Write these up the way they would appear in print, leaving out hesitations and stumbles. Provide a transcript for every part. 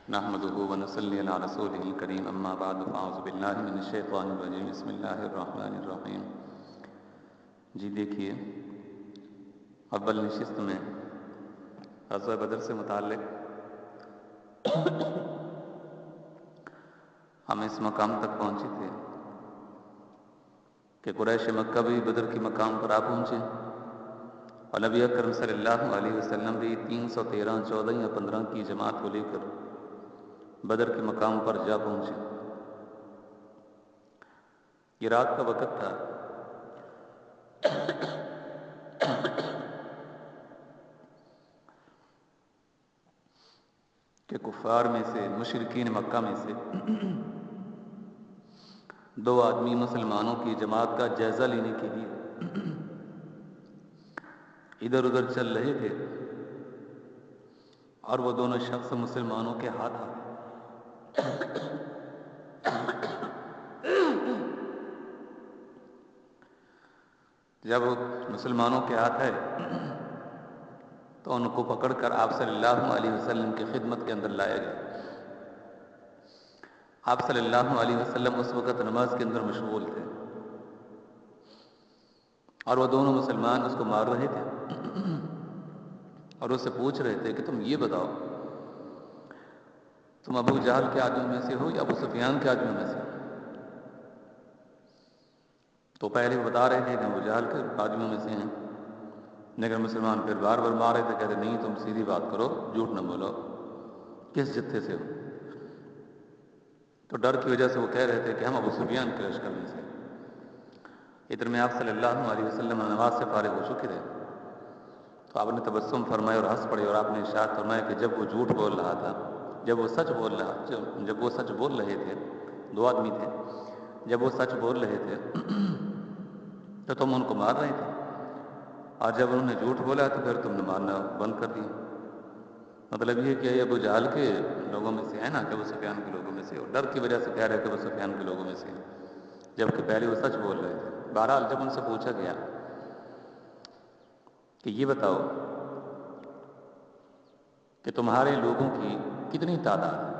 نحمده ونصلي على رسوله الكريم اما بعد فاعوذ باللہ من الشیطان الرجیم بسم اللہ الرحمن الرحیم۔ جی دیکھیے، اول نشست میں غزوہ بدر سے متعلق ہم اس مقام تک پہنچے تھے کہ قریش مکہ بھی بدر کے مقام پر آ پہنچے اور نبی اکرم صلی اللہ علیہ وسلم بھی 313 14 یا 15 کی جماعت کو لے کر بدر کے مقام پر جا پہنچے۔ یہ رات کا وقت تھا کہ کفار میں سے، مشرکین مکہ میں سے دو آدمی مسلمانوں کی جماعت کا جائزہ لینے کے لیے ادھر ادھر چل رہے تھے اور وہ دونوں شخص مسلمانوں کے ہاتھ آ گئے۔ جب مسلمانوں کے ہاتھ آئے تو ان کو پکڑ کر آپ صلی اللہ علیہ وسلم کی خدمت کے اندر لایا گیا۔ آپ صلی اللہ علیہ وسلم اس وقت نماز کے اندر مشغول تھے اور وہ دونوں مسلمان اس کو مار رہے تھے اور اس سے پوچھ رہے تھے کہ تم یہ بتاؤ، تم ابو جہل کے آدمیوں میں سے ہو یا ابو سفیان کے آدمیوں میں سے ہو؟ تو پہلے وہ بتا رہے تھے کہ ابو جہل کے آدمیوں میں سے ہیں، لیکن مسلمان پھر بار بار مار رہے تھے، کہتے نہیں تم سیدھی بات کرو، جھوٹ نہ بولو، کس جتھے سے ہو؟ تو ڈر کی وجہ سے وہ کہہ رہے تھے کہ ہم ابو سفیان کے لشکر میں سے۔ ادھر میں آپ صلی اللہ علیہ وسلم نماز سے فارغ ہو چکے تھے تو آپ نے تبسم فرمائے اور ہنس پڑے اور آپ نے ارشاد فرمایا کہ جب وہ جھوٹ بول رہا تھا، جب وہ سچ بول رہے تھے، دو آدمی تھے، جب وہ سچ بول رہے تھے تو تم ان کو مار رہے تھے، اور جب انہوں نے جھوٹ بولا تو پھر تم نے مارنا بند کر دیا۔ مطلب یہ کہ یہ ابو جہل کے لوگوں میں سے ہے نا کہ ابو سفیان کے لوگوں میں سے، اور ڈر کی وجہ سے کہہ رہے تھے ابو سفیان کے لوگوں میں سے، جبکہ پہلے وہ سچ بول رہے تھے۔ بہرحال جب ان سے پوچھا گیا کہ یہ بتاؤ کہ تمہارے لوگوں کی کتنی تعداد ہے،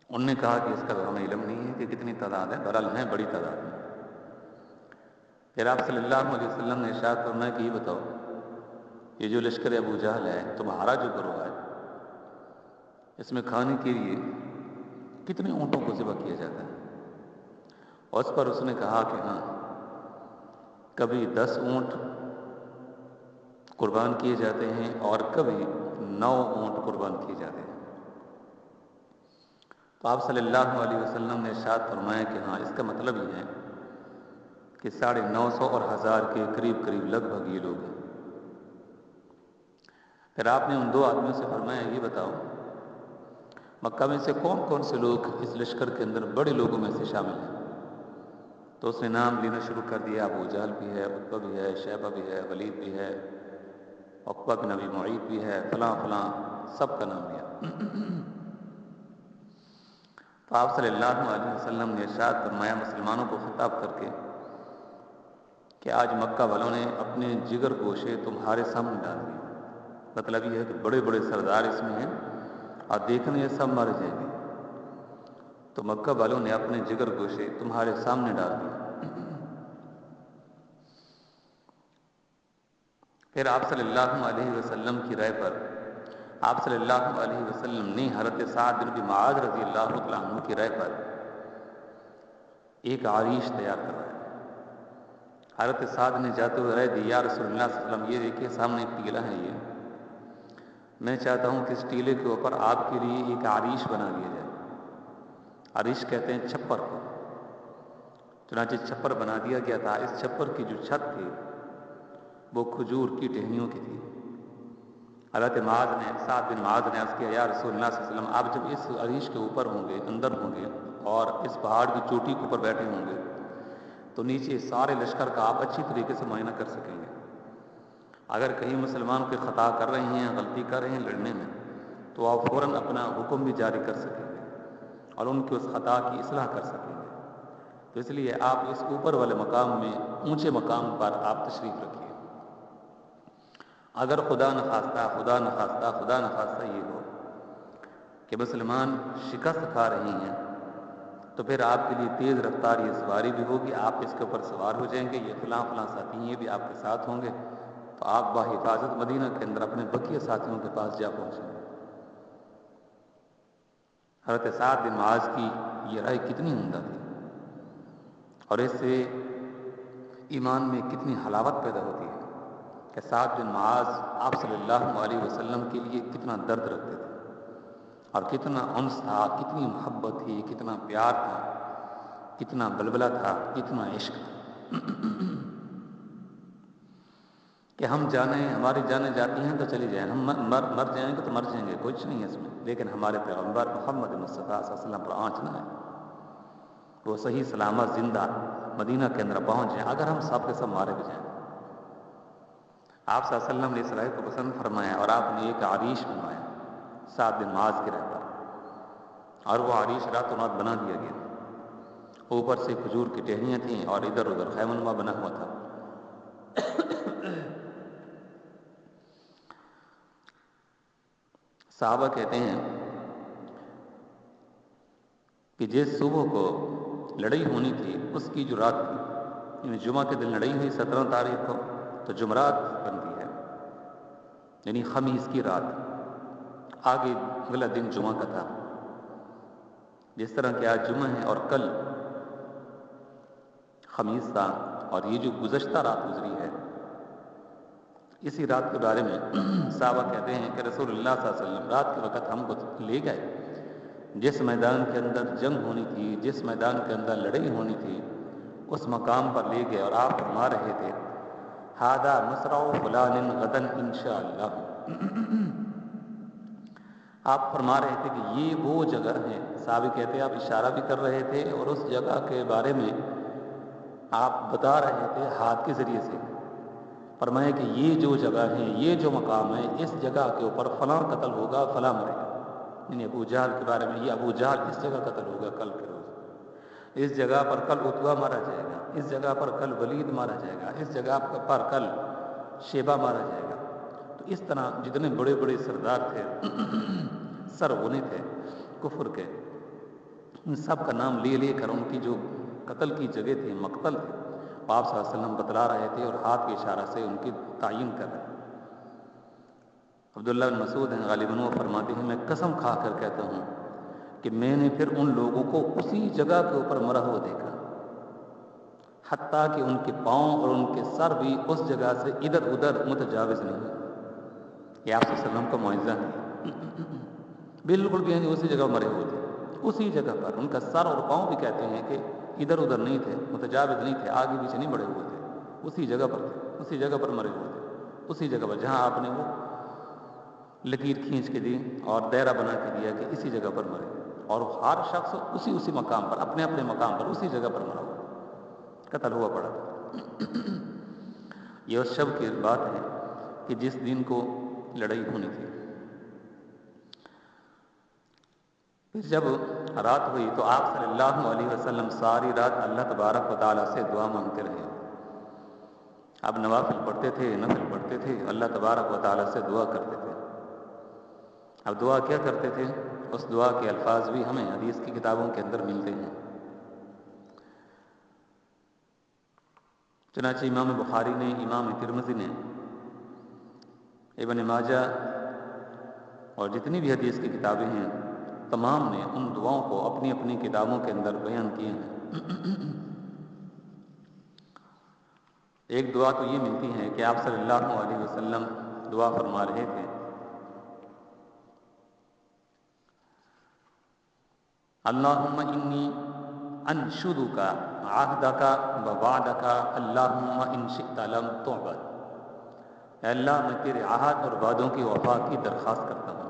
انہوں نے کہا کہ اس کا ہمیں علم نہیں ہے کہ کتنی تعداد ہے، بہرحال ہیں بڑی تعداد میں۔ پھر آپ صلی اللہ علیہ وسلم نے ارشاد فرمایا کہ یہ بتاؤ، یہ جو لشکر ابو جہل ہے، تمہارا جو گروہ ہے، اس میں کھانے کے لیے کتنے اونٹوں کو ذبح کیا جاتا ہے؟ اور اس پر اس نے کہا کہ ہاں، کبھی 10 اونٹ قربان کیے جاتے ہیں اور کبھی 9 اونٹ قربان کیے جاتے ہیں۔ تو آپ صلی اللہ علیہ وسلم نے ارشاد فرمایا کہ ہاں، اس کا مطلب یہ ہے کہ 950 اور 1000 کے قریب لگ بھگ یہ لوگ ہیں۔ پھر آپ نے ان دو آدمیوں سے فرمایا یہ بتاؤ، مکہ میں سے کون کون سے لوگ اس لشکر کے اندر بڑے لوگوں میں سے شامل ہیں؟ تو اس نے نام لینا شروع کر دیا، ابو جہل بھی ہے، عتبہ بھی ہے، شیبہ بھی ہے، ولید بھی ہے، عقبہ بن ابی معیط بھی ہے، فلاں فلاں، سب کا نام لیا۔ تو آپ صلی اللہ علیہ وسلم نے ارشاد فرمایا مسلمانوں کو خطاب کر کے کہ آج مکہ والوں نے اپنے جگر گوشے تمہارے سامنے ڈال دیے۔ مطلب یہ ہے کہ بڑے بڑے سردار اس میں ہیں اور دیکھنے یہ سب مر جائیں گے، تو مکہ والوں نے اپنے جگر گوشے تمہارے سامنے ڈال دیے۔ پھر آپ صلی اللہ علیہ وسلم کی رائے پر آپ صلی اللہ علیہ وسلم نے حضرت سعد بن ابی معاذ رضی اللہ تعالیٰ عنہ کی رائے پر ایک عریش تیار کروایا۔ حضرت سعد نے جاتے ہوئے رائے دی، یا رسول اللہ صلی اللہ علیہ وسلم، یہ دیکھیے سامنے ایک ٹیلہ ہے، یہ میں چاہتا ہوں کہ اس ٹیلے کے اوپر آپ کے لیے ایک عریش بنا دیا جائے۔ عریش کہتے ہیں چھپر کو۔ چنانچہ چھپر بنا دیا گیا تھا۔ اس چھپر کی جو چھت تھی وہ کھجور کی ٹہنیوں کی تھی۔ حضرت سعد بن معاذ نے عرض کیا، یا رسول اللہ صلی اللہ علیہ وسلم، آپ جب اس عریش کے اوپر ہوں گے، اندر ہوں گے اور اس پہاڑ کی چوٹی کے اوپر بیٹھے ہوں گے تو نیچے سارے لشکر کا آپ اچھی طریقے سے معائنہ کر سکیں گے۔ اگر کہیں مسلمان کوئی خطا کر رہے ہیں، غلطی کر رہے ہیں لڑنے میں، تو آپ فوراً اپنا حکم بھی جاری کر سکیں گے اور ان کی اس خطا کی اصلاح کر سکیں گے۔ تو اس لیے آپ اس اوپر والے مقام میں، اونچے مقام پر آپ تشریف رکھیے۔ اگر خدا نخواستہ یہ ہو کہ مسلمان شکست کھا رہی ہیں تو پھر آپ کے لیے تیز رفتار یہ سواری بھی ہوگی، آپ اس کے اوپر سوار ہو جائیں گے، یہ فلاں فلاں ساتھی یہ بھی آپ کے ساتھ ہوں گے، تو آپ بحفاظت مدینہ کے اندر اپنے بقیہ ساتھیوں کے پاس جا پہنچیں گے۔ حضرت سعد بن معاذ کی یہ رائے کتنی عمدہ تھی، اور اس سے ایمان میں کتنی حلاوت پیدا ہوتی ہے کہ سعد بن معاذ آپ صلی اللہ علیہ وسلم کے لیے کتنا درد رکھتے تھے، اور کتنا انس تھا، کتنی محبت تھی، کتنا پیار تھا، کتنا بلبلہ تھا، کتنا عشق تھا کہ ہم جانیں، ہماری جانیں جاتی ہیں تو چلی جائیں، ہم مر جائیں گے تو مر جائیں گے، کچھ نہیں ہے اس میں، لیکن ہمارے پیغمبر محمد مصطفیٰ صلی اللہ علیہ وسلم پر آنچ نہ ہے، وہ صحیح سلامت زندہ مدینہ کے اندر پہنچ جائیں، اگر ہم سب کے سب مارے بھی جائیں۔ آپ صلی اللہ علیہ وسلم نے اس رائے کو پسند فرمایا، اور آپ نے ایک عریش بنوایا سعد بن معاذ کی رائے پر، اور وہ عریش راتوں رات بنا دیا گیا، اوپر سے کھجور کی ٹہنیاں تھیں اور ادھر ادھر خیمہ نما بنا ہوا تھا۔ صحابہ کہتے ہیں کہ جس صبح کو لڑائی ہونی تھی اس کی جو رات تھی، یعنی جمعہ کے دن لڑائی ہوئی 17 تاریخ کو، تو جمعرات بنتی ہے، یعنی خمیس کی رات، آگے اگلا دن جمعہ کا تھا، جس طرح کہ آج جمعہ ہے اور کل خمیس تھا، اور یہ جو گزشتہ رات گزری ہے، اسی رات کے بارے میں صحابہ کہتے ہیں کہ رسول اللہ صلی اللہ علیہ وسلم رات کے وقت ہم کو لے گئے، جس میدان کے اندر جنگ ہونی تھی، جس میدان کے اندر لڑائی ہونی تھی، اس مقام پر لے گئے، اور آپ فرما رہے تھے ہذا مصرع فلان غدا انشاءاللہ، آپ فرما رہے تھے کہ یہ وہ جگہ ہے، صحابی کہتے ہیں آپ اشارہ بھی کر رہے تھے اور اس جگہ کے بارے میں آپ بتا رہے تھے ہاتھ کے ذریعے سے، فرمایا کہ یہ جو جگہ ہے، یہ جو مقام ہے، اس جگہ کے اوپر فلاں قتل ہوگا، فلاں مرے گا، یعنی ابو جہل کے بارے میں، یہ ابو جہل اس جگہ قتل ہوگا کل کے روز، اس جگہ پر کل عتبہ مارا جائے گا، اس جگہ پر کل ولید مارا جائے گا، اس جگہ پر کل شیبہ مارا جائے گا۔ تو اس طرح جتنے بڑے بڑے سردار تھے، سرغنی تھے کفر کے، ان سب کا نام لے لے کر ان کی جو قتل کی جگہ تھی، مقتل تھے، آپ صلی اللہ علیہ وسلم بتلا رہے تھے اور ہاتھ کے اشارہ سے ان کی تعین کر رہے تھے۔ عبداللہ بن مسعود ہیں غالباً، وہ فرماتے ہیں میں قسم کھا کر کہتا ہوں کہ میں نے پھر ان لوگوں کو اسی جگہ کے اوپر مرا ہوا دیکھا، حتیٰ کہ ان کے پاؤں اور ان کے سر بھی اس جگہ سے ادھر ادھر متجاوز نہیں ہوئے۔ یہ آپ صلی اللہ علیہ وسلم کا معجزہ ہے، بالکل بھی نہیں، اسی جگہ مرے ہوئے تھے، اسی جگہ پر ان کا سر اور پاؤں بھی کہتے ہیں کہ ادھر ادھر نہیں تھے، متجاوز نہیں تھے، آگے پیچھے نہیں بڑھے ہوئے تھے، اسی جگہ پر تھے، اسی جگہ پر مرے ہوئے تھے، اسی جگہ پر جہاں آپ نے وہ لکیر کھینچ کے دی اور دائرہ بنا کے دیا کہ اسی جگہ پر مرے، اور ہر شخص اسی مقام پر، اپنے اپنے مقام پر اسی جگہ پر مرا ہوا، قتل ہوا پڑا تھا۔ یہ اس شب کی بات ہے کہ جس دن کو لڑائی ہونی تھی۔ پھر جب رات ہوئی تو آپ صلی اللہ علیہ وسلم ساری رات اللہ تبارک و تعالیٰ سے دعا مانگتے رہے، اب نوافل پڑھتے تھے، نفل پڑھتے تھے، اللہ تبارک و تعالیٰ سے دعا کرتے تھے۔ اب دعا کیا کرتے تھے، اس دعا کے الفاظ بھی ہمیں حدیث کی کتابوں کے اندر ملتے ہیں۔ چنانچہ امام بخاری نے، امام ترمذی نے، ابن ماجہ اور جتنی بھی حدیث کی کتابیں ہیں تمام نے ان دعاؤں کو اپنی اپنی کتابوں کے اندر بیان کیے ہیں۔ ایک دعا تو یہ ملتی ہے کہ آپ صلی اللہ علیہ وسلم دعا فرما رہے تھے اللہم انی انشدک عہدک ووعدک اللہم ان شئت لم تعبد، اے اللہ میں تیرے عہد اور وعدوں کی وفا کی درخواست کرتا ہوں،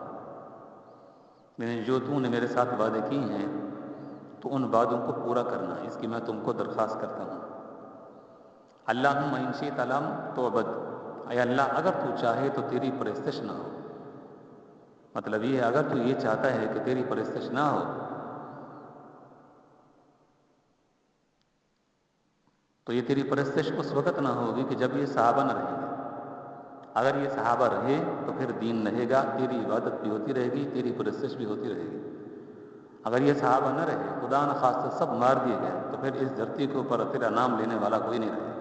میں جو تو نے میرے ساتھ وعدے کی ہیں تو ان وعدوں کو پورا کرنا، اس کی میں تم کو درخواست کرتا ہوں۔ اللہم ان شئت لم تعبد، اے اللہ اگر تو چاہے تو تیری پرستش نہ ہو، مطلب یہ ہے اگر تو یہ چاہتا ہے کہ تیری پرستش نہ ہو تو یہ تیری پرستش اس وقت نہ ہوگی کہ جب یہ صحابہ نہ رہیں گے، اگر یہ صحابہ رہے تو پھر دین رہے گا، تیری عبادت بھی ہوتی رہے گی، تیری پرستش بھی ہوتی رہے گی۔ اگر یہ صحابہ نہ رہے، خدا نخواستہ سب مار دیے گئے، تو پھر اس دھرتی کے اوپر تیرا نام لینے والا کوئی نہیں رہے گا۔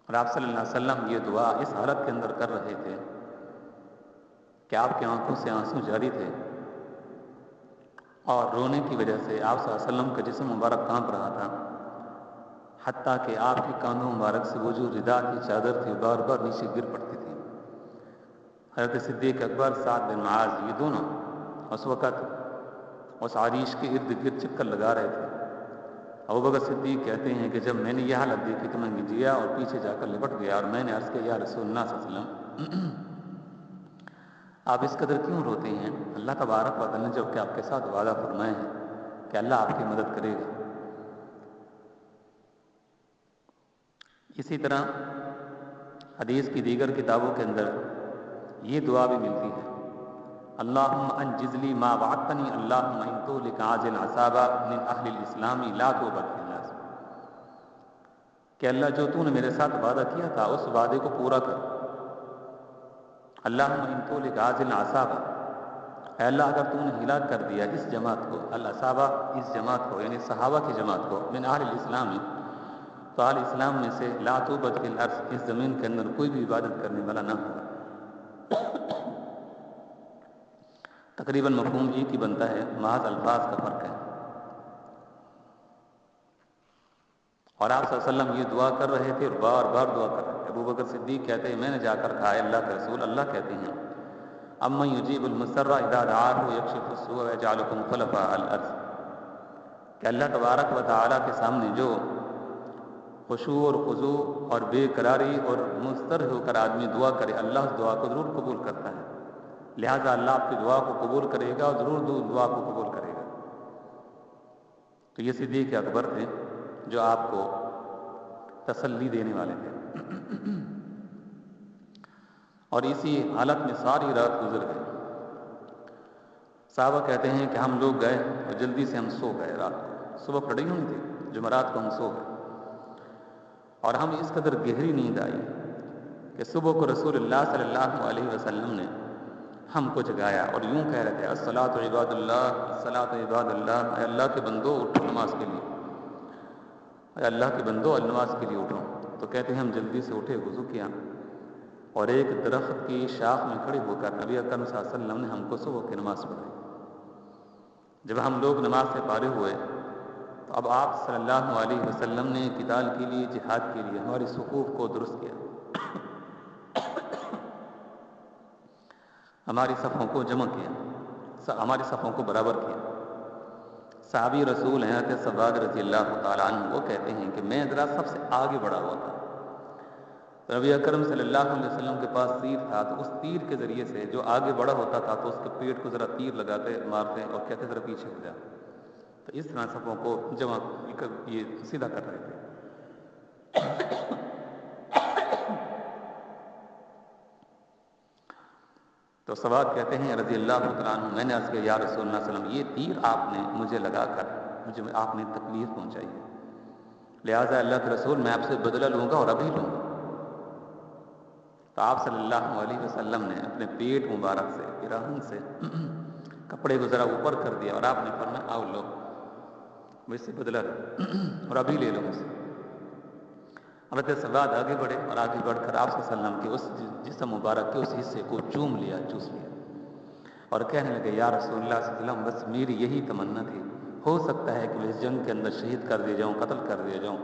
اور آپ صلی اللہ علیہ وسلم یہ دعا اس حالت کے اندر کر رہے تھے کہ آپ کی آنکھوں سے آنسو جاری تھے، اور رونے کی وجہ سے آپ صلی اللہ علیہ وسلم کا جسم مبارک کانپ رہا تھا، حتیٰ کہ آپ کے کاندھوں مبارک سے وہ جو ردا کی چادر تھی بار بار نیچے گر پڑتی تھی۔ حضرت صدیق اکبر، سعد بن معاذ، یہ دونوں اس وقت اس عریش کے ارد گرد چکر لگا رہے تھے۔ ابوبکر صدیق کہتے ہیں کہ جب میں نے یہ حالت دیکھی تو میں گجیا اور پیچھے جا کر لپٹ گیا، اور میں نے عرض کیا، یا رسول اللہ صلی اللہ علیہ وسلم، آپ اس قدر کیوں روتے ہیں؟ اللہ تبارک و تعالیٰ نے جب کہ آپ کے ساتھ وعدہ فرمائے ہیں کہ اللہ آپ کی مدد کرے گا۔ اسی طرح حدیث کی دیگر کتابوں کے اندر یہ دعا بھی ملتی ہے، اللہم انجز لی ما وعدتنی، اللہم ان تہلک عاجل عصابہ من اہل الاسلام لا توبت فی الناس، کہ اللہ جو تو نے میرے ساتھ وعدہ کیا تھا اس وعدے کو پورا کر۔ اللہم ان تہلک عاجل عصابہ، اے اللہ اگر تو نے ہلاک کر دیا اس جماعت کو، العصابہ اس جماعت کو یعنی صحابہ کی جماعت کو، من اہل الاسلام، تو اہل اسلام میں سے لا توبت فی الارض، اس زمین کے اندر کوئی بھی عبادت کرنے والا نہ ہوگا۔ تقریباً مفہوم ایک ہی بنتا ہے، محض الفاظ کا فرق ہے۔ اور آپ صلی اللہ علیہ وسلم یہ دعا کر رہے تھے اور بار بار دعا کر رہے تھے۔ ابوبکر صدیق کہتے ہیں میں نے جا کر کہا، اللہ کے رسول، اللہ کہتے ہیں امن یجیب المضطر اذا دعاہ یکشف السوء ویجعلکم خلفاء الارض، کہ اللہ تبارک و تعالیٰ کے سامنے جو خشوع اور خضوع اور بے قراری اور مضطر ہو کر آدمی دعا کرے، اللہ اس دعا کو ضرور قبول کرتا ہے، لہٰذا اللہ آپ کی دعا کو قبول کرے گا اور ضرور دعا کو قبول کرے گا۔ تو یہ صدیق اکبر تھے جو آپ کو تسلی دینے والے تھے، اور اسی حالت میں ساری رات گزر گئی۔ صحابہ کہتے ہیں کہ ہم لوگ گئے اور جلدی سے ہم سو گئے، رات کو صبح پڑی ہونی تھی، جمعرات کو ہم سو گئے، اور ہم اس قدر گہری نیند آئی کہ صبح کو رسول اللہ صلی اللہ علیہ وسلم نے ہم کو جگایا اور یوں کہہ رہے تھے، الصلاۃ عباد اللہ، الصلاۃ عباد اللہ، اے اللہ کے بندو اٹھو نماز کے لیے، اے اللہ کے بندو نماز کے لیے اٹھو۔ تو کہتے ہیں ہم جلدی سے اٹھے، وضو کیا، اور ایک درخت کی شاخ میں کھڑے ہو کر نبی اکرم صلی اللہ علیہ وسلم نے ہم کو صبح کی نماز پڑھائی۔ جب ہم لوگ نماز سے فارغ ہوئے تو اب آپ صلی اللہ علیہ وسلم نے قتال کے لیے، جہاد کے لیے ہماری صفوف کو درست کیا، ہماری صفوں کو جمع کیا، ہماری صفوں کو برابر کیا۔ صحابی رسول ہیں حضرت ثوبان رضی اللہ تعالیٰ عنہ، وہ کہتے ہیں کہ میں ذرا سب سے آگے بڑھا ہوا تھا، نبی اکرم صلی اللہ علیہ وسلم کے پاس تیر تھا، تو اس تیر کے ذریعے سے جو آگے بڑا ہوتا تھا تو اس کے پیٹ کو ذرا تیر لگاتے مارتے اور کہتے ذرا پیچھے ہو جا، تو اس طرح صفوں کو جمع یہ سیدھا کر رہے تھے۔ تو ثوبان کہتے ہیں رضی اللہ تعالیٰ عنہ، میں نے عرض کیا، یا رسول اللہ صلی اللہ علیہ وسلم، یہ تیر آپ نے مجھے لگا کر مجھے آپ نے تکلیف پہنچائی ہے، لہٰذا اللہ کے رسول میں آپ سے بدلہ لوں گا اور ابھی لوں گا۔ تو آپ صلی اللہ علیہ وسلم نے اپنے پیٹ مبارک سے، پیراہن سے کپڑے کو ذرا اوپر کر دیا اور آپ نے فرمایا، آؤ لو مجھ سے بدلہ لو اور ابھی لے لو مجھ سے۔ حضرت ثوبان آگے بڑھے اور آگے بڑھ کر آپ صلی اللہ علیہ وسلم کے اس جسم مبارک کے اس حصے کو چوم لیا، چوس لیا، اور کہنے لگے، یا رسول اللہ صلی اللہ علیہ وسلم، بس میری یہی تمنا تھی، ہو سکتا ہے کہ میں اس جنگ کے اندر شہید کر دیا جاؤں، قتل کر دیا جاؤں،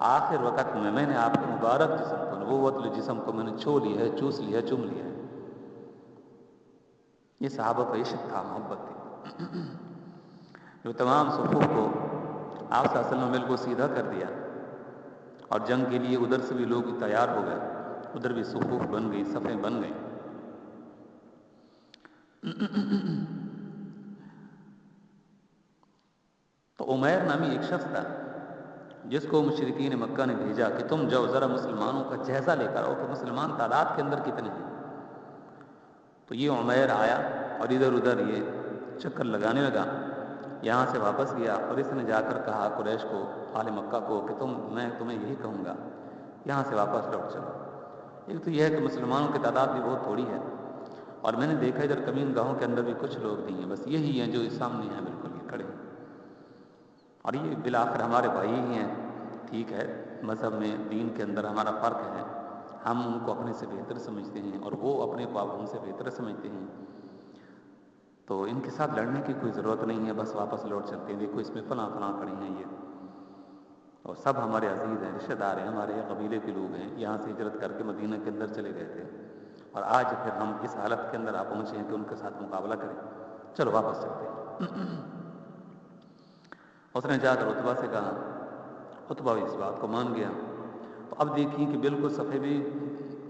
آخر وقت میں نے آپ کے مبارک جسم کو، نبوت جسم کو میں نے چھو لیا ہے، چوس لیا ہے، چوم لیا ہے۔ یہ صحابہ کا عشق تھا، محبت تھی، جو تمام صفوف کو آپ صلی اللہ علیہ وسلم نے بالکل سیدھا کر دیا، اور جنگ کے لیے ادھر سے بھی لوگ تیار ہو گئے، ادھر بھی صفوف بن گئی، صفیں بن گئی۔ تو عمیر نامی ایک شخص تھا جس کو مشرکین مکہ نے بھیجا کہ تم جاؤ ذرا مسلمانوں کا جائزہ لے کر آؤ کہ مسلمان تعداد کے اندر کتنے ہیں۔ تو یہ عمیر آیا اور ادھر ادھر یہ چکر لگانے لگا، یہاں سے واپس گیا اور اس نے جا کر کہا قریش کو، اہل مکہ کو، کہ میں تمہیں یہی کہوں گا، یہاں سے واپس لوٹ چلو۔ ایک تو یہ ہے کہ مسلمانوں کی تعداد بھی بہت تھوڑی ہے، اور میں نے دیکھا ادھر کمین گاہوں کے اندر بھی کچھ لوگ نہیں ہیں، بس یہی ہیں جو اس سامنے ہیں بالکل یہ کھڑے ہیں، اور یہ بالآخر ہمارے بھائی ہی ہیں۔ ٹھیک ہے، مذہب میں دین کے اندر ہمارا فرق ہے، ہم ان کو اپنے سے بہتر سمجھتے ہیں اور وہ اپنے کو ہم سے بہتر سمجھتے ہیں، تو ان کے ساتھ لڑنے کی کوئی ضرورت نہیں ہے، بس واپس لوٹ چلتے ہیں۔ دیکھو اس میں فلاں فلاں کھڑے ہیں یہ، اور سب ہمارے عزیز ہیں، رشتہ دار ہیں، ہمارے قبیلے کے لوگ ہیں، یہاں سے ہجرت کر کے مدینہ کے اندر چلے گئے تھے، اور آج پھر ہم اس حالت کے اندر آ پہنچے ہیں کہ ان کے ساتھ مقابلہ کریں، چلو واپس چلتے ہیں۔ اس نے جا کر عتبہ سے کہا، عتبہ اس بات کو مان گیا۔ تو اب دیکھیں کہ بالکل صفیں بھی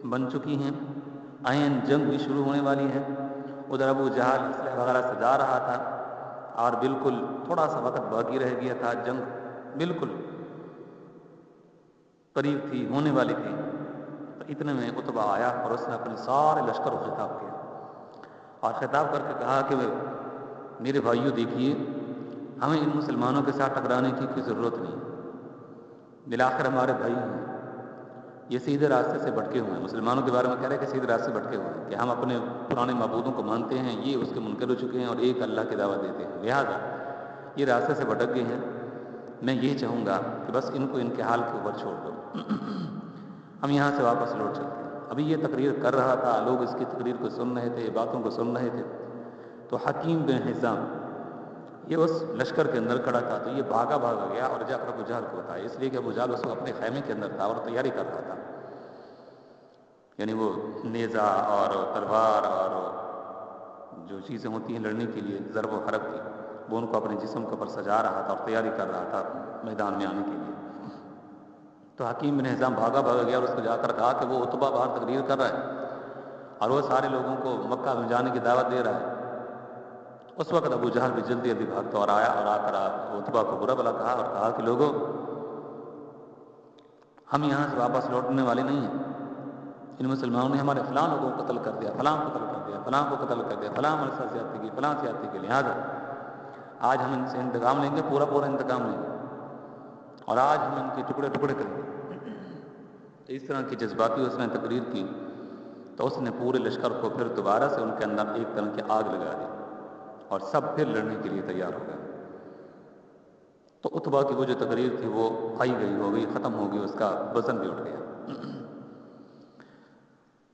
بن چکی ہیں، عین جنگ بھی شروع ہونے والی ہے۔ ادھر ابو جہل اسلحہ وغیرہ سجا رہا تھا، اور بالکل تھوڑا سا وقت باقی رہ گیا تھا، جنگ بالکل قریب تھی، ہونے والی تھی۔ تو اتنے میں عتبہ آیا اور اس نے اپنے سارے لشکر کو خطاب کیا، اور خطاب کر کے کہا کہ میرے بھائیوں دیکھیے، ہمیں ان مسلمانوں کے ساتھ ٹکرانے کی کوئی ضرورت نہیں، بالآخر ہمارے بھائی ہیں، یہ سیدھے راستے سے بھٹکے ہوئے ہیں۔ مسلمانوں کے بارے میں کہہ رہے ہیں کہ سیدھے راستے سے بھٹکے ہوئے ہیں، کہ ہم اپنے پرانے معبودوں کو مانتے ہیں، یہ اس کے منکر ہو چکے ہیں اور ایک اللہ کی دعوت دیتے ہیں، لہٰذا یہ راستے سے بھٹک گئے ہیں۔ میں یہ چاہوں گا کہ بس ان کو ان کے حال کے اوپر چھوڑ دو، ہم یہاں سے واپس لوٹ چلتے ہیں۔ ابھی یہ تقریر کر رہا تھا، لوگ اس کی تقریر کو سن رہے تھے، باتوں کو سن رہے تھے، تو حکیم بن حزام یہ اس لشکر کے اندر کھڑا تھا، تو یہ بھاگا گیا اور جا کر ابو جہل کو بتایا، اس لیے کہ ابو جہل اس کو اپنے خیمے کے اندر تھا اور تیاری کر رہا تھا، یعنی وہ نیزہ اور تلوار اور جو چیزیں ہوتی ہیں لڑنے کے لیے ضرب و حرب کی، وہ ان کو اپنے جسم کے اوپر سجا رہا تھا اور تیاری کر رہا تھا میدان میں آنے کے لیے۔ تو حکیم بن حزام بھاگا گیا اور اس کو جا کر کہا کہ وہ عتبہ باہر تقریر کر رہا ہے اور وہ سارے لوگوں کو مکہ میں جانے کی دعوت دے رہا ہے۔ اس وقت ابو جہل بھی جلدی بھاگتا اور آیا، اور آ کر عتبہ کو برا بھلا کہا اور کہا کہ لوگوں، ہم یہاں سے واپس لوٹنے والے نہیں ہیں، ان مسلمانوں نے ہمارے فلاں لوگوں کو قتل کر دیا، فلاں کو قتل کر دیا، فلاں کو قتل کر دیا، فلاں ہمارے ساتھ زیادتی کی، فلاں زیادتی کی، لہٰذا آج ہم ان سے انتقام لیں گے، پورا انتقام لیں گے، اور آج ہم ان کے ٹکڑے ٹکڑے کریں گے۔ تو اس طرح کی جذباتی اس نے تقریر کی، تو اس نے پورے لشکر کو پھر دوبارہ سے ان کے اندر ایک طرح کی آگ لگا دی، اور سب پھر لڑنے کے لیے تیار ہو گئے۔ تو عتبہ کی وہ جو تقریر تھی وہ کھائی گئی، ہو گئی، ختم ہو گئی، اس کا وزن بھی اٹھ گیا۔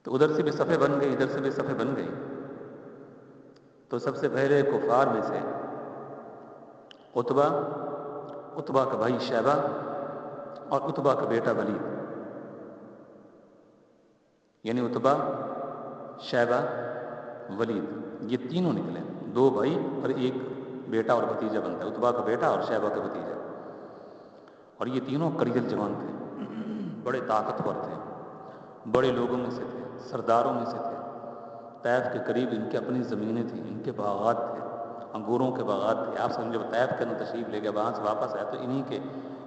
تو ادھر سے بھی صفیں بن گئی، ادھر سے بھی صفیں بن گئی۔ تو سب سے پہلے کفار میں سے عتبہ کا بھائی شیبہ اور عتبہ کا بیٹا ولید، یعنی عتبہ، شیبہ، ولید، یہ تینوں نکلے، دو بھائی اور ایک بیٹا اور بھتیجا بنتا ہے، عتبہ کا بیٹا اور شیبہ کا بھتیجا، اور یہ تینوں کریل جوان تھے، بڑے طاقتور تھے، بڑے لوگوں میں سے تھے، سرداروں میں سے تھے۔ طیف کے قریب ان کی اپنی زمینیں تھیں، ان کے باغات تھے، انگوروں کے باغات تھے۔ آپ سمجھے جب طیف کے اندر تشریف لے گئے، وہاں سے واپس آئے تو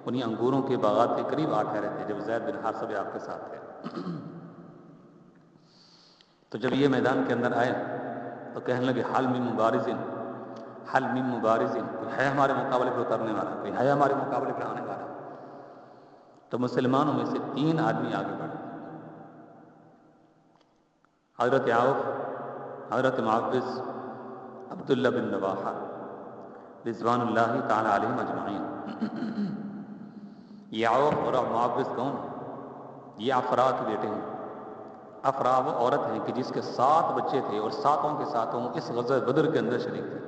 انہیں انگوروں کے باغات کے قریب آ ٹھہرے تھے جب زید بن حارثہ بھی آپ کے ساتھ تھے۔ تو جب یہ میدان کے اندر آئے تو کہنے لگے حل من مبارزن، حل من مبارزن، کوئی ہے ہمارے مقابلے پہ اترنے والا، کوئی ہے ہمارے مقابلے پہ آنے والا؟ تو مسلمانوں میں سے 3 آدمی آگے بڑھے، حضرت عوف، حضرت معوذ، عبداللہ بن رواحہ، رضوان اللہ تعالی علیہم اجمعین۔ یہ عوف اور معوذ کون؟ یہ افرا کے بیٹے ہیں۔ افرا وہ عورت ہیں کہ جس کے 7 بچے تھے اور ساتوں کے ساتوں اس غزوہ بدر کے اندر شریک تھے۔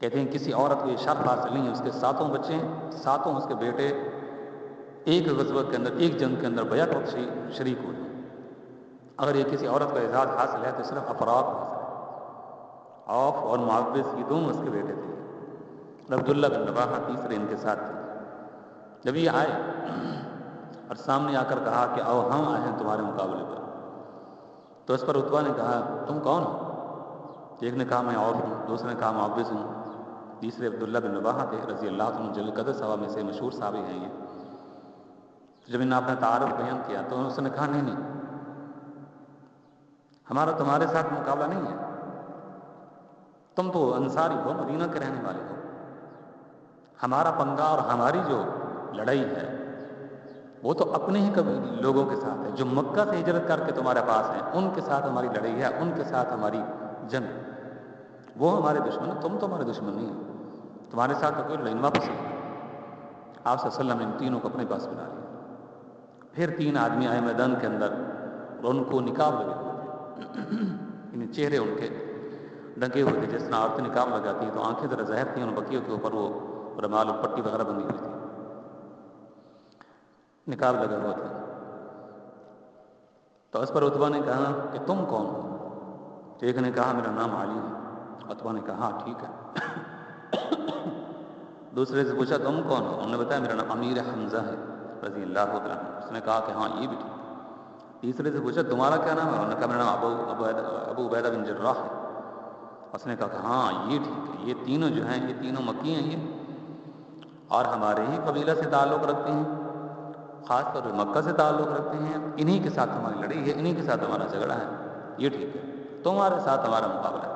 کہتے ہیں کسی عورت کو یہ شرف حاصل نہیں ہے، اس کے 7 بچے، 7 اس کے بیٹے ایک غزوہ کے اندر، ایک جنگ کے اندر بیعت وقت شریک ہوئے۔ اگر یہ کسی عورت کو اعزاز حاصل ہے تو صرف افرا کو حاصل ہے۔ عوف اور معوذ یہ دونوں اس کے بیٹے تھے، عبداللہ بن رواحہ تیسرے ان کے ساتھ تھے۔ جب یہ آئے اور سامنے آ کر کہا کہ آؤ ہم آئے ہیں تمہارے مقابلے پر، تو اس پر عتبہ نے کہا تم کون ہو؟ ایک نے کہا میں عوف ہوں، دوسرے نے کہا معوذ ہوں، تیسرے عبداللہ بن رواحہ تھے رضی اللہ عنہ، جلیل القدر صحابہ میں سے مشہور صحابی ہیں یہ۔ جب انہوں نے اپنا تعارف بیان کیا تو اس نے کہا نہیں، ہمارا تمہارے ساتھ مقابلہ نہیں ہے، تم تو انصاری ہو، مدینہ کے رہنے والے ہو، ہمارا پنگا اور ہماری جو لڑائی ہے وہ تو اپنے ہی لوگوں کے ساتھ ہے جو مکہ سے ہجرت کر کے تمہارے پاس ہیں، ان کے ساتھ ہماری لڑائی ہے، ان کے ساتھ ہماری جنگ، وہ ہمارے دشمن ہیں، تم تو ہمارے دشمن نہیں ہیں، تمہارے ساتھ تو کوئی لڑائی واپس نہیں۔ آپ صلی اللہ علیہ وسلم نے ان تینوں کو اپنے پاس بنا لیا۔ پھر 3 آدمی آئے میدان کے اندر اور ان کو نقاب لگے ہوئے تھے، یعنی چہرے ان کے ڈھکے ہوئے تھے، جس طرح عورتیں نقاب لگاتی ہیں تو آنکھیں ذرا ظاہر تھیں، ان بکیوں کے اوپر وہ رومال اور پٹی وغیرہ بندھی ہوئی تھی، نقاب لگا ہوا تھا۔ تو اس پر عتبہ نے کہا کہ تم کون ہو؟ تو ایک نے کہا میرا نام علی ہے۔ عتبہ نے کہا ہاں ٹھیک ہے۔ دوسرے سے پوچھا تم کون ہو؟ انہوں نے بتایا میرا نام امیر حمزہ ہے رضی اللہ عنہ۔ اس نے کہا کہ ہاں یہ بھی ٹھیک ہے۔ تیسرے سے پوچھا تمہارا کیا نام ہے؟ انہوں نے کہا میرا نام ابو عبیدہ بن جراح ہے۔ اس نے کہا کہ ہاں یہ ٹھیک ہے، یہ تینوں جو ہیں یہ تینوں مکی ہیں، یہ اور ہمارے ہی قبیلہ سے تعلق رکھتے ہیں، خاص طور پہ مکہ سے تعلق رکھتے ہیں، انہی کے ساتھ ہماری لڑائی ہے، انہی کے ساتھ ہمارا جھگڑا ہے، یہ ٹھیک ہے، تمہارے ساتھ ہمارا مقابلہ ہے۔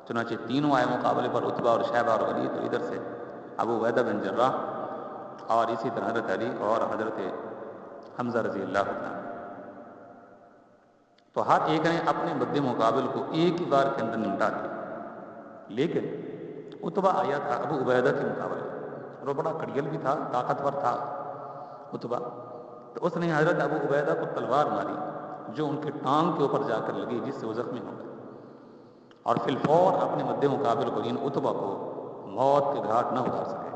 چنانچہ تینوں آئے مقابلے پر، عتبہ اور شیبہ اور ولید، تو ادھر سے ابو عبیدہ بن جراح اور اسی طرح حضرت علی اور حضرت حمزہ رضی اللہ عنہ۔ تو ہر ایک نے اپنے مد مقابل کو ایک ہی بار کے اندر نمٹا دیا، لیکن عتبہ آیا تھا ابو عبیدہ کے مقابلے اور وہ بڑا کڑیل بھی تھا، طاقتور تھا عتبہ، تو اس نے حضرت ابو عبیدہ کو تلوار ماری جو ان کی ٹانگ کے اوپر جا کر لگی، جس سے وہ زخمی ہو گئے، اور فی الفور اپنے مد مقابل کو یعنی عتبہ کو موت کے گھاٹ نہ اتار سکے۔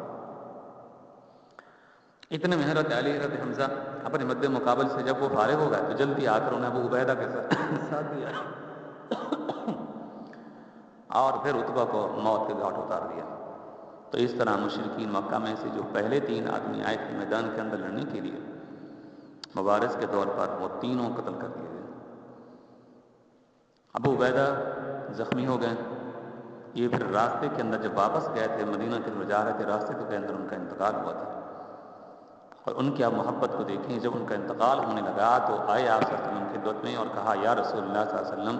اتنے میں حضرت علی حضرت حمزہ اپنے مد مقابل سے جب وہ فارغ ہو گئے تو جلدی آ کر انہیں ابو عبیدہ کے ساتھ دیا اور پھر عتبہ کو موت کے گھاٹ اتار دیا۔ تو اس طرح مشرکین مکہ میں سے جو پہلے 3 آدمی آئے تھے میدان کے اندر لڑنے کے لیے مبارز کے طور پر، وہ تینوں قتل کر دیے گئے۔ ابو عبیدہ زخمی ہو گئے۔ یہ پھر راستے کے اندر جب واپس گئے تھے مدینہ کے اندر جا رہے تھے، راستے کے اندر ان کا انتقال ہوا تھا، اور ان کی آپ محبت کو دیکھیں، جب ان کا انتقال ہونے لگا تو آئے آپ صلی اللہ علیہ وسلم کی خدمت میں اور کہا یا رسول اللہ صلی اللہ علیہ وسلم،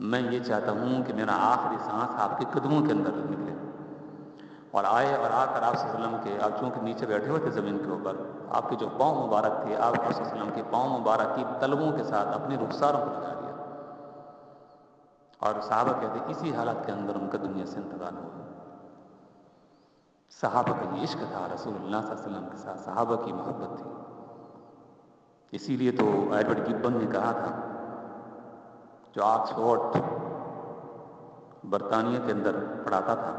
میں یہ چاہتا ہوں کہ میرا آخری سانس آپ کے قدموں کے اندر نکلے، اور آئے اور آ کر آپ صلی اللہ علیہ وسلم کے، آپ چونکہ نیچے بیٹھے ہوئے تھے زمین کے اوپر، آپ کے جو پاؤں مبارک تھے، آپ صلی اللہ علیہ وسلم کے پاؤں مبارک کی تلووں کے ساتھ اپنے رخساروں کو لگا دیا، اور صحابہ کہتے ہیں اسی حالت کے اندر ان کا دنیا سے انتقال ہوا۔ صحابہ کا یہ عشق تھا رسول اللہ صلی اللہ علیہ وسلم کے ساتھ، صحابہ کی محبت تھی۔ اسی لیے تو ایڈورڈ گبن نے کہا تھا، جو آکسفورڈ برطانیہ کے اندر پڑھاتا تھا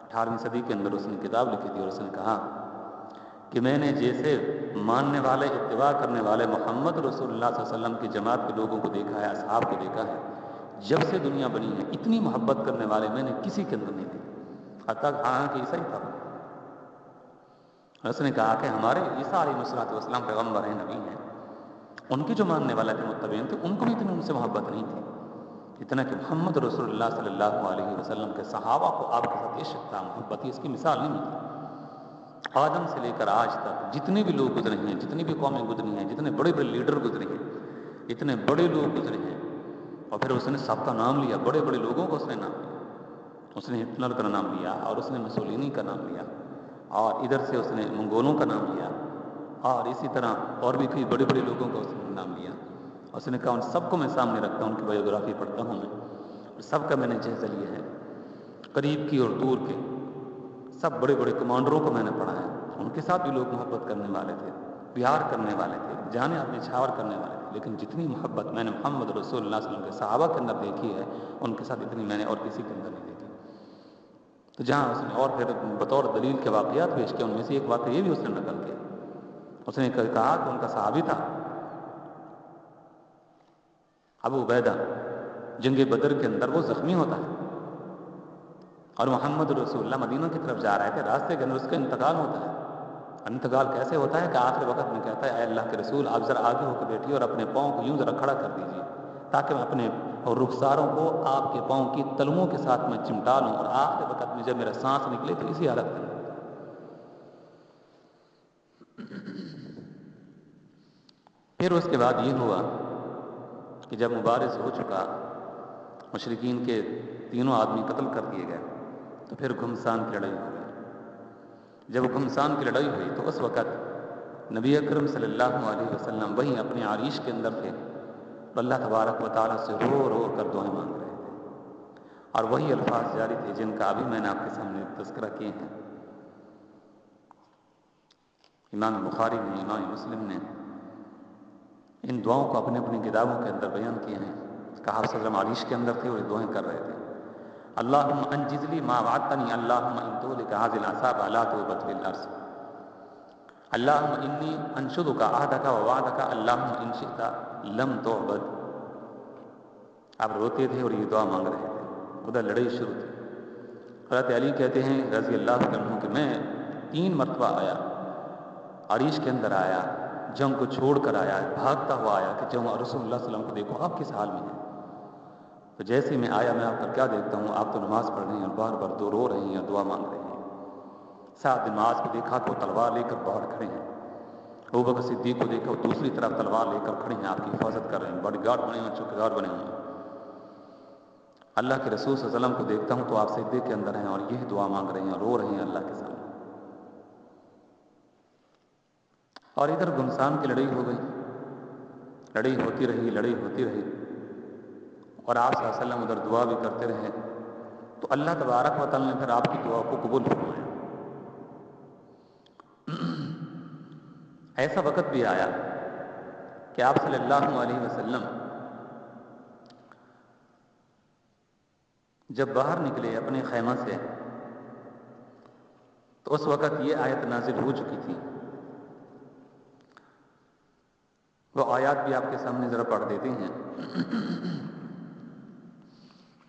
18ویں صدی کے اندر، اس نے کتاب لکھی تھی اور اس نے کہا کہ میں نے جیسے ماننے والے، اتباع کرنے والے محمد رسول اللہ صلی اللہ علیہ وسلم کی جماعت کے لوگوں کو دیکھا ہے، اصحاب کو دیکھا ہے، جب سے دنیا بنی ہے اتنی محبت کرنے والے میں نے کسی کے اندر نہیں دیکھے، حتیٰ ہاں کہ عیسیٰ تھا۔ اس نے کہا کہ ہمارے عیسیٰ علیہ السلام پیغمبر ہیں، نبی ہیں، ان کے جو ماننے والے تھے، متبعین تھے، ان کو بھی اتنی ان سے محبت نہیں تھی اتنا کہ محمد رسول اللہ صلی اللہ علیہ وسلم کے صحابہ کو آپ کے ساتھ عشق تھا، محبت ہی، اس کی مثال نہیں ملتی۔ آدم سے لے کر آج تک جتنے بھی لوگ گزرے ہیں، جتنی بھی قومیں گزری ہیں، جتنے بڑے بڑے لیڈر گزرے ہیں، اتنے بڑے لوگ گزرے ہیں، اور پھر اس نے سب کا نام لیا، بڑے بڑے لوگوں کو اس نے نام لیا، اس نے ہٹلر کا نام لیا، اور اس نے مسولینی کا نام لیا، اور ادھر سے اس نے منگولوں کا نام لیا، اور اسی طرح اور بھی کئی بڑے بڑے لوگوں کا اس نے نام لیا۔ اس نے کہا ان سب کو میں سامنے رکھتا ہوں، ان کی بایوگرافی پڑھتا ہوں میں، اور سب کا میں نے جائزہ لیا ہے، قریب کی اور دور کے سب بڑے بڑے کمانڈروں کو میں نے پڑھا ہے، ان کے ساتھ بھی لوگ محبت کرنے والے تھے، پیار کرنے والے تھے، جانے آپ نچھاور کرنے والے تھے، لیکن جتنی محبت میں نے محمد رسول اللہ صلی اللہ علیہ وسلم کے صحابہ کے اندر دیکھی ہے، ان کے ساتھ اتنی میں نے اور کسی کے اندر نہیں دیکھی۔ تو جہاں اس نے اور پھر بطور دلیل کے واقعات پیش کیا، ان میں سے ایک واقعہ یہ بھی اس نے نقل کیا، اس نے کہا کہ ان کا صحابی تھا ابو عبیدہ، جنگ بدر کے اندر وہ زخمی ہوتا ہے اور محمد رسول اللہ مدینہ کی طرف جا رہے تھے، راستے کے اندر اس کا انتقال ہوتا ہے۔ انتقال کیسے ہوتا ہے کہ آخر وقت میں کہتا ہے اے اللہ کے رسول، آپ ذرا آگے ہو کے بیٹھیے اور اپنے پاؤں کو یوں ذرا کھڑا کر دیجیے تاکہ میں اپنے رخساروں کو آپ کے پاؤں کی تلوؤں کے ساتھ میں چمٹا لوں، اور آخر وقت میں جب میرا سانس نکلے تو اسی حالت میں۔ پھر اس کے بعد یہ ہوا کہ جب مبارز ہو چکا، مشرکین کے تینوں آدمی قتل کر دیے گئے، تو پھر گھمسان کی لڑائی ہو گئی۔ جب گھمسان کی لڑائی ہوئی تو اس وقت نبی اکرم صلی اللہ علیہ وسلم وہیں اپنے عریش کے اندر تھے تو اللہ تبارک و تعالیٰ سے رو رو کر دعائیں مانگ رہے تھے، اور وہی الفاظ جاری تھے جن کا ابھی میں نے آپ کے سامنے تذکرہ کیے ہیں۔ امام بخاری نے، امام مسلم نے ان دعاؤں کو اپنے اپنی کتابوں کے اندر بیان کیے ہیں۔ کہا صلی اللہ علیہ وسلم عریش کے اندر تھے اور یہ دعائیں کر رہے تھے، اللہم انجز لی ما وعدتنی، اللہم ان تہلک هذه العصابة لا توبت فی الارض، اللہم انی انشدک عہدک ووعدک، اللہم ان شئت لم تعبد۔ آپ روتے تھے اور یہ دعا مانگ رہے تھے، ادھر لڑائی شروع تھی۔ حضرت علی کہتے ہیں رضی اللہ عنہ کہ میں 3 مرتبہ آیا، عریش کے اندر آیا، جنگ کو چھوڑ کر آیا، بھاگتا ہوا آیا کہ جب رسول اللہ صلی اللہ علیہ وسلم کو دیکھو آپ کس حال میں ہیں۔ تو جیسے میں آیا میں آپ پر کیا دیکھتا ہوں، آپ تو نماز پڑھ رہے ہیں اور بار بار رو رہے ہیں اور دعا مانگ رہے ہیں۔ ساتھ نماز کو دیکھا تو تلوار لے کر باہر کھڑے ہیں، ابوبکر صدیق کو دیکھا وہ دوسری طرف تلوار لے کر کھڑے ہیں، آپ کی حفاظت کر رہے ہیں، باڈی گارڈ بنے ہوئے، چوکیدار بنے ہوئے ہیں۔ اللہ کے رسول صلی اللہ علیہ وسلم کو دیکھتا ہوں تو آپ سجدے کے اندر ہیں اور یہ دعا مانگ رہے ہیں اور رو رہے ہیں اللہ کے سامنے۔ اور ادھر گمسان کی لڑائی ہو گئی، لڑائی ہوتی رہی، لڑائی ہوتی رہی، اور آپ صلی اللہ علیہ وسلم ادھر دعا بھی کرتے رہے۔ تو اللہ تبارک و تعالیٰ نے پھر آپ کی دعا کو قبول فرمایا۔ ایسا وقت بھی آیا کہ آپ صلی اللہ علیہ وسلم جب باہر نکلے اپنے خیمہ سے تو اس وقت یہ آیت نازل ہو چکی تھی۔ وہ آیات بھی آپ کے سامنے ذرا پڑھ دیتے ہیں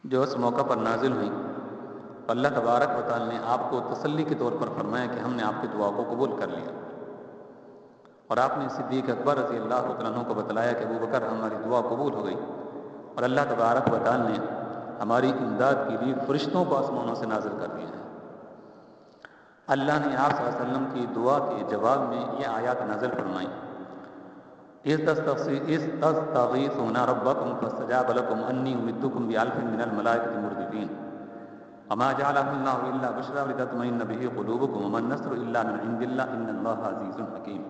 جو اس موقع پر نازل ہوئی۔ اللہ تبارک و تعالی نے آپ کو تسلی کے طور پر فرمایا کہ ہم نے آپ کی دعا کو قبول کر لیا، اور آپ نے صدیق اکبر رضی اللہ عنہ کو بتلایا کہ ابوبکر ہماری دعا قبول ہو گئی، اور اللہ تبارک و تعالی نے ہماری امداد کے لیے فرشتوں کو آسمانوں سے نازل کر دیا ہے۔ اللہ نے آپ صلی اللہ علیہ وسلم کی دعا کے جواب میں یہ آیات نازل فرمائی، اِذْ تَسْتَغِیثُونَ رَبَّکُمْ فَاسْتَجَابَ لَکُمْ أَنِّی مُمِدُّکُمْ بِأَلْفٍ مِّنَ الْمَلَائِکَةِ مُرْدِفِینَ وَمَا جَعَلَهُ اللَّهُ إِلَّا بُشْرَىٰ وَلِتَطْمَئِنَّ بِهِ قُلُوبُکُمْ وَمَا النَّصْرُ إِلَّا مِنْ عِندِ اللَّهِ إِنَّ اللَّهَ عَزِیزٌ حَکِیمٌ۔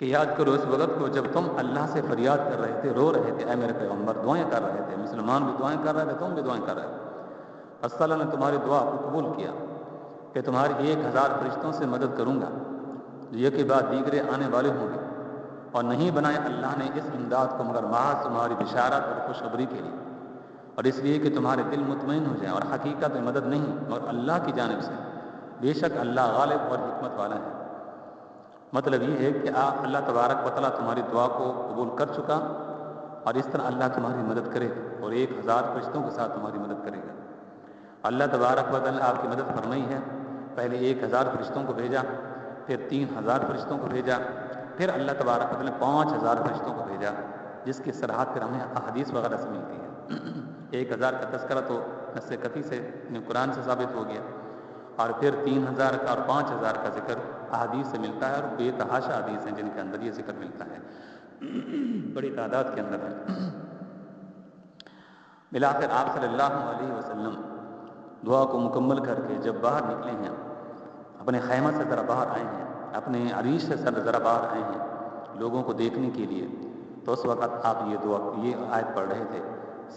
کہ یاد کرو اس وقت کو جب تم اللہ سے فریاد کر رہے تھے، رو رہے تھے، اے میرے پیغمبر، دعائیں کر رہے تھے، مسلمان بھی دعائیں کر رہے تھے، تم بھی دعائیں کر رہے تھے، بس اللہ نے تمہاری دعا کو قبول کیا کہ تمہاری 1000 فرشتوں سے مدد کروں گا، یہ کے بعد دیگرے آنے والے ہوں گے، اور نہیں بنائے اللہ نے اس امداد کو مگر محض تمہاری بشارت اور خوشخبری کے لیے، اور اس لیے کہ تمہارے دل مطمئن ہو جائیں، اور حقیقت میں مدد نہیں مگر اللہ کی جانب سے، بے شک اللہ غالب اور حکمت والا ہے۔ مطلب یہ ہے کہ اللہ تبارک و تعالیٰ تمہاری دعا کو قبول کر چکا، اور اس طرح اللہ تمہاری مدد کرے گا اور 1000 فرشتوں کے ساتھ تمہاری مدد کرے گا۔ اللہ تبارک و تعالیٰ نے آپ کی مدد فرمائی ہے، پہلے 1000 فرشتوں کو بھیجا، پھر 3000 فرشتوں کو بھیجا، پھر اللہ تبارک و تعالیٰ نے 5000 فرشتوں کو بھیجا، جس کی صراحت پھر ہمیں احادیث وغیرہ سے ملتی ہے۔ 1000 کا تذکرہ تو نص قطعی سے قرآن سے ثابت ہو گیا، اور پھر 3000 کا اور 5000 کا ذکر احادیث سے ملتا ہے، اور بے تحاشا حدیث ہیں جن کے اندر یہ ذکر ملتا ہے، بڑی تعداد کے اندر ہے۔ بالآخر آپ صلی اللہ علیہ وسلم دعا کو مکمل کر کے جب باہر نکلے ہیں، اپنے خیمہ سے ذرا باہر آئے ہیں، اپنے عریش سے ذرا باہر آئے ہیں لوگوں کو دیکھنے کے لیے، تو اس وقت آپ یہ آیت پڑھ رہے تھے،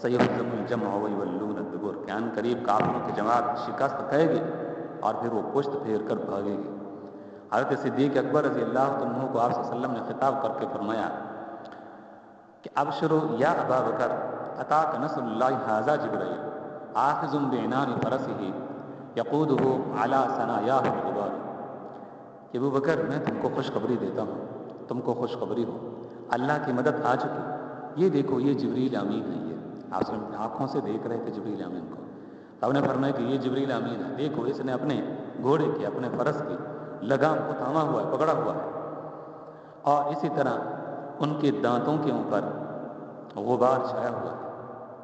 سَيُهْزَمُ الْجَمْعُ وَيُوَلُّونَ الدُّبُرَ، کہ ان قریب کافروں کی جماعت شکست کھائے گی اور پھر وہ پشت پھیر کر بھاگے گی۔ حضرت صدیق اکبر رضی اللہ عنہ کو آپ صلی اللہ علیہ وسلم نے خطاب کر کے فرمایا کہ ابشروا یا ابا بکر اتاک نصر اللہ ھذا جبرائیل آخذ بعنان فرسہ یقودہ علی ثنایاہ الغبار، کہ ابو بکر میں تم کو خوشخبری دیتا ہوں، تم کو خوشخبری ہو، اللہ کی مدد آ چکی، یہ دیکھو یہ جبریل امین ہے، یہ آپ آنکھوں سے دیکھ رہے تھے جبریل امین کو، آپ نے فرمایا کہ یہ جبریل امین ہے، دیکھو اس نے اپنے گھوڑے کی، اپنے فرس کی لگام کو تھاما ہوا ہے، پکڑا ہوا ہے، اور اسی طرح ان کے دانتوں کے اوپر غبار چھایا ہوا ہے،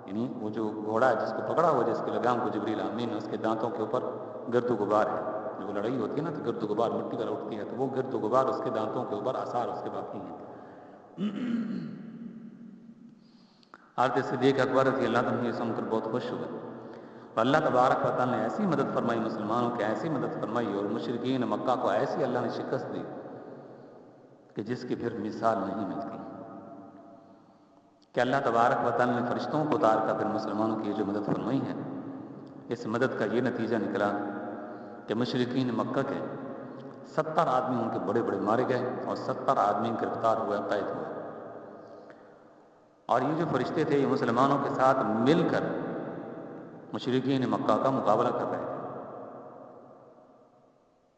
یعنی وہ جو گھوڑا ہے جس کو پکڑا ہوا ہے، جس کے لگام کو جبریل امین، اس کے دانتوں کے اوپر گرد و غبار ہے، جو لڑائی ہوتی ہے نا تو گرد و غبار مٹی پر اٹھتی ہے، تو وہ گرد و غبار اس کے دانتوں کے اوپر آثار اس کے باقی ہیں۔ حضرت صدیق اکبر رضی اللہ عنہ یہ سن کر بہت خوش ہوئے، تو اللہ تبارک و تعالیٰ نے ایسی مدد فرمائی، مسلمانوں کی ایسی مدد فرمائی، اور مشرکین مکہ کو ایسی اللہ نے شکست دی کہ جس کی پھر مثال نہیں ملتی، کہ اللہ تبارک و تعالیٰ نے فرشتوں کو اتار کر پھر مسلمانوں کی جو مدد فرمائی ہے، اس مدد کا یہ نتیجہ نکلا کہ مشرکین مکہ کے 70 آدمی ان کے بڑے بڑے مارے گئے اور 70 آدمی گرفتار ہوئے، قید ہوئے، اور یہ جو فرشتے تھے یہ مسلمانوں کے ساتھ مل کر مشرکین مکہ کا مقابلہ کر رہے تھے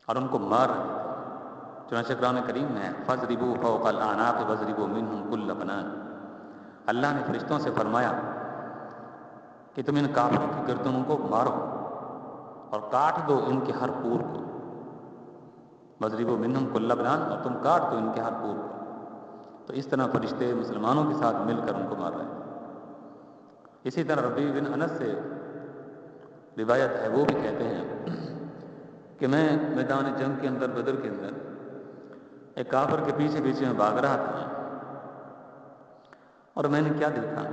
اور ان کو مار رہے تھے۔ چنانچہ قرآن کریم میں فَاضْرِبُوا فَوْقَ الْأَعْنَاقِ وَاضْرِبُوا مِنْهُمْ كُلَّ بَنَانٍ، اللہ نے فرشتوں سے فرمایا کہ تم ان کافروں کی گردنوں کو مارو اور کاٹ دو ان کے ہر پور کو، وَاضْرِبُوا مِنْهُمْ كُلَّ بَنَانٍ، اور تم کاٹ دو ان کے ہر پور کو۔ تو اس طرح فرشتے مسلمانوں کے ساتھ مل کر ان کو مار رہے ہیں۔ اسی طرح ربیع بن انس سے روایت ہے، وہ بھی کہتے ہیں کہ میں میدان جنگ کے اندر، بدر کے اندر، ایک کافر کے پیچھے پیچھے میں بھاگ رہا تھا، اور میں نے کیا دیکھا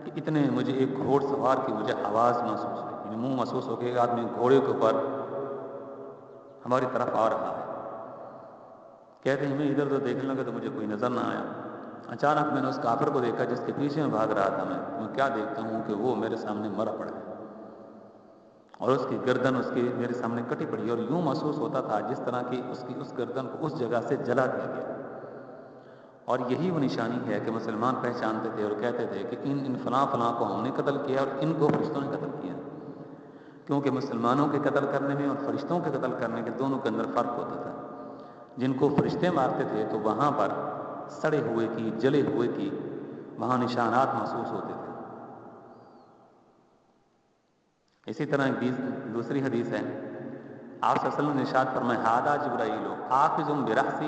کہ اتنے مجھے ایک گھوڑ سوار کی مجھے آواز محسوس ہوئی، یعنی منہ محسوس ہو کہ ایک آدمی گھوڑے کے اوپر ہماری طرف آ رہا ہے۔ کہتے ہیں میں ادھر ادھر دیکھنے لگا تو مجھے کوئی نظر نہ آیا، اچانک میں نے اس کافر کو دیکھا جس کے پیچھے میں بھاگ رہا تھا، میں کیا دیکھتا ہوں کہ وہ میرے سامنے مرا پڑا ہے اور اس کی گردن اس کی میرے سامنے کٹی پڑی، اور یوں محسوس ہوتا تھا جس طرح کی اس گردن کو اس جگہ سے جلا دیا گیا۔ اور یہی وہ نشانی ہے کہ مسلمان پہچانتے تھے اور کہتے تھے کہ ان فلاں فلاں کو ہم نے قتل کیا اور ان کو فرشتوں نے قتل کیا، کیونکہ مسلمانوں کے قتل کرنے میں اور فرشتوں کے قتل کرنے کے دونوں کے اندر فرق ہوتا تھا۔ جن کو فرشتے مارتے تھے تو وہاں پر سڑے ہوئے کی، جلے ہوئے کی وہاں نشانات محسوس ہوتے تھے۔ اسی طرح ایک دوسری حدیث ہے، آپ صلی اللہ علیہ وسلم نے ارشاد فرمایا ھذا جبرائیل آخذ برأس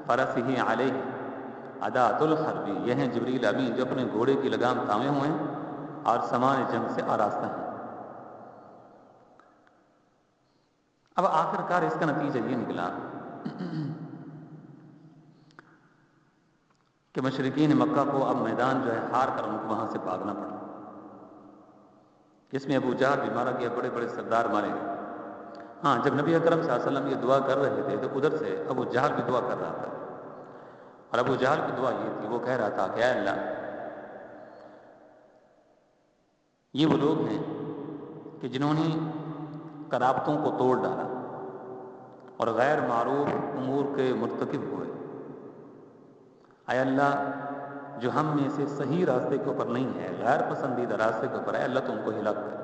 فرسہ علیہ اداۃ الحرب، یہ ہیں جبریل امین جو اپنے گھوڑے کی لگام تھامے ہوئے ہیں اور سامان جنگ سے آراستہ ہیں۔ اب آخر کار اس کا نتیجہ یہ نکلا کہ مشرکین مکہ کو اب میدان جو ہے ہار کر ان کو وہاں سے بھاگنا پڑا، جس میں ابو جہل بھی مارا گیا، بڑے بڑے سردار مارے گئے۔ ہاں، جب نبی اکرم صلی اللہ علیہ وسلم یہ دعا کر رہے تھے تو ادھر سے ابو جہل بھی دعا کر رہا تھا، اور ابو جہل کی دعا یہ تھی، وہ کہہ رہا تھا کہ اے اللہ، یہ وہ لوگ ہیں کہ جنہوں نے قرابتوں کو توڑ ڈالا اور غیر معروف امور کے مرتکب ہوئے، اے اللہ جو ہم میں سے صحیح راستے کے اوپر نہیں ہے، غیر پسندیدہ راستے کے اوپر، اے اللہ تم کو ہلاک کر۔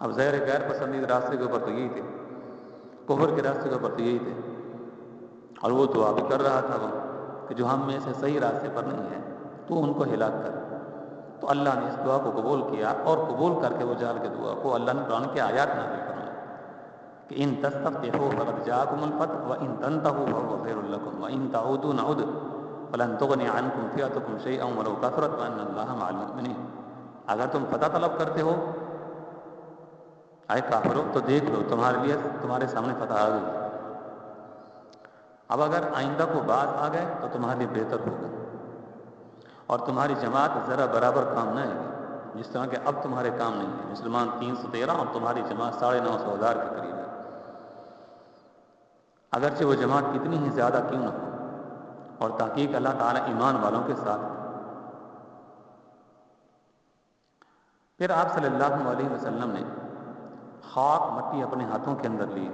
اب ظاہر غیر پسندیدہ راستے کے اوپر تو یہی تھے، کفر کے راستے کے اوپر تو یہی تھے، اور وہ دعا بھی کر رہا تھا وہ کہ جو ہم میں سے صحیح راستے پر نہیں ہے تو ان کو ہلاک کر۔ تو اللہ نے اس دعا کو قبول کیا، اور قبول کر کے وہ جال کے دعا کو اللہ نے قرآن کی آیات نازل فرمائی کہ ان تستفتحوا فقد جاءکم الفتح وان تنتهوا فهو خیر لکم وان تعودوا نعد فلن تغنی عنکم فئتکم شیئا ولو کثرت وان اللہ مع المؤمنین۔ اگر تم فتح طلب کرتے ہو اے کافرو تو دیکھ لو تمہارے لیے تمہارے سامنے فتح آ گئی، اب اگر آئندہ کو باز آ گئے تو تمہارے لیے بہتر ہوگا، اور تمہاری جماعت ذرا برابر کام نہ آئے گی، جس طرح کہ اب تمہارے کام نہیں ہے، مسلمان 313 اور تمہاری جماعت 950,000 کے قریب ہے، اگرچہ وہ جماعت کتنی ہی زیادہ کیوں نہ ہو، اور تحقیق اللہ تعالیٰ ایمان والوں کے ساتھ ہے۔ پھر آپ صلی اللہ علیہ وسلم نے خاک مٹی اپنے ہاتھوں کے اندر لی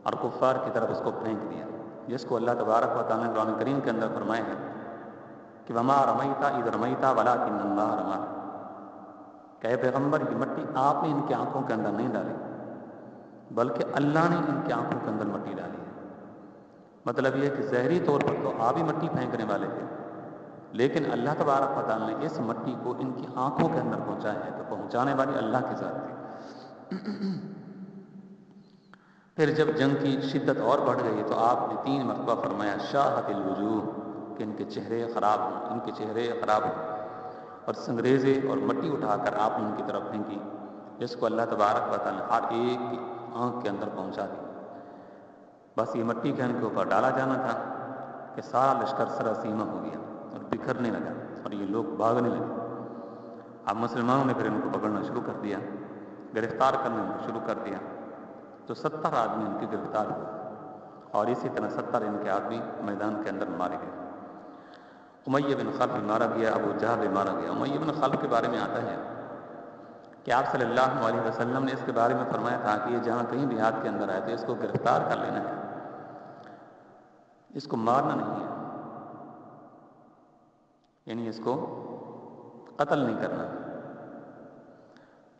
اور کفار کی طرف اس کو پھینک دیا، جس کو اللہ تبارک و تعالیٰ نے قرآن کریم کے اندر فرمایا ہے کہ وما رمیت اذ رمیت ولکن اللہ رمی، کہ اے پیغمبر یہ مٹی آپ نے ان کی آنکھوں کے اندر نہیں ڈالی بلکہ اللہ نے ان کی آنکھوں کے اندر مٹی ڈالی ہے۔ مطلب یہ ہے کہ ظاہری طور پر تو آپ ہی مٹی پھینکنے والے تھے، لیکن اللہ تبارک و تعالیٰ نے اس مٹی کو ان کی آنکھوں کے اندر پہنچایا ہے، تو پہنچانے والی اللہ کی ذات تھی۔ پھر جب جنگ کی شدت اور بڑھ گئی تو آپ نے 3 مرتبہ فرمایا شاہت الوجوہ، کہ ان کے چہرے خراب ہوں، ان کے چہرے خراب ہوں، اور سنگریزے اور مٹی اٹھا کر آپ نے ان کی طرف پھینکی، جس کو اللہ تبارک و تعالیٰ نے ہر ایک کی آنکھ کے اندر پہنچا دی۔ بس یہ مٹی کے ان کے اوپر ڈالا جانا تھا کہ سارا لشکر سراسیمہ ہو گیا اور بکھرنے لگا اور یہ لوگ بھاگنے لگے۔ اب مسلمانوں نے پھر ان کو پکڑنا شروع کر دیا، گرفتار کرنے شروع کر دیا تو 70 آدمی ان کے گرفتار ہوئے اور اسی طرح 70 ان کے آدمی میدان کے اندر مارے گئے۔ امیہ بن خلف بھی مارا گیا، ابو جہل بھی مارا گیا۔ امیہ بن خلف کے بارے میں آتا ہے کہ آپ صلی اللہ علیہ وسلم نے اس کے بارے میں فرمایا تھا کہ یہ جہاں کہیں بھی ہاتھ کے اندر آئے تو اس کو گرفتار کر لینا ہے، اس کو مارنا نہیں ہے، یعنی اس کو قتل نہیں کرنا۔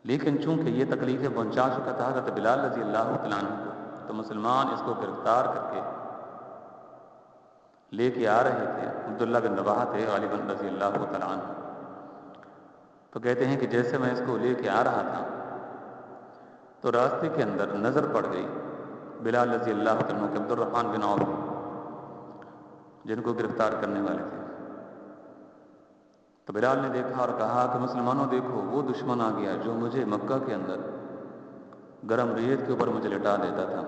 لیکن چونکہ یہ تکلیفیں پہنچا چکا تھا حضرت بلال رضی اللہ تعالیٰ عنہ کو، تو مسلمان اس کو گرفتار کر کے لے کے آ رہے تھے۔ عبداللہ بن رواحہ تھے غالباً رضی اللہ تعالیٰ عنہ۔ تو کہتے ہیں کہ جیسے میں اس کو لے کے آ رہا تھا تو راستے کے اندر نظر پڑ گئی بلال رضی اللہ عنہ کے عبد الرحمن بن عوف، جن کو گرفتار کرنے والے تھے۔ تو بلال نے دیکھا اور کہا کہ مسلمانوں دیکھو، وہ دشمن آ گیا جو مجھے مکہ کے اندر گرم ریت کے اوپر مجھے لٹا دیتا تھا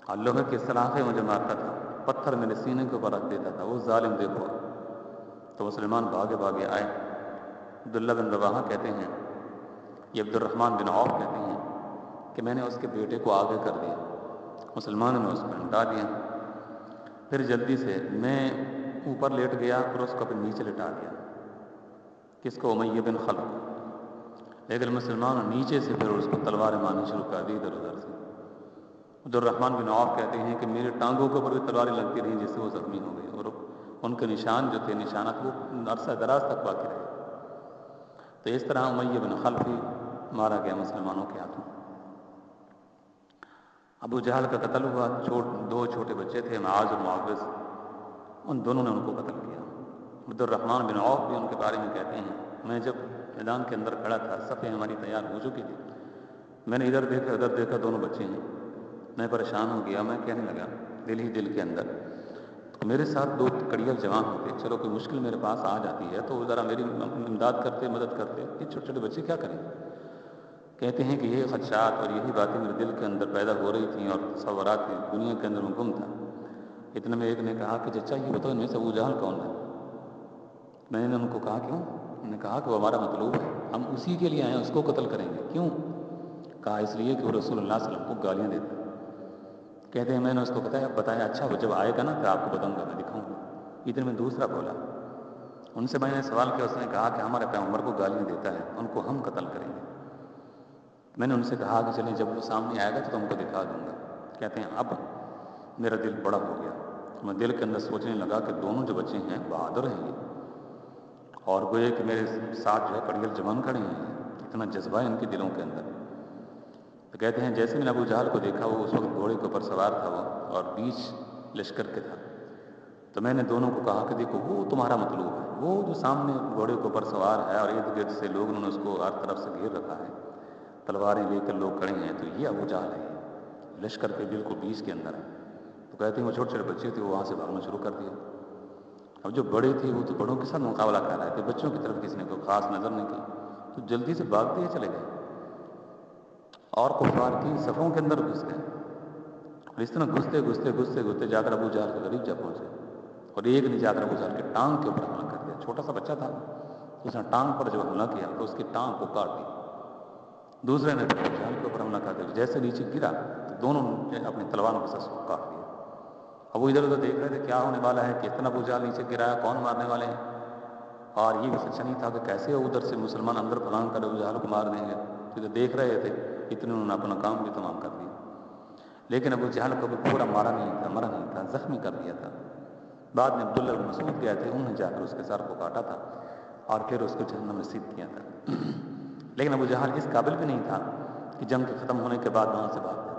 اور لوہے کے سلاخیں مجھے مارتا تھا، پتھر میرے سینے کے اوپر رکھ دیتا تھا، وہ ظالم دیکھو۔ تو مسلمان بھاگے بھاگے آئے۔ عبداللہ بن رواحہ کہتے ہیں، یہ عبد الرحمن بن عوف کہتے ہیں کہ میں نے اس کے بیٹے کو آگے کر دیا، مسلمانوں نے اس کو ہٹا دیا، پھر جلدی سے میں اوپر لیٹ گیا اور اس کو اپنے نیچے لٹا دیا، کس کو؟ امیہ بن خلف۔ لیکن مسلمانوں نیچے سے پھر اس کو تلواریں مارنی شروع کر دی ادھر ادھر سے۔ عبد الرحمن بن عوف کہتے ہیں کہ میرے ٹانگوں کے اوپر بھی تلواریں لگتی رہیں جس سے وہ زخمی ہو گئے، اور ان کے نشان جو تھے، نشانات، وہ عرصہ دراز تک باقی رہے۔ تو اس طرح امیہ بن خلف بھی مارا گیا مسلمانوں کے ہاتھوں۔ ابو جہل کا قتل ہوا، دو چھوٹے بچے تھے، معاذ اور معوذ، ان دونوں نے ان کو قتل کیا۔ عبد الرحمن بن عوف بھی ان کے بارے میں کہتے ہیں، میں جب میدان کے اندر کھڑا تھا، صفیں ہماری تیار ہو چکی تھی، میں نے ادھر دیکھا ادھر دیکھا، دونوں بچے ہیں، میں پریشان ہو گیا۔ میں کہنے لگا دل ہی دل کے اندر، میرے ساتھ 2 کڑیل جوان ہوتے، چلو کوئی مشکل میرے پاس آ جاتی ہے تو ذرا میری امداد کرتے، مدد کرتے، یہ چھوٹے چھوٹے بچے کیا کریں؟ کہتے ہیں کہ یہ خدشات اور یہی باتیں میرے دل کے اندر پیدا ہو رہی تھیں اور تصورات کی دنیا کے اندر میں گم تھا۔ اتنے میں ایک نے کہا کہ چچا یہ بتاؤ ان میں سے ابو جہل کون ہے؟ میں نے ان کو کہا کیوں؟ انہوں نے کہا کہ وہ ہمارا مطلوب ہے، ہم اسی کے لیے آئے ہیں، اس کو قتل کریں گے۔ کیوں؟ کہا اس لیے کہ وہ رسول اللہ صلی اللہ علیہ وسلم کو گالیاں دیتا ہے۔ کہتے ہیں میں نے اس کو بتایا اچھا وہ جب آئے گا نا تو آپ کو بتاؤں گا، میں دکھاؤں گا۔ اتنے میں دوسرا بولا، ان سے میں نے سوال کیا، اس نے کہا کہ ہمارے پیغمبر کو گالیاں دیتا ہے، ان کو ہم قتل کریں گے۔ میں نے ان سے کہا کہ چلیں جب وہ سامنے آئے گا تو تم کو دکھا دوں گا۔ کہتے ہیں اب میرا دل بڑا ہو گیا، میں دل کے اندر سوچنے لگا کہ دونوں جو بچے ہیں بہادر ہیں یہ، اور گویا کہ میرے ساتھ جو ہے کڑیل جوان کھڑے ہیں، اتنا جذبہ ہے ان کے دلوں کے اندر۔ تو کہتے ہیں جیسے میں نے ابو جہل کو دیکھا، وہ اس وقت گھوڑے کے اوپر سوار تھا وہ، اور بیچ لشکر کے تھا، تو میں نے دونوں کو کہا کہ دیکھو وہ تمہارا مطلوب ہے، وہ جو سامنے گھوڑے کے اوپر سوار ہے اور ارد گرد سے لوگ انہوں نے اس کو ہر طرف سے گھیر رکھا ہے، تلواریں لے کر لوگ کھڑے ہیں، تو یہ ابو جہل ہے، لشکر کے بالکل بیچ کے اندر ہے۔ تو کہتے ہیں وہ چھوٹے چھوٹے بچے تھے، وہ وہاں سے بھاگنا شروع کر دیا۔ اب جو بڑے تھے وہ تو بڑوں کے ساتھ مقابلہ کر رہے تھے، بچوں کی طرف کسی نے کوئی خاص نظر نہیں کی، تو جلدی سے بھاگتے ہی چلے گئے اور کفار کی صفوں کے اندر گھس گئے، اور اس طرح گھستے گھستے گھستے گھستے جا کر ابو جہل کے قریب جا پہنچے، اور ایک نے جا کر ابو جہل کے ٹانگ کے اوپر حملہ کر دیا۔ چھوٹا سا بچہ تھا، اس نے ٹانگ پر جب حملہ کیا تو اس کی ٹانگ کو کاٹ دی۔ دوسرے نے ابو جہل کے اوپر حملہ کر دیا، جیسے نیچے گرا تو دونوں نے اپنی تلواروں کے ساتھ اس کو کاٹ دیا۔ اب وہ ادھر ادھر دیکھ رہے تھے کیا ہونے والا ہے، کتنا ابو جہل نیچے گرایا، کون مارنے والے ہیں، اور یہ بھی سچا نہیں تھا کہ کیسے ادھر سے مسلمان اندر پھلانگ کر ابو جہل کو مار دیں گے، تو دیکھ رہے تھے، اتنے انہوں نے اپنا کام بھی تمام کر دیا۔ لیکن ابو جہل کو بھی پورا مرا نہیں تھا، زخمی کر دیا تھا۔ بعد میں عبداللہ بن مسعود گئے تھے، انہوں نے جا کر اس کے سر کو کاٹا تھا اور پھر اس کو جہنم نصیب کیا تھا۔ لیکن ابو جہل اس قابل بھی نہیں تھا کہ جنگ کے ختم ہونے کے بعد وہاں سے بھاگ جاتا۔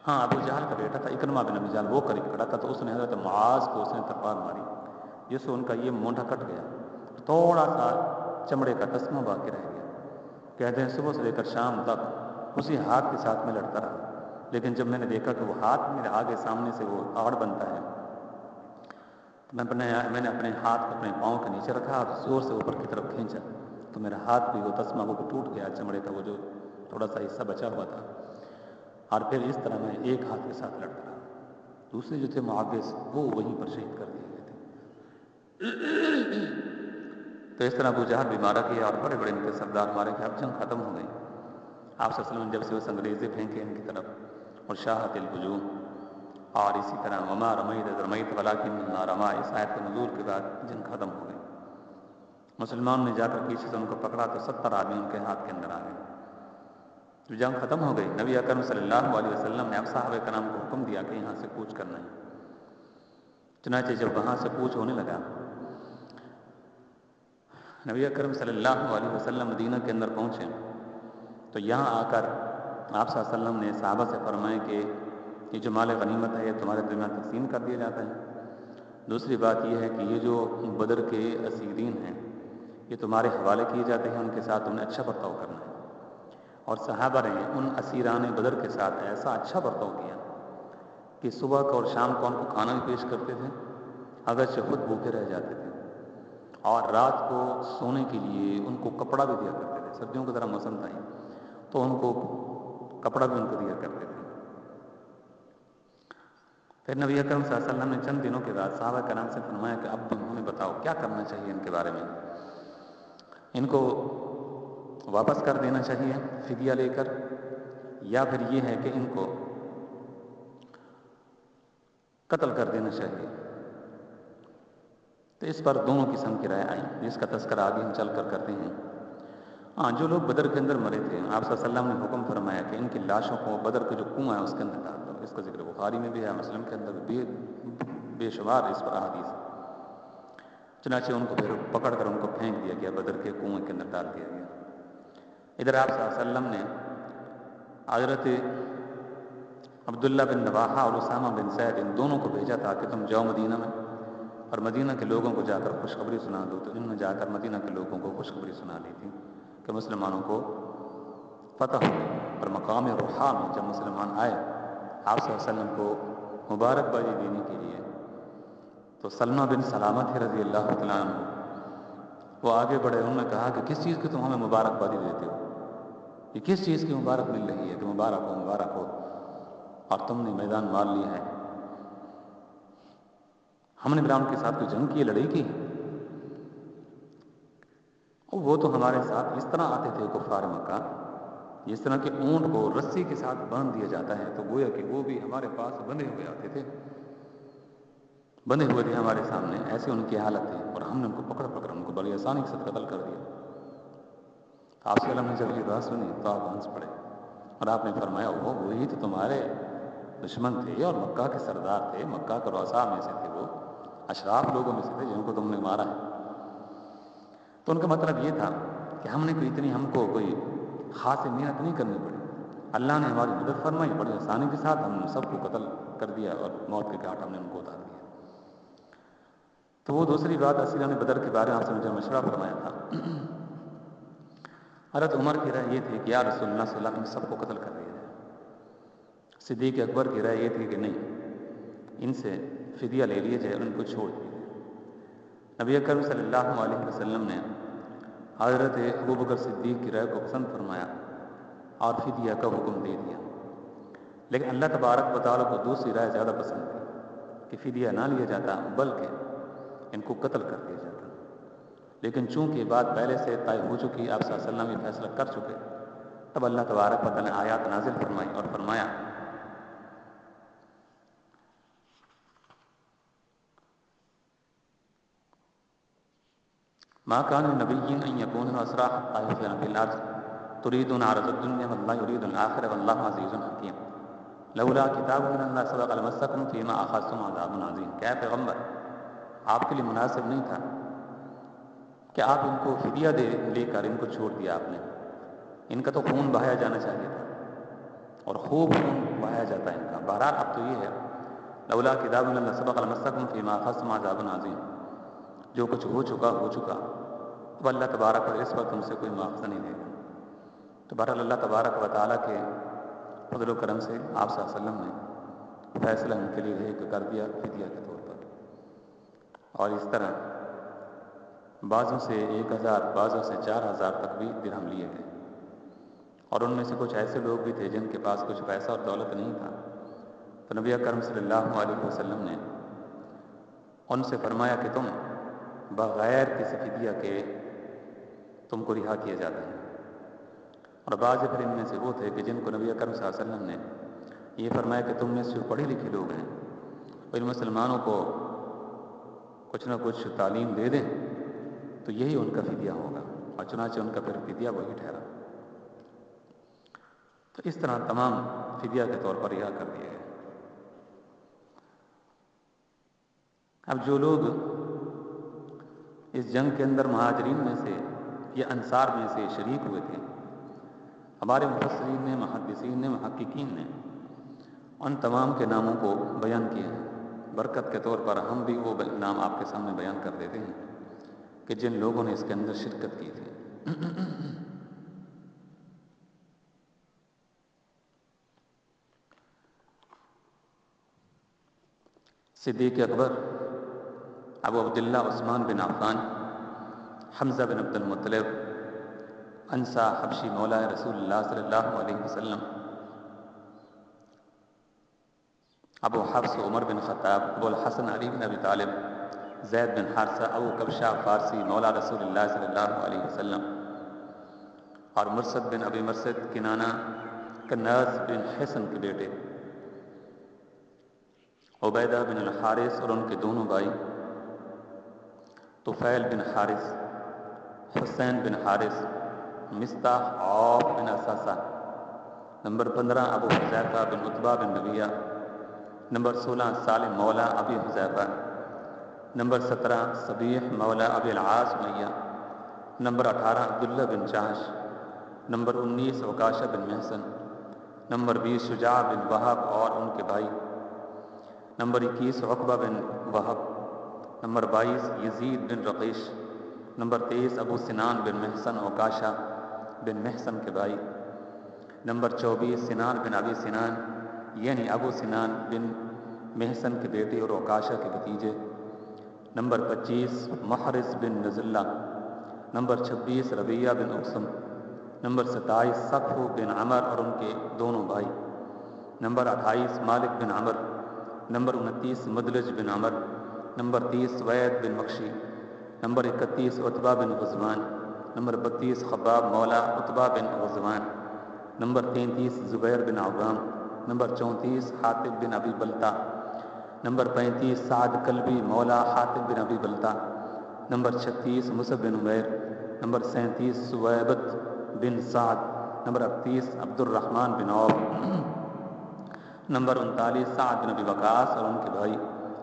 ہاں ابو جہل کا بیٹا تھا اکرمہ بن ابی جہل، وہ قریب کھڑا تھا، تو اس نے حضرت معاذ کو اس نے تلوار ماری، جس سے ان کا یہ مونڈھا کٹ گیا، تھوڑا سا چمڑے کا تسمہ باقی رہ گیا۔ کہتے ہیں صبح سے لے کر شام تک اسی ہاتھ کے ساتھ میں لڑتا رہا، لیکن جب میں نے دیکھا کہ وہ ہاتھ میرے آگے سامنے سے وہ آڑ بنتا ہے، میں نے اپنے ہاتھ کو اپنے پاؤں کے نیچے رکھا اور زور سے اوپر کی طرف کھینچا، تو میرا ہاتھ بھی وہ تسمہ وہ ٹوٹ گیا، چمڑے کا وہ جو تھوڑا سا حصہ بچا ہوا تھا، اور پھر اس طرح میں ایک ہاتھ کے ساتھ لڑتا رہا۔ دوسرے جو تھے معاوض، وہ وہیں پر شہید کر دیے گئے تھے۔ تو اس طرح ابو جہل بھی مارا گیا اور بڑے بڑے ان کے سردار مارے گئے۔ اب جنگ ختم ہو گئی، آپ صلی اللہ علیہ وسلم نے جب سے وہ انگریزے پھینکے ان کی طرف اور شاہت الوجوہ، اور اسی طرح وما رمیت اذ رمیت ولکن اللہ رمی، اس آیت کے نزول کے بعد جنگ ختم ہو گئی۔ مسلمانوں نے جا کر پیچھے سے ان کو پکڑا تو 70 آدمی ان کے ہاتھ کے اندر آ گئے۔ تو جنگ ختم ہو گئی، نبی اکرم صلی اللہ علیہ وسلم نے اب صحابہ کرام کو حکم دیا کہ یہاں سے کوچ کرنا ہے۔ چنانچہ جب وہاں سے کوچ ہونے لگا، نبی اکرم صلی اللہ علیہ وسلم مدینہ کے اندر پہنچے تو یہاں آ کر آپ صلی اللہ علیہ وسلم نے صحابہ سے فرمائے کہ یہ جو مال غنیمت ہے یہ تمہارے درمیان تقسیم کر دیا جاتا ہے۔ دوسری بات یہ ہے کہ یہ جو بدر کے اسیرین ہیں یہ تمہارے حوالے کیے جاتے ہیں، ان کے ساتھ تم نے اچھا برتاؤ کرنا ہے۔ اور صحابہ نے ان اسیران بدر کے ساتھ ایسا اچھا برتاؤ کیا کہ صبح کو اور شام کو ان کو کھانا بھی پیش کرتے تھے، اگرچہ خود بھوکے رہ جاتے تھے، اور رات کو سونے کے لیے ان کو کپڑا بھی دیا کرتے تھے۔ سردیوں کی طرح موسم تھا تو ان کو کپڑا بھی ان کو دیا کرتے تھے۔ پھر نبی اکرم صلی اللہ علیہ وسلم نے چند دنوں کے بعد صحابہ کرام سے فرمایا کہ اب تم ہمیں بتاؤ کیا کرنا چاہیے ان کے بارے میں، ان کو واپس کر دینا چاہیے فدیہ لے کر، یا پھر یہ ہے کہ ان کو قتل کر دینا چاہیے۔ تو اس پر دونوں قسم کی رائے آئی، جس کا تذکرہ آگے ہم چل کر کرتے ہیں۔ جو لوگ بدر کے اندر مرے تھے، آپ صلی اللہ علیہ وسلم نے حکم فرمایا کہ ان کی لاشوں کو بدر کے جو کنواں ہے اس کے اندر ڈال دو۔ اس کا ذکر بخاری میں بھی ہے، مسلم کے اندر بھی بے شمار اس پر احادیث ہے۔ چنانچہ ان کو پھر پکڑ کر ان کو پھینک دیا گیا، بدر کے کنویں کے اندر ڈال دیا گیا۔ ادھر آپ صلی اللہ علیہ وسلم نے حضرت عبداللہ بن رواحہ اور اسامہ بن زید ان دونوں کو بھیجا تھا کہ تم جاؤ مدینہ میں اور مدینہ کے لوگوں کو جا کر خوشخبری سنا دو۔ تو انہوں نے جا کر مدینہ کے لوگوں کو خوشخبری سنا دی تھی کہ مسلمانوں کو فتح ہو گئی۔ اور مقام روحا میں جب مسلمان آئے آپ صلی اللہ علیہ وسلم کو مبارکبادی دینے کے لیے، تو سلمہ بن سلامت رضی اللہ تعالیٰ عنہ وہ آگے بڑھے، انہوں نے کہا کہ کس چیز کی تم ہمیں مبارکبادی دیتے ہو؟ یہ کس چیز کی مبارک مل رہی ہے کہ مبارک ہو مبارک ہو، اور تم نے میدان مار لیا ہے؟ ہم نے بلا ان کے ساتھ کوئی جنگ کی، لڑائی کی؟ وہ تو ہمارے ساتھ اس طرح آتے تھے کفار مکہ، جس طرح کہ اونٹ کو رسی کے ساتھ باندھ دیا جاتا ہے، تو گویا کہ وہ بھی ہمارے پاس بندھے ہوئے آتے تھے، بندھے ہوئے تھے ہمارے سامنے، ایسے ان کی حالت تھی، اور ہم نے ان کو پکڑ پکڑ ان کو بڑی آسانی کے ساتھ قتل کر دیا۔ آپ صلی اللہ علیہ وسلم نے جب یہ بات سنی تو آپ ہنس پڑے، اور آپ نے فرمایا وہی تو تمہارے دشمن تھے اور مکہ کے سردار تھے، مکہ کے رؤساء میں سے تھے، وہ اشراف لوگوں میں سے تھے جن کو تم نے مارا ہے۔ تو ان کا مطلب یہ تھا کہ ہم کو کوئی خاص محنت نہیں کرنی پڑی، اللہ نے ہماری مدد فرمائی، بڑی آسانی کے ساتھ ہم سب کو قتل کر دیا اور موت کے گھاٹ ہم نے ان کو اتار دیا۔ تو وہ دوسری بات اسیران بدر کے بارے میں آپ سے مجھے مشورہ فرمایا تھا۔ حضرت عمر کی رائے یہ تھی کہ یا رسول اللہ صلی اللہ علیہ وسلم سب کو قتل کر دیا جائے۔ صدیق اکبر کی رائے یہ تھی کہ نہیں، ان سے فدیہ لے لیا جائے اور ان کو چھوڑ دیا جائے۔ نبی اکرم صلی اللہ علیہ وسلم نے حضرت ابوبکر صدیق کی رائے کو پسند فرمایا اور فدیہ کا حکم دے دیا، لیکن اللہ تبارک و تعالیٰ کو دوسری رائے زیادہ پسند تھی کہ فدیہ نہ لیا جاتا بلکہ ان کو قتل کر دیا جاتا۔ لیکن چونکہ بات پہلے سے طے ہو چکی، آپ صلی اللہ علیہ وسلم یہ فیصلہ کر چکے، تب اللہ تبارک و تعالیٰ نے آیات نازل فرمائی اور فرمایا ما كان لنبي ان يكون له اسرى حتى يثخن في الارض تريدون عرض الدنيا والله يريد الاخره والله عزيز حكيم لولا کتاب من اللہ سبق لمسکم فیما اخذتم عذاب عظیم۔ کیا پیغمبر آپ کے لیے مناسب نہیں تھا کہ آپ ان کو فدیہ لے کر ان کو چھوڑ دیا آپ نے؟ ان کا تو خون بہایا جانا چاہیے تھا، اور خوب خون بہایا جاتا ہے ان کا۔ بہرحال اب تو یہ ہے لولا کتاب من اللہ سبق لمسکم فیما اخذتم عذاب عظیم، جو کچھ ہو چکا ہو چکا، اب اللہ تبارک و اس پر تم سے کوئی مواخذہ نہیں دے گا۔ تو بہرحال اللہ تبارک و تعالیٰ کے فضل و کرم سے آپ صلی اللہ علیہ وسلم نے فیصلہ ان کے لیے کر دیا فدیہ کے طور پر، اور اس طرح بعضوں سے 1000 بعضوں سے 4000 تک بھی درہم لیے گئے، اور ان میں سے کچھ ایسے لوگ بھی تھے جن کے پاس کچھ پیسہ اور دولت نہیں تھا، تو نبی اکرم صلی اللہ علیہ وسلم نے ان سے فرمایا کہ تم بغیر کسی فدیہ کے تم کو رہا کیا جاتا ہے۔ اور بعض پھر ان میں سے وہ تھے کہ جن کو نبی اکرم صلی اللہ علیہ وسلم نے یہ فرمایا کہ تم میں سے جو پڑھے لکھے لوگ ہیں اور ان مسلمانوں کو کچھ نہ کچھ تعلیم دے دیں تو یہی ان کا فدیہ ہوگا، اور چنانچہ ان کا پھر فدیہ وہی ٹھہرا۔ تو اس طرح تمام فدیہ کے طور پر رہا کر دیا گیا۔ اب جو لوگ اس جنگ کے اندر مہاجرین میں سے یا انصار میں سے شریک ہوئے تھے، ہمارے مفسرین نے، محدثین نے، محققین نے ان تمام کے ناموں کو بیان کیے ہیں۔ برکت کے طور پر ہم بھی وہ نام آپ کے سامنے بیان کر دیتے ہیں کہ جن لوگوں نے اس کے اندر شرکت کی تھی۔ صدیق اکبر، ابو عبداللہ عثمان بن عفان، حمزہ بن عبد المطلب، انسا حبشی مولا رسول اللہ صلی اللہ علیہ وسلم، ابو حفص عمر بن خطاب، ابو الحسن علی بن ابی طالب، زید بن حارثہ، ابو کبشہ فارسی مولا رسول اللہ صلی اللہ علیہ وسلم، اور مرثد بن ابی مرثد کنانہ کناز بن حسن کے بیٹے، عبیدہ بن الحارث اور ان کے دونوں بھائی، طفیل بن حارث، حسین بن حارث، مصطح، عوف بن اساسہ۔ نمبر 15 ابو حذیفہ بن عتبہ بن ربیعہ۔ نمبر 16 سالم مولا ابی حذیفہ۔ نمبر 17 صبیح مولا ابی العاص امیہ۔ نمبر 18 عبداللہ بن جحش۔ نمبر 19 عکاشہ بن محصن۔ نمبر 20 شجاع بن وہب اور ان کے بھائی۔ نمبر 21 عقبہ بن وہب۔ نمبر 22 یزید بن رقیش۔ نمبر 23 ابو سنان بن محصن عکاشہ بن محصن کے بھائی۔ نمبر 24 سنان بن ابی سنان، یعنی ابو سنان بن محصن کے بیٹے اور عکاشہ کے بھتیجے۔ نمبر 25 محرز بن نزلہ۔ نمبر 26 ربیعہ بن اقسم۔ نمبر 27 صفح بن عمر اور ان کے دونوں بھائی۔ نمبر 28 مالک بن عمر۔ نمبر 29 مدلج بن عمر۔ نمبر 30 سوید بن مخشی۔ نمبر 31 عتبہ بن غزوان۔ نمبر 32 خباب مولا عتبہ بن غزوان۔ نمبر 33 زبیر بن عوام۔ نمبر 34 حاتب بن ابی بلتہ۔ نمبر 35 سعد کلبی مولا حاتب بن ابی بلتہ۔ نمبر 36 مصعب بن عمیر۔ نمبر 37 سویبت بن سعد۔ نمبر 38 عبد الرحمن بن عوف۔ نمبر 39 سعد بن ابی وقاص اور ان کے بھائی۔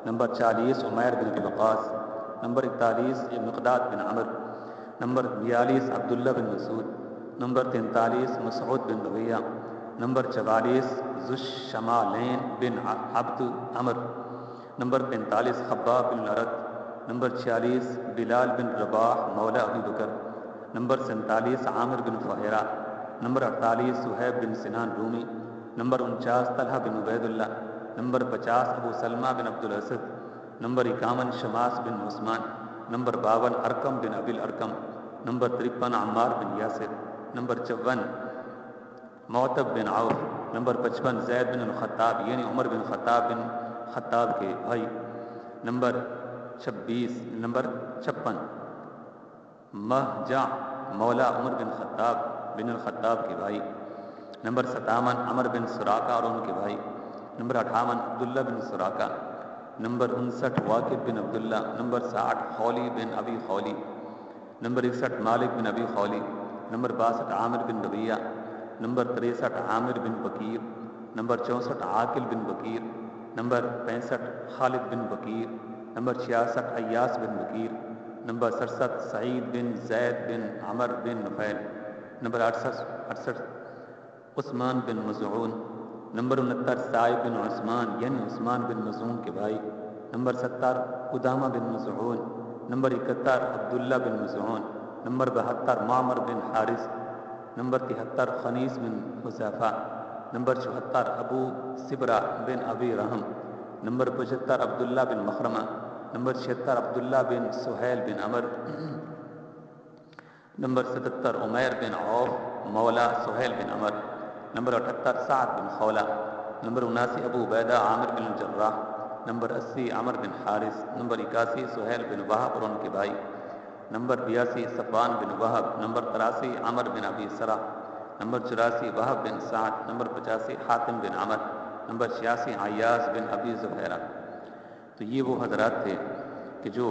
نمبر 40 عمیر بن ابی وقاص۔ نمبر 41 مقداد بن عمر۔ نمبر 42 عبداللہ بن مسعود۔ نمبر 43 مسعود بن ربیعہ۔ نمبر 44 ذو الشمالین بن عبد عمر۔ نمبر 45 خباب بن الارت۔ نمبر 46 بلال بن رباح مولا ابی بکر۔ نمبر 47 عامر بن فہیرہ۔ نمبر 48 صہیب بن سنان رومی۔ نمبر 49 طلحہ بن عبید اللہ۔ نمبر 50 ابو سلمہ بن عبد الاسد۔ نمبر 51 شماس بن عثمان۔ نمبر 52 ارقم بن ابی الارقم۔ نمبر 53 عمار بن یاسر۔ نمبر 54 معتب بن عوف۔ نمبر 55 زید بن الخطاب، یعنی عمر بن خطاب بن خطاب کے بھائی۔ نمبر 56 مہجع مولا عمر بن خطاب بن الخطاب کے بھائی۔ نمبر 57 عمر بن سراقہ اور ان کے بھائی۔ نمبر 58 عبداللہ بن سراقہ۔ نمبر 59 واقد بن عبداللہ۔ نمبر 60 خولی بن ابی خولی۔ نمبر 61 مالک بن ابی خولی۔ نمبر 62 عامر بن ربیعہ۔ نمبر 63 عامر بن بکیر۔ نمبر 64 عاقل بن بکیر۔ نمبر 65 خالد بن بکیر۔ نمبر 66 ایاس بن بکیر۔ نمبر 67 سعید بن زید بن عمر بن نفیل۔ نمبر 68 عثمان بن مزعون۔ نمبر 69 سائب بن عثمان، یعنی عثمان بن مزعون کے بھائی۔ نمبر 70 قدامہ بن مزعون۔ نمبر 71 عبداللہ بن مزعون۔ نمبر 72 معمر بن حارث۔ نمبر 73 خنیس بن حذیفہ۔ نمبر 74 ابو سبرہ بن ابی رحم۔ نمبر 75 عبداللہ بن مخرمہ۔ نمبر 76 عبداللہ بن سہیل بن عمر۔ نمبر 77 عمیر بن عوف مولا سہیل بن عمر۔ نمبر 78 سعد بن خولہ۔ نمبر 79 ابو عبیدہ عامر بن الجراح۔ نمبر 80 عمر بن حارث۔ نمبر 81 سہیل بن وہب اور ان کے بھائی۔ نمبر 82 صفوان بن وہب۔ نمبر 83 عمر بن ابی سرہ۔ نمبر 84 وہب بن سعد، نمبر 85 حاتم بن عمر، نمبر 86 عیاض بن ابی زبیرہ۔ تو یہ وہ حضرات تھے کہ جو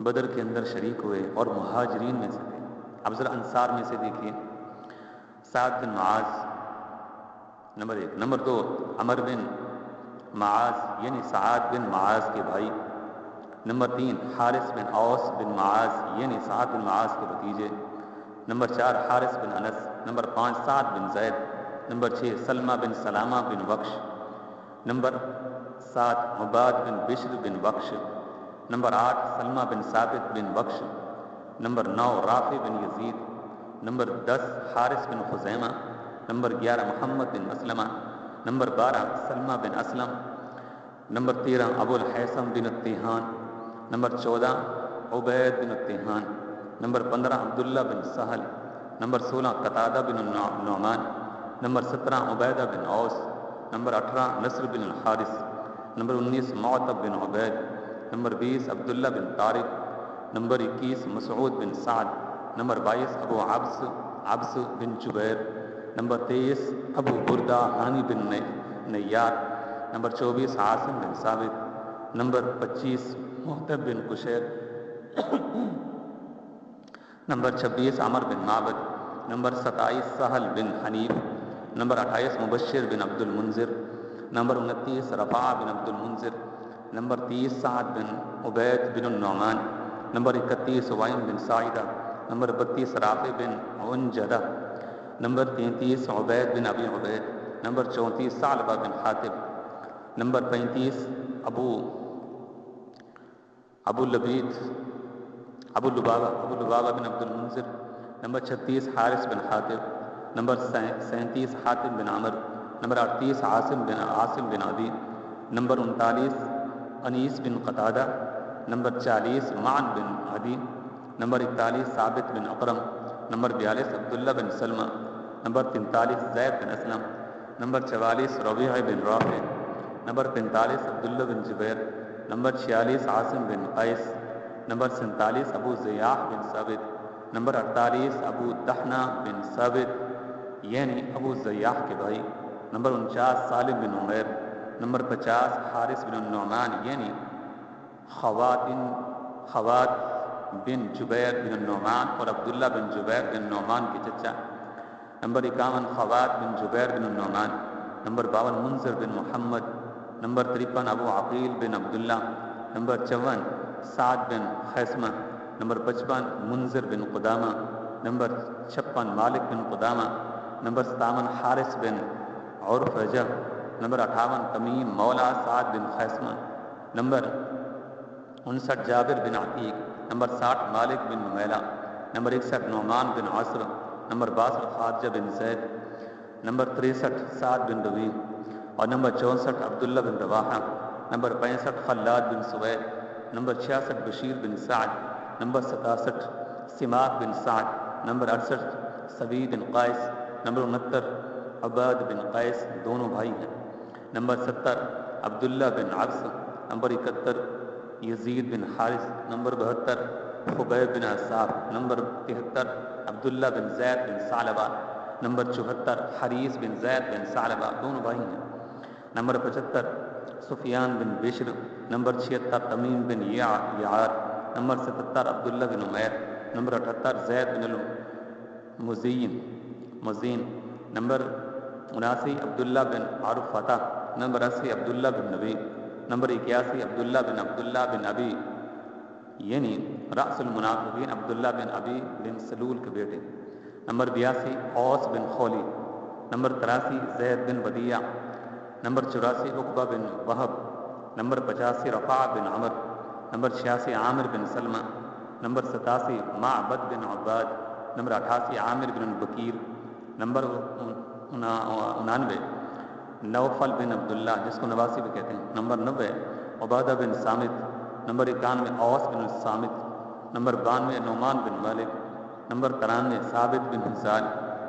بدر کے اندر شریک ہوئے اور مہاجرین میں سے تھے۔ اب ذرا انصار میں سے دیکھیے، سعد بن معاذ نمبر 1، نمبر 2 عمر بن معاذ یعنی سعد بن معاذ کے بھائی، نمبر 3 حارث بن اوس بن معاذ یعنی سعد بن معاذ کے بھتیجے، نمبر 4 حارث بن انس، نمبر 5 سعد بن زید، نمبر 6 سلمہ بن سلامہ بن وقش، نمبر 7 عباد بن بشر بن وقش، نمبر 8 سلمہ بن ثابت بن وقش، نمبر 9 رافع بن یزید، نمبر 10 حارث بن خزیمہ، نمبر 11 محمد بن مسلمہ، نمبر 12 سلمہ بن اسلم، نمبر 13 ابو الحیثم بن التیہان، نمبر 14 عبید بن التیہان، نمبر 15 عبداللہ بن سہل، نمبر 16 قتادہ بن نعمان، نمبر 17 عبیدہ بن اوس، نمبر 18 نصر بن الحارث، نمبر 19 معتب بن عبید، نمبر 20 عبداللہ بن طارق، نمبر 21 مسعود بن سعد، نمبر 22 ابو عبس بن جبیر، نمبر 23 ابو بردہ ہانی بن نیار، نمبر 24 عاصم بن ثابت، نمبر 25 محتب بن قشیر، نمبر 26 عمر بن معبد، نمبر 27 سہل بن حنیف، نمبر 28 مبشر بن عبد المنذر، نمبر 29 رفاع بن عبد المنذر، نمبر 30 سعد بن عبید بن النعمان، نمبر 31 وائم بن ساعدہ، نمبر 32 رافع بن عنجدہ، نمبر 33 عبید بن ابی عبید، نمبر 34 ثعلبہ بن حاتب، number 35 ابو لبابہ بن عبد المنذر، number 36 Haris بن حاتب، number 37 Hatim بن عمر، number 38 Asim بن Adi, number 39 انیس بن قتادہ، number 40 معن بن Adi, number 41 ثابت بن اقرم، number 42 عبداللہ بن سلمہ، number 43 زید بن Aslam, number 44 ربیع بن رافع، number 45 عبداللہ بن جبیر، number 46 Asim بن قیس، number 47 ابو زیاح بن ثابت، number 48 ابو دحنہ بن ثابت یعنی ابو زیاح کے بھائی، number 49 سالم بن Umair, number 50 Haris بن النعمان یعنی خوات بن جبیر بن النعمان اور عبداللہ بن جبیر بن النعمان کے چچا، نمبر 51 خوات بن جبیر بن النعمان، نمبر 52 منذر بن محمد، نمبر 53 ابو عقیل بن عبداللہ، نمبر 54 سعد بن خیسمہ، نمبر 55 منذر بن قدامہ، نمبر 56 مالک بن قدامہ، نمبر 57 حارث بن عرفجہ، نمبر 58 تمیم مولا سعد بن خیسمہ، نمبر 59 جابر بن عتیق، نمبر 60 مالک بن نمیلہ، نمبر 61 نعمان بن عصر، نمبر 62 خارجہ بن زید، نمبر 63 سعد بن ربیع اور نمبر 64 عبداللہ بن رواحہ، نمبر 65 خلاد بن سوید، نمبر 66 بشیر بن سعد، نمبر 67 سماک بن سعد، نمبر 68 سبی بن قیس، نمبر 69 عباد بن قیس دونوں بھائی ہیں، نمبر 70 عبداللہ بن عبس، نمبر 71 یزید بن حارث، نمبر 72 خبیب بن اصحاب، نمبر 73 عبداللہ بن زید بن ثعلبہ، نمبر 74 حریث بن زید بن ثعلبہ دونوں بھائی ہیں، نمبر 75 سفیان بن بشر، نمبر 76 تمیم بن یعار، نمبر 77 عبداللہ بن عمیر، نمبر 78 زید بن المزین، نمبر 79 عبداللہ بن عرفتہ، نمبر 80 عبداللہ بن نبی، نمبر 81 عبداللہ بن ابی یعنی رأس المنافقین عبداللہ بن ابی بن سلول کے بیٹے، نمبر 82 اوس بن خولی، نمبر 83 زید بن ودیع، نمبر 84 عقبہ بن وہب، نمبر 85 رفاع بن عمر، نمبر 86 عامر بن سلمہ، نمبر 87 معبد بن عباد، نمبر 88 عامر بن البکیر، نمبر 99 نوفل بن عبداللہ جس کو نواسی بھی کہتے ہیں، نمبر 90 عبادہ بن سامت، نمبر 91 اوس بن الصامت، نمبر 92 نعمان بن مالک، نمبر 93 ثابت بن حسال،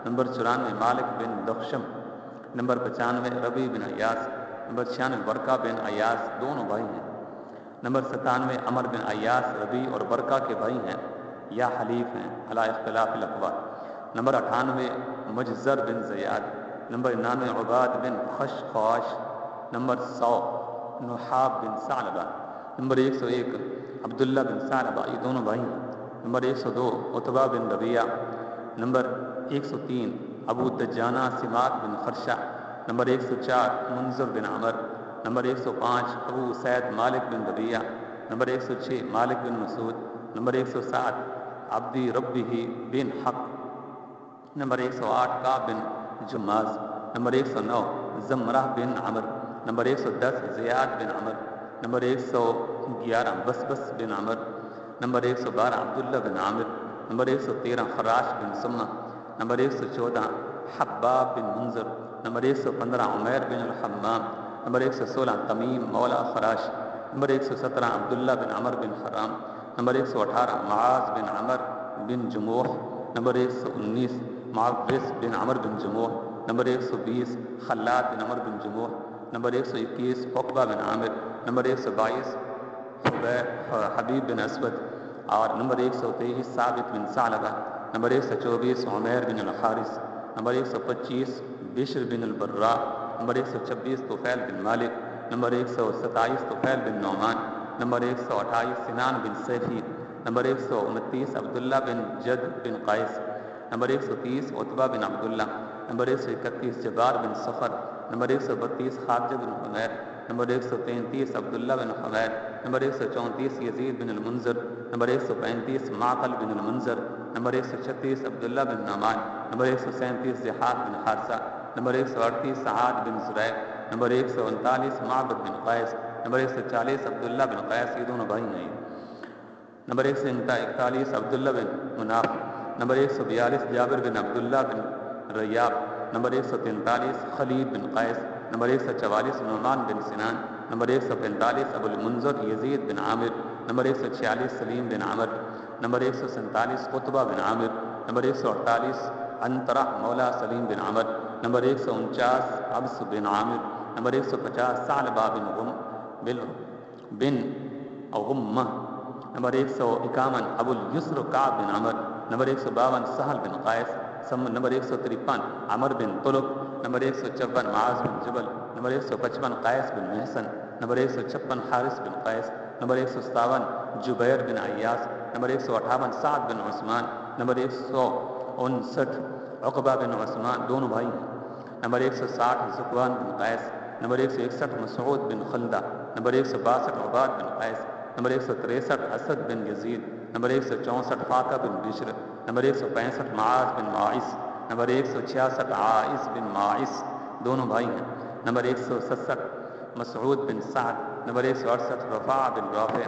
نمبر 94 مالک بن دخشم، نمبر 95 ربی بن ایاس، نمبر 96 برقہ بن ایاس دونوں بھائی ہیں، نمبر 97 عمر بن ایاس ربی اور برقہ کے بھائی ہیں یا حلیف ہیں علی اختلاف الاقوال، نمبر 98 مجزر بن زیاد، نمبر 99 عباد بن خشخاش، نمبر 100 نحاب بن ثعلبہ، نمبر 101 عبداللہ بن ثعلبہ، یہ دونوں بھائی ہیں، نمبر 102 عتبہ بن ربیعہ، نمبر 103 ابو دجانہ سماک بن خرشہ، نمبر 104 منذر بن عمر، نمبر 105 ابو سعید مالک بن ربیعہ، نمبر 106 مالک بن مسعود، نمبر 107 عبدی ربہ بن حق، نمبر 108 کعب بن جماز، نمبر 109 زمرہ بن عمر، نمبر 110 زیاد بن عمر، نمبر 111 بسبس بن عمر، نمبر 112 عبداللہ بن عامر، نمبر 113 خراش بن سمہ، نمبر 114 حباب بن منذر، نمبر 115 عمیر بن الحمام، نمبر 116 تمیم مولا خراش، نمبر 117 عبداللہ بن عمر بن حرام، نمبر 118 معاذ بن عمر بن جموح، نمبر 119 معوذ بن عمر بن جموح، نمبر 120 خلاد بن عمر بن جموح، نمبر 121 عقبہ بن عامر، نمبر 122 حبیب بن اسود، اور نمبر 123 ثابت بن ثعلبہ، نمبر 124 عمیر بن الحارث، نمبر 125 بشر بن البراء، نمبر 126 طفیل بن مالک، نمبر 127 طفیل بن نعمان، نمبر 128 سنان بن سیفی، نمبر 129 عبداللہ بن جد بن قیس، نمبر 130 عتبہ بن عبداللہ، نمبر 131 جبار بن صخر، نمبر 132 خارجہ بن حمیر، نمبر 133 عبداللہ بن حمیر، نمبر 134 یزید بن المنذر، نمبر 135 معقل بن المنذر، نمبر 136 عبداللہ بن نعمان، نمبر 137 زحاق بن حارثہ، نمبر 138 سعاد بن زریق، نمبر 139 معبد بن قیس، نمبر 140 عبداللہ بن قیس، یہ دونوں بھائی ہیں، نمبر 141 عبداللہ بن مناف، نمبر 142 جابر بن عبداللہ بن ریاب، نمبر 143 خلید بن قیس، نمبر 144 نعمان بن سنان، نمبر 145 ابو المنذر یزید بن عامر، نمبر 146 سلیم بن عمر، نمبر 147 قطبہ بن عامر، نمبر 148 عنترہ مولا سلیم بن عمر، نمبر 149 عبس بن عامر، نمبر 150 ثعلبہ بن غمہ، نمبر 151 ابو الیسر کعب بن عمر، نمبر 152 سہل بن قیس، نمبر 153 عمر بن طلق، نمبر 154 معاذ بن جبل، نمبر 155 قیس بن محسن، نمبر 156 حارث بن قیس، number 157 جبیر بن عیاس، number 158 سعد بن عثمان، number 159 عقبہ بن عثمان، دونوں بھائی ہیں، نمبر 160 ذکوان بن قیس، نمبر 161 مسعود بن خلدہ، نمبر 162 عباد بن قیس، نمبر 163 اسد بن یزید، نمبر 164 فاقہ بن بشر، نمبر 165 معاذ بن ماعز، نمبر 166 عائس بن ماعز، دونوں بھائی ہیں، نمبر 167 مسعود بن سعد، نمبر 168 رفاع بن رافع،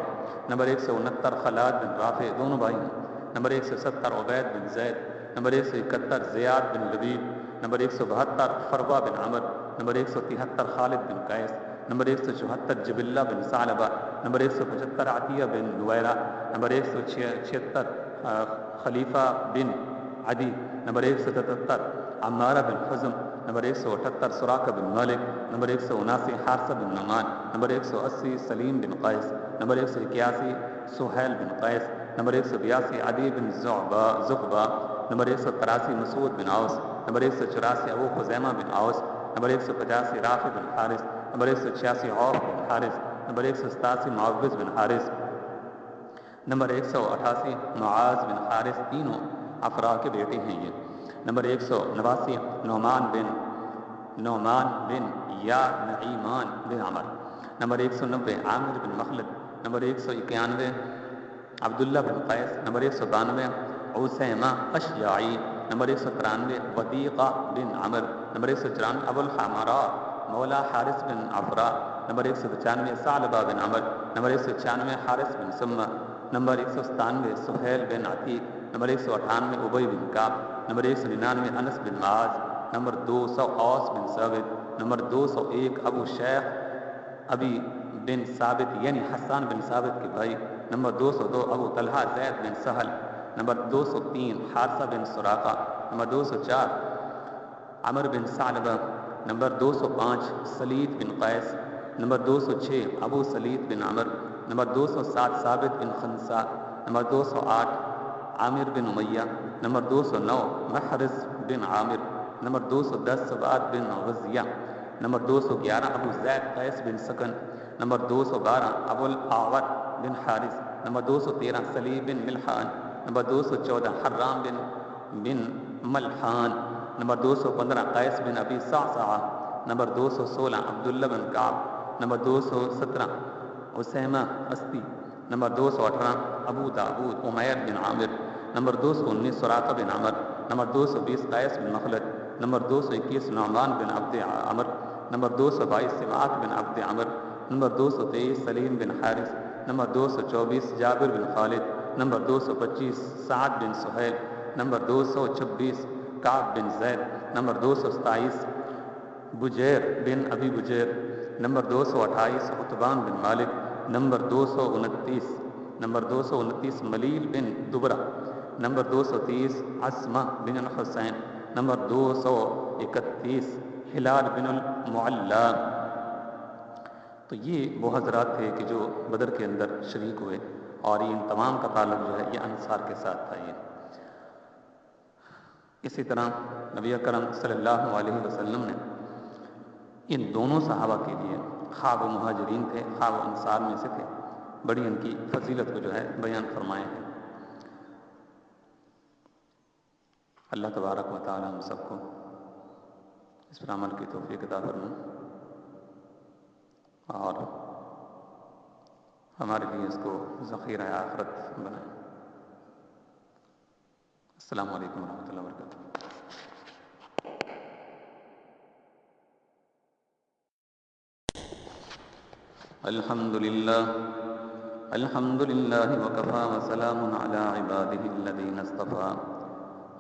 نمبر 169 خلاد بن رافع، دونوں بھائی ہیں، نمبر 170 عبید بن زید، نمبر 171 زیاد بن لبید، نمبر 172 فروہ بن عمر، نمبر 173 خالد بن قیس، نمبر 174 جبلہ بن ثعلبہ، نمبر 175 عطیہ بن نویرہ، نمبر 176 خلیفہ بن عدی، نمبر 177 عمارہ بن حزم، نمبر 178 سراقہ بن مالک، نمبر 179 حارثہ بن نعمان، نمبر 180 سلیم بن قیس، نمبر 181 سہیل بن قیس، نمبر 182 عدی بن زغبہ، نمبر 183 مسعود بن عوس، نمبر 184 ابو خزیمہ بن عوس، نمبر 185 رافع بن حارث، نمبر 186 عوف بن حارث، نمبر 187 معوذ بن حارث، نمبر 188 معاذ بن حارث، تینوں افرا کے بیٹے ہیں یہ، نمبر 189 نعمان بن یا نعیمان بن عمر، نمبر 190 عامر بن مخلد، نمبر 191 عبداللہ بن قیس، نمبر 192 عسیمہ اشجعی، نمبر 193 وثیقہ بن عمر، نمبر 194 ابو الحمراء مولا حارث بن عفراء، نمبر 195 ثعلبہ بن عمر، نمبر 196 حارث بن سمہ، نمبر 197 سہیل بن عتیق، نمبر 198 ابی بن کعب، نمبر 199 انس بن معاذ، نمبر 200 اوس بن ثابت، نمبر 201 ابو شیخ ابی بن ثابت یعنی حسان بن ثابت کے بھائی، نمبر 202 ابو طلحہ زید بن سہل، نمبر 203 حارثہ بن سراقہ، نمبر 204 عمر بن ثعلبہ، نمبر 205 سلید بن قیس، نمبر 206 ابو سلید بن عمر، نمبر 207 ثابت بن خنسا، نمبر 208 عامر بن امیہ، نمبر 209 محرز بن عامر، نمبر 210 سباد بن غزیہ، نمبر 211 ابو زید قیس بن سکن، نمبر 212 ابو الاعور بن حارث، نمبر 213 سلیم بن ملحان، نمبر 214 حرام بن ملحان، نمبر 215 قیس بن ابی صعصعہ، نمبر 216 عبداللہ بن کعب، نمبر 217 اسیمہ استی، نمبر 218 ابو داود عمیر بن عامر، نمبر 219 سراقہ بن عمر، نمبر 220 قیس بن مخلد، نمبر 221 نعمان بن عبد عمر، نمبر 222 سماک بن عبد عمر، نمبر 223 سلیم بن حارث، نمبر 224 جابر بن خالد، نمبر 225 سعد بن سہیل، نمبر 226 کعب بن زید، نمبر 227 بجیر بن ابی بجیر، نمبر 228 عتبان بن مالک، نمبر 229 ملیل بن دبرہ، نمبر 230 عصمہ بن الحسین، نمبر 231 ہلال بن المعلی۔ تو یہ وہ حضرات تھے کہ جو بدر کے اندر شریک ہوئے، اور ان تمام کا تعلق جو ہے یہ انصار کے ساتھ تھا۔ یہ اسی طرح نبی اکرم صلی اللہ علیہ وسلم نے ان دونوں صحابہ کے لیے، خواہ وہ مہاجرین تھے خواہ وہ انصار میں سے تھے، بڑی ان کی فضیلت کو جو ہے بیان فرمائے ہیں۔ اللہ تبارک و تعالی ہم سب کو اس پر عمل کی توفیق عطا فرمائے، اور ہمارے لیے اس کو ذخیرہ آخرت بنائے۔ السلام علیکم ورحمۃ اللہ وبرکاتہ۔ الحمد للہ وکفى وسلام علی عباده الذین اصطفى،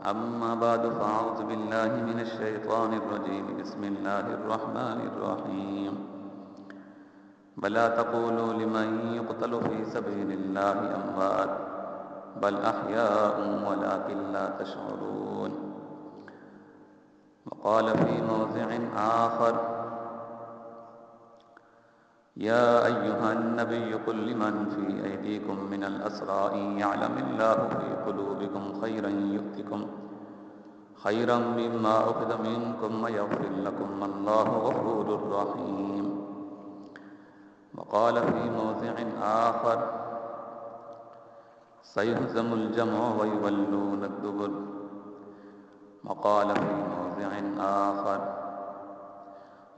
اما بعد فاعوذ باللہ من الشیطان الرجیم، بسم اللہ الرحمن الرحیم، بلا تقولوا لمن يقتل في سبيل الله اموات بل احیاء ولكن لا تشعرون۔ وقال في موضع آخر يا أيها النبي قل لمن في أيديكم من الأسرى إن يعلم الله في قلوبكم خيرا يؤتكم خيرا مما أخذ منكم ويغفر لكم والله غفور رحيم۔ وقال في موضع آخر سيهزم الجمع ويولون الدبر۔ وقال في موضع آخر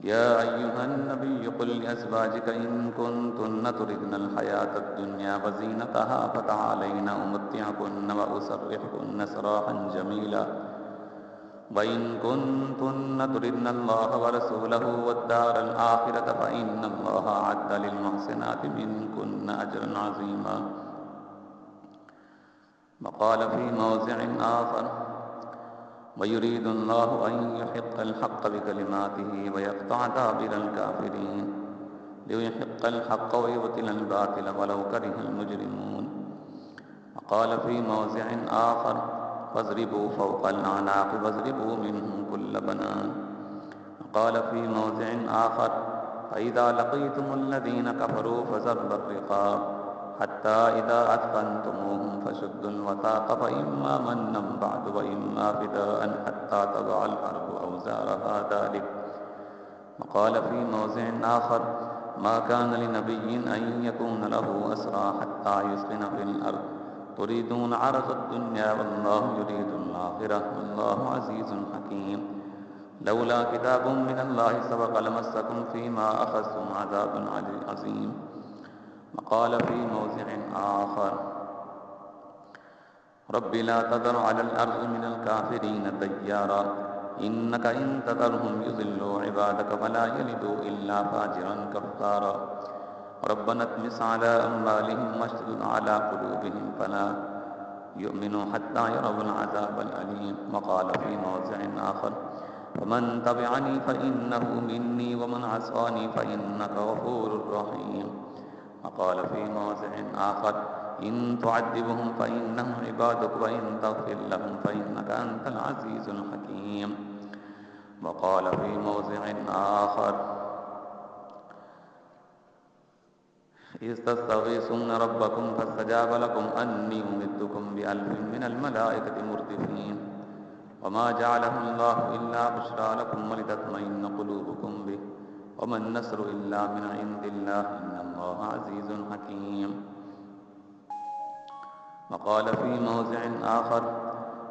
يا أيها النبي قل لأزواجك إن كنتن تردن الحياة الدنيا وزينتها فتعالين أمتعكن وأسرحكن سراحا جميلا وإن كنتن تردن الله ورسوله والدار الآخرة فإن الله أعد للمحسنات منكن أجرا عظيما۔ وقال في موضع آخر ويريد الله أن يحق الحق بكلماته ويقطع دابر الكافرين ليحق الحق ويبطل الباطل ولو كره المجرمون۔ وقال في موضع آخر فاضربوا فوق الأعناق واضربوا منهم كل بنان۔ وقال في موضع آخر فإذا لقيتم الذين كفروا فضرب الرقاب حتى إذا أثخنتموهم فشدوا الوثاق فإما منا بعد وإما فداء حتى تضع الحرب أوزارها ذلك۔ وقال في موضع آخر ما كان لنبي أن يكون له أسرى حتى يسخن في الأرض تريدون عرض الدنيا والله يريد الآخرة والله عزيز حكيم لولا كتاب من الله سبق لمسكم فيما أخذتم عذاب عظيم۔ وقال في موضع آخر رب لا تذر على الأرض من الكافرين ديارا إنك إن تذرهم يضلوا عبادك ولا يلدوا إلا فاجرا كفارا ربنا اطمس على أموالهم واشدد على قلوبهم فلا يؤمنوا حتى يروا العذاب الأليم۔ وقال في موضع آخر فمن تبعني فإنه مني ومن عصاني فإنك غفور رحيم۔ وقال في موضع آخر إن تعذبهم فإنهم عبادك وإن تغفر لهم فإنك أنت العزيز الحكيم۔ وقال في موضع آخر إذ تستغيثون ربكم فاستجاب لكم أني ممدكم بألف من الملائكة مردفين وما جعله الله إلا بشرى لكم ولتطمئن قلوبكم به وما النصر إلا من عند الله إن الله عزيز حكيم. وقال في موضع آخر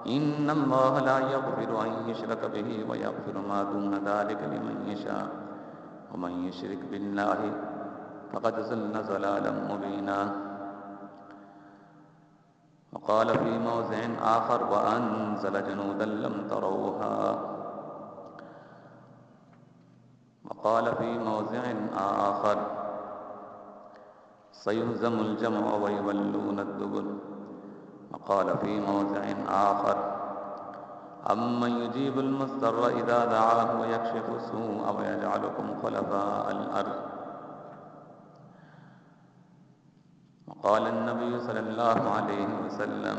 إن الله لا يغفر أن يشرك به ويغفر ما دون ذلك لمن يشاء ومن يشرك بالله فقد ضل ضلالا مبينا. وقال في موضع آخر وأنزل جنودا لم تروها. وقال في موضع آخر سيهزم الجمع ويولون الدبر. وقال في موضع آخر أمن يجيب المضطر إذا دعاه ويكشف السوء ويجعلكم خلفاء الأرض. وقال النبي صلى الله عليه وسلم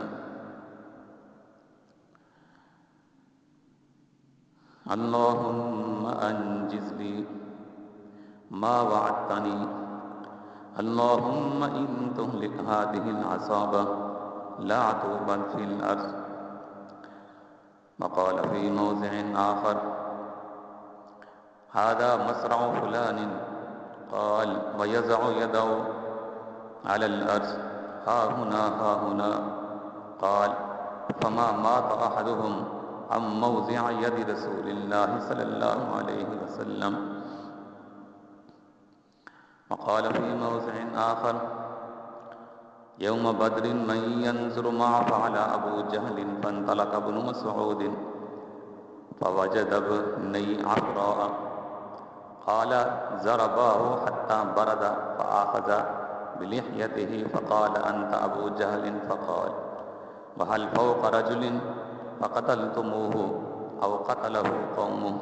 اللهم أنجز لي ما وعدتني اللهم إن تهلك هذه العصابة لا تغبن في الأرض. وقال في موضع آخر هذا مصرع فلان قال ويضع يده على الأرض ها هنا ها هنا قال فما مات أحدهم عن موضع يد رسول الله صلى الله عليه وسلم. وقال في موضع آخر يوم بدر من ينظر ما فعل أبو جهل فانطلق ابن مسعود فوجد ابني عفراء قال ضرباه حتى برد فأخذ بلحيته فقال أنت أبو جهل فقال وهل فوق رجل فقتلتموه أو قتله قومه.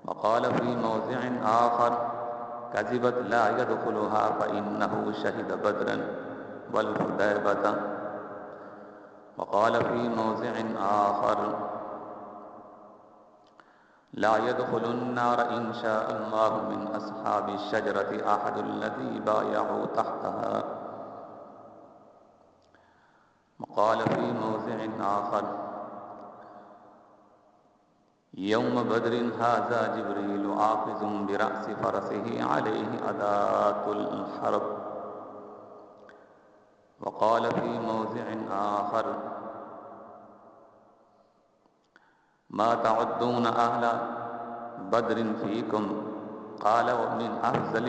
وقال في موضع آخر كذبت لا يدخلها فإنه شهد بدرا والحديبة. وقال في موضع آخر لا يدخل النار إن شاء الله من أصحاب الشجرة أحد الذي بايعوا تحتها. وقال في موضع آخر يوم بدر هذا جبريل آخذ برأس فرسه عليه أداة الحرب. وقال في موضع آخر ما تعدون أهل بدر فيكم قال ومن أفضل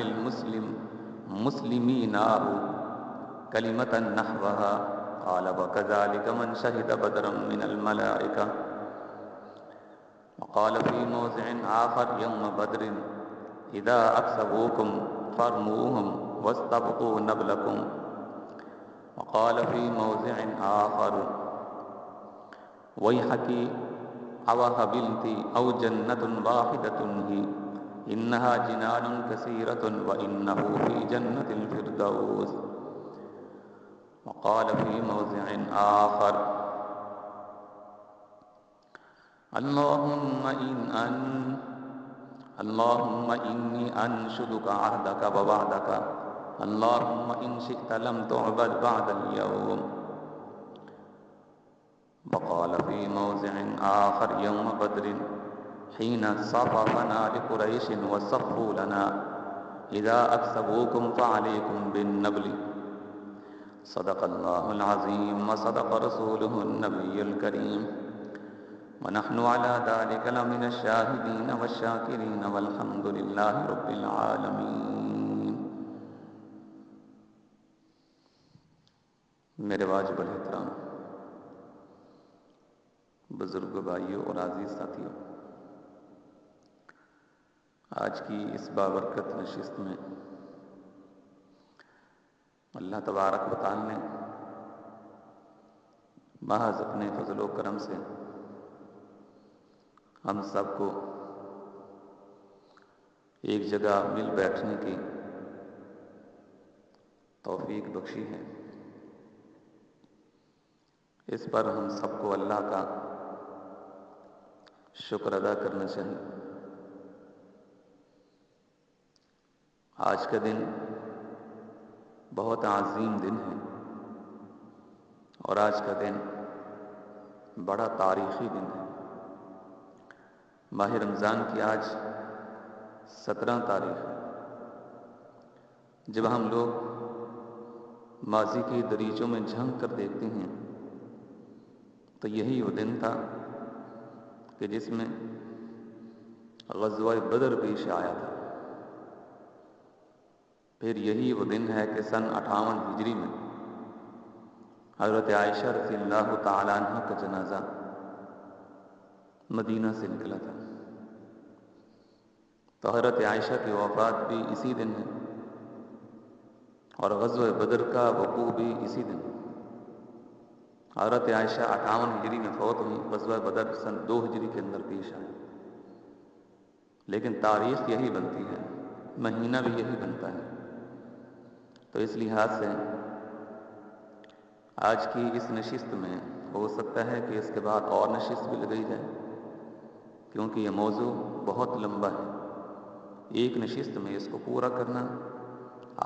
مسلميناه كلمة نحوها قال وكذلك من شهد بدرا من الملائكة. وقال في موضع آخر يوم بدر إذا أكسبوكم فارموهم واستبقوا نبلكم. وقال في موضع آخر ويحك أو هبلت أو جنة واحدة هي إنها جنان كثيرة وإنه في جنة الفردوس. وقال في موضع آخر اللهم إني أنشدك عهدك ووعدك اللهم إن شئت لم تعبد بعد اليوم. وقال في موضع آخر يوم بدر حين صففنا لقريش وصفوا لنا إذا أكسبوكم فعليكم بالنبل. صدق الله العظيم وصدق رسوله النبي الكريم ونحن على ذلك لمن الشاهدين والشاكرين والحمد لله رب العالمين. میرے واجب الاحترام بزرگ بھائیوں اور عزیز ساتھیوں، آج کی اس بابرکت نشست میں اللہ تبارک و تعالی نے محض اپنے فضل و کرم سے ہم سب کو ایک جگہ مل بیٹھنے کی توفیق بخشی ہے۔ اس پر ہم سب کو اللہ کا شکر ادا کرنا چاہیے۔ آج کا دن بہت عظیم دن ہے، اور آج کا دن بڑا تاریخی دن ہے۔ ماہ رمضان کی آج 17 تاریخ ہے۔ جب ہم لوگ ماضی کی دریچوں میں جھانک کر دیکھتے ہیں تو یہی وہ دن تھا کہ جس میں غزوہ بدر پیش آیا تھا۔ پھر یہی وہ دن ہے کہ سن 58 ہجری میں حضرت عائشہ رضی اللہ تعالیٰ عنہ کا جنازہ مدینہ سے نکلا تھا۔ تو حضرت عائشہ کی وفات بھی اسی دن ہے، اور غزوہ بدر کا وقوع بھی اسی دن ہے۔ حضرت عائشہ 58 ہجری میں فوت ہوئی، غزوہ بدر سن 2 ہجری کے اندر پیش آیا، لیکن تاریخ یہی بنتی ہے، مہینہ بھی یہی بنتا ہے۔ تو اس لحاظ سے آج کی اس نشست میں ہو سکتا ہے کہ اس کے بعد اور نشست بھی لگائی جائے، کیونکہ یہ موضوع بہت لمبا ہے۔ ایک نشست میں اس کو پورا کرنا،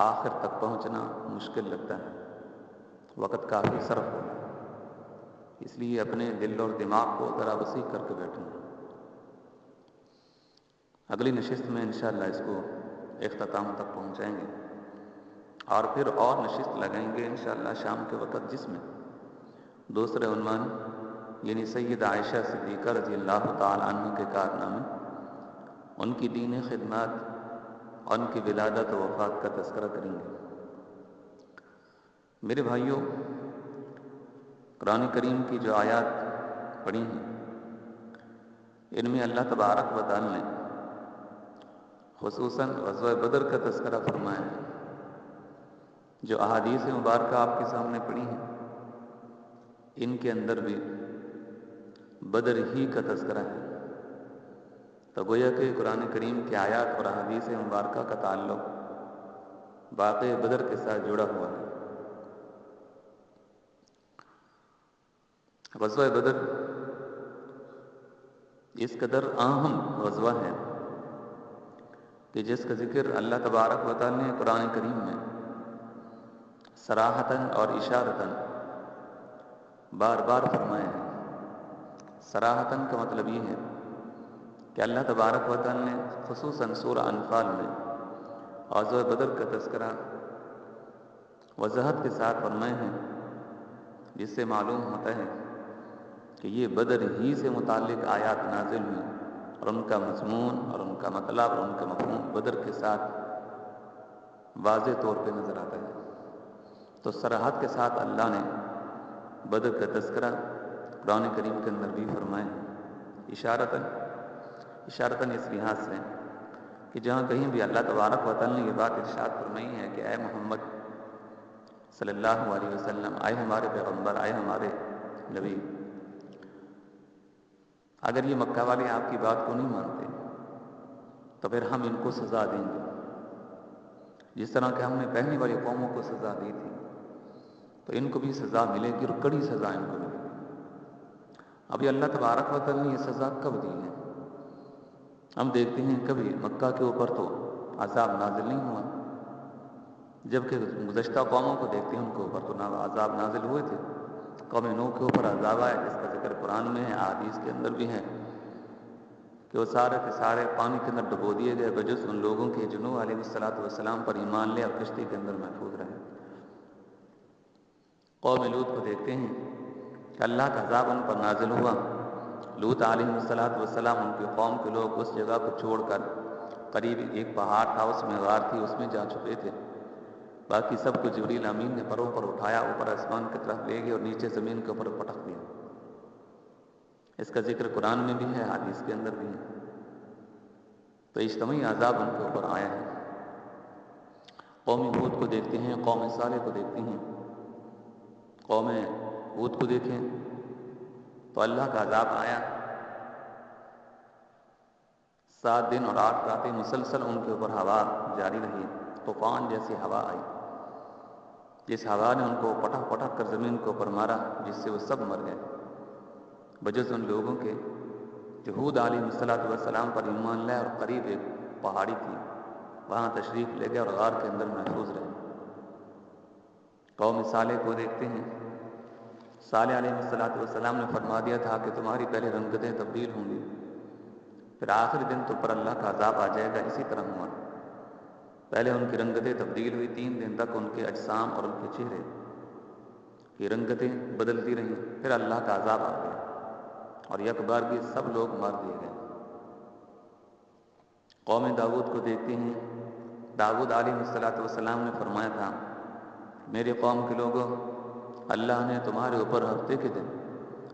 آخر تک پہنچنا مشکل لگتا ہے، وقت کافی صرف ہوگا۔ اس لیے اپنے دل اور دماغ کو ذرا وسیع کر کے بیٹھنا۔ اگلی نشست میں انشاءاللہ اس کو اختتام تک پہنچائیں گے، اور پھر اور نشست لگائیں گے انشاءاللہ شام کے وقت، جس میں دوسرے عنوان یعنی سید عائشہ صدیقہ رضی اللہ تعالیٰ عنہ کے کارنامے، ان کی دین خدمات، ان کی ولادت و وفات کا تذکرہ کریں گے۔ میرے بھائیوں، قرآن کریم کی جو آیات پڑھی ہیں، ان میں اللہ تبارک و تعالی نے خصوصاً غزوہ بدر کا تذکرہ فرمایا ہے۔ جو احادیث مبارکہ آپ کے سامنے پڑھی ہیں، ان کے اندر بھی بدر ہی کا تذکرہ ہے۔ تو گویا کہ قرآن کریم کی آیات اور احادیث مبارکہ کا تعلق واقعہ بدر کے ساتھ جڑا ہوا ہے۔ غزوہ بدر اس قدر اہم غزوہ ہے کہ جس کا ذکر اللہ تبارک و تعالی نے قرآن کریم میں صراحتاً اور اشارتاً بار بار فرمایا ہے۔ صراحتاً کا مطلب یہ ہے کہ اللہ تبارک و تعالی نے خصوصاً سورہ انفال میں غزوہ بدر کا تذکرہ وضاحت کے ساتھ فرمائے ہیں، جس سے معلوم ہوتا ہے کہ یہ بدر ہی سے متعلق آیات نازل ہوئی، اور ان کا مضمون اور ان کا مطلب اور ان کا مفہوم بدر کے ساتھ واضح طور پہ نظر آتا ہے۔ تو صراحت کے ساتھ اللہ نے بدر کا تذکرہ قرآن کریم کے اندر بھی فرمایا ہے، اشارتاً اس لحاظ سے کہ جہاں کہیں بھی اللہ تبارک و تعالی نے یہ بات ارشاد فرمائی ہے کہ اے محمد صلی اللہ علیہ وسلم، آئے ہمارے پیغمبر، آئے ہمارے نبی، اگر یہ مکہ والے آپ کی بات کو نہیں مانتے تو پھر ہم ان کو سزا دیں گے، جس طرح کہ ہم نے پہلی والی قوموں کو سزا دی تھی، تو ان کو بھی سزا ملے گی، اور کڑی سزا ان کو ملے گی۔ ابھی اللہ تبارک و تعالی نے یہ سزا کب دی ہے؟ ہم دیکھتے ہیں کبھی مکہ کے اوپر تو عذاب نازل نہیں ہوا، جبکہ گزشتہ قوموں کو دیکھتے ہیں ان کے اوپر تو عذاب نازل ہوئے تھے۔ قوم نوح کے اوپر عذاب آیا، جس کا ذکر قرآن میں ہے، احادیث کے اندر بھی ہے کہ وہ سارے کے سارے پانی کے اندر ڈبو دیے گئے، بجز ان لوگوں کے جو نوح علیہ السلام پر ایمان لے اور کشتی کے اندر محفوظ رہے۔ قوم لوط کو دیکھتے ہیں کہ اللہ کا عذاب ان پر نازل ہوا۔ لوط علیہ السلام ان کی قوم کے لوگ اس جگہ کو چھوڑ کر قریب ایک پہاڑ تھا، اس میں غار تھی، اس میں جا چھپے تھے۔ باقی سب کو جبریل امین نے پروں پر اٹھایا، اوپر آسمان کی طرف لے گئے اور نیچے زمین کے اوپر پٹک دیا۔ اس کا ذکر قرآن میں بھی ہے، حدیث کے اندر بھی ہے۔ تو اجتماعی عذاب ان کے اوپر آیا ہے۔ قوم ہود کو دیکھتے ہیں، قوم صالح کو دیکھتے ہیں، قوم ہود کو دیکھیں تو اللہ کا عذاب آیا، 7 دن اور 8 راتیں مسلسل ان کے اوپر ہوا جاری رہی، طوفان جیسی ہوا آئی، جس ہوا نے ان کو پٹک پٹک کر زمین کے اوپر مارا، جس سے وہ سب مر گئے، بجز ان لوگوں کے جو ہود علیہ السلام پر ایمان لائے اور قریب ایک پہاڑی تھی، وہاں تشریف لے گئے اور غار کے اندر محفوظ رہے۔ قوم صالح کو دیکھتے ہیں، صالح علیہ السلام نے فرما دیا تھا کہ تمہاری پہلے رنگتیں تبدیل ہوں گی، پھر آخری دن تو پر اللہ کا عذاب آ جائے گا۔ اسی طرح ہوا، پہلے ان کی رنگتیں تبدیل ہوئی، 3 دن تک ان کے اجسام اور ان کے چہرے کی رنگتیں بدلتی رہیں، پھر اللہ کا عذاب آ گیا اور یک بار بھی سب لوگ مار دیے گئے۔ قوم داؤد کو دیکھتے ہیں، داؤد علیہ السلام نے فرمایا تھا، میرے قوم کے لوگوں، اللہ نے تمہارے اوپر ہفتے کے دن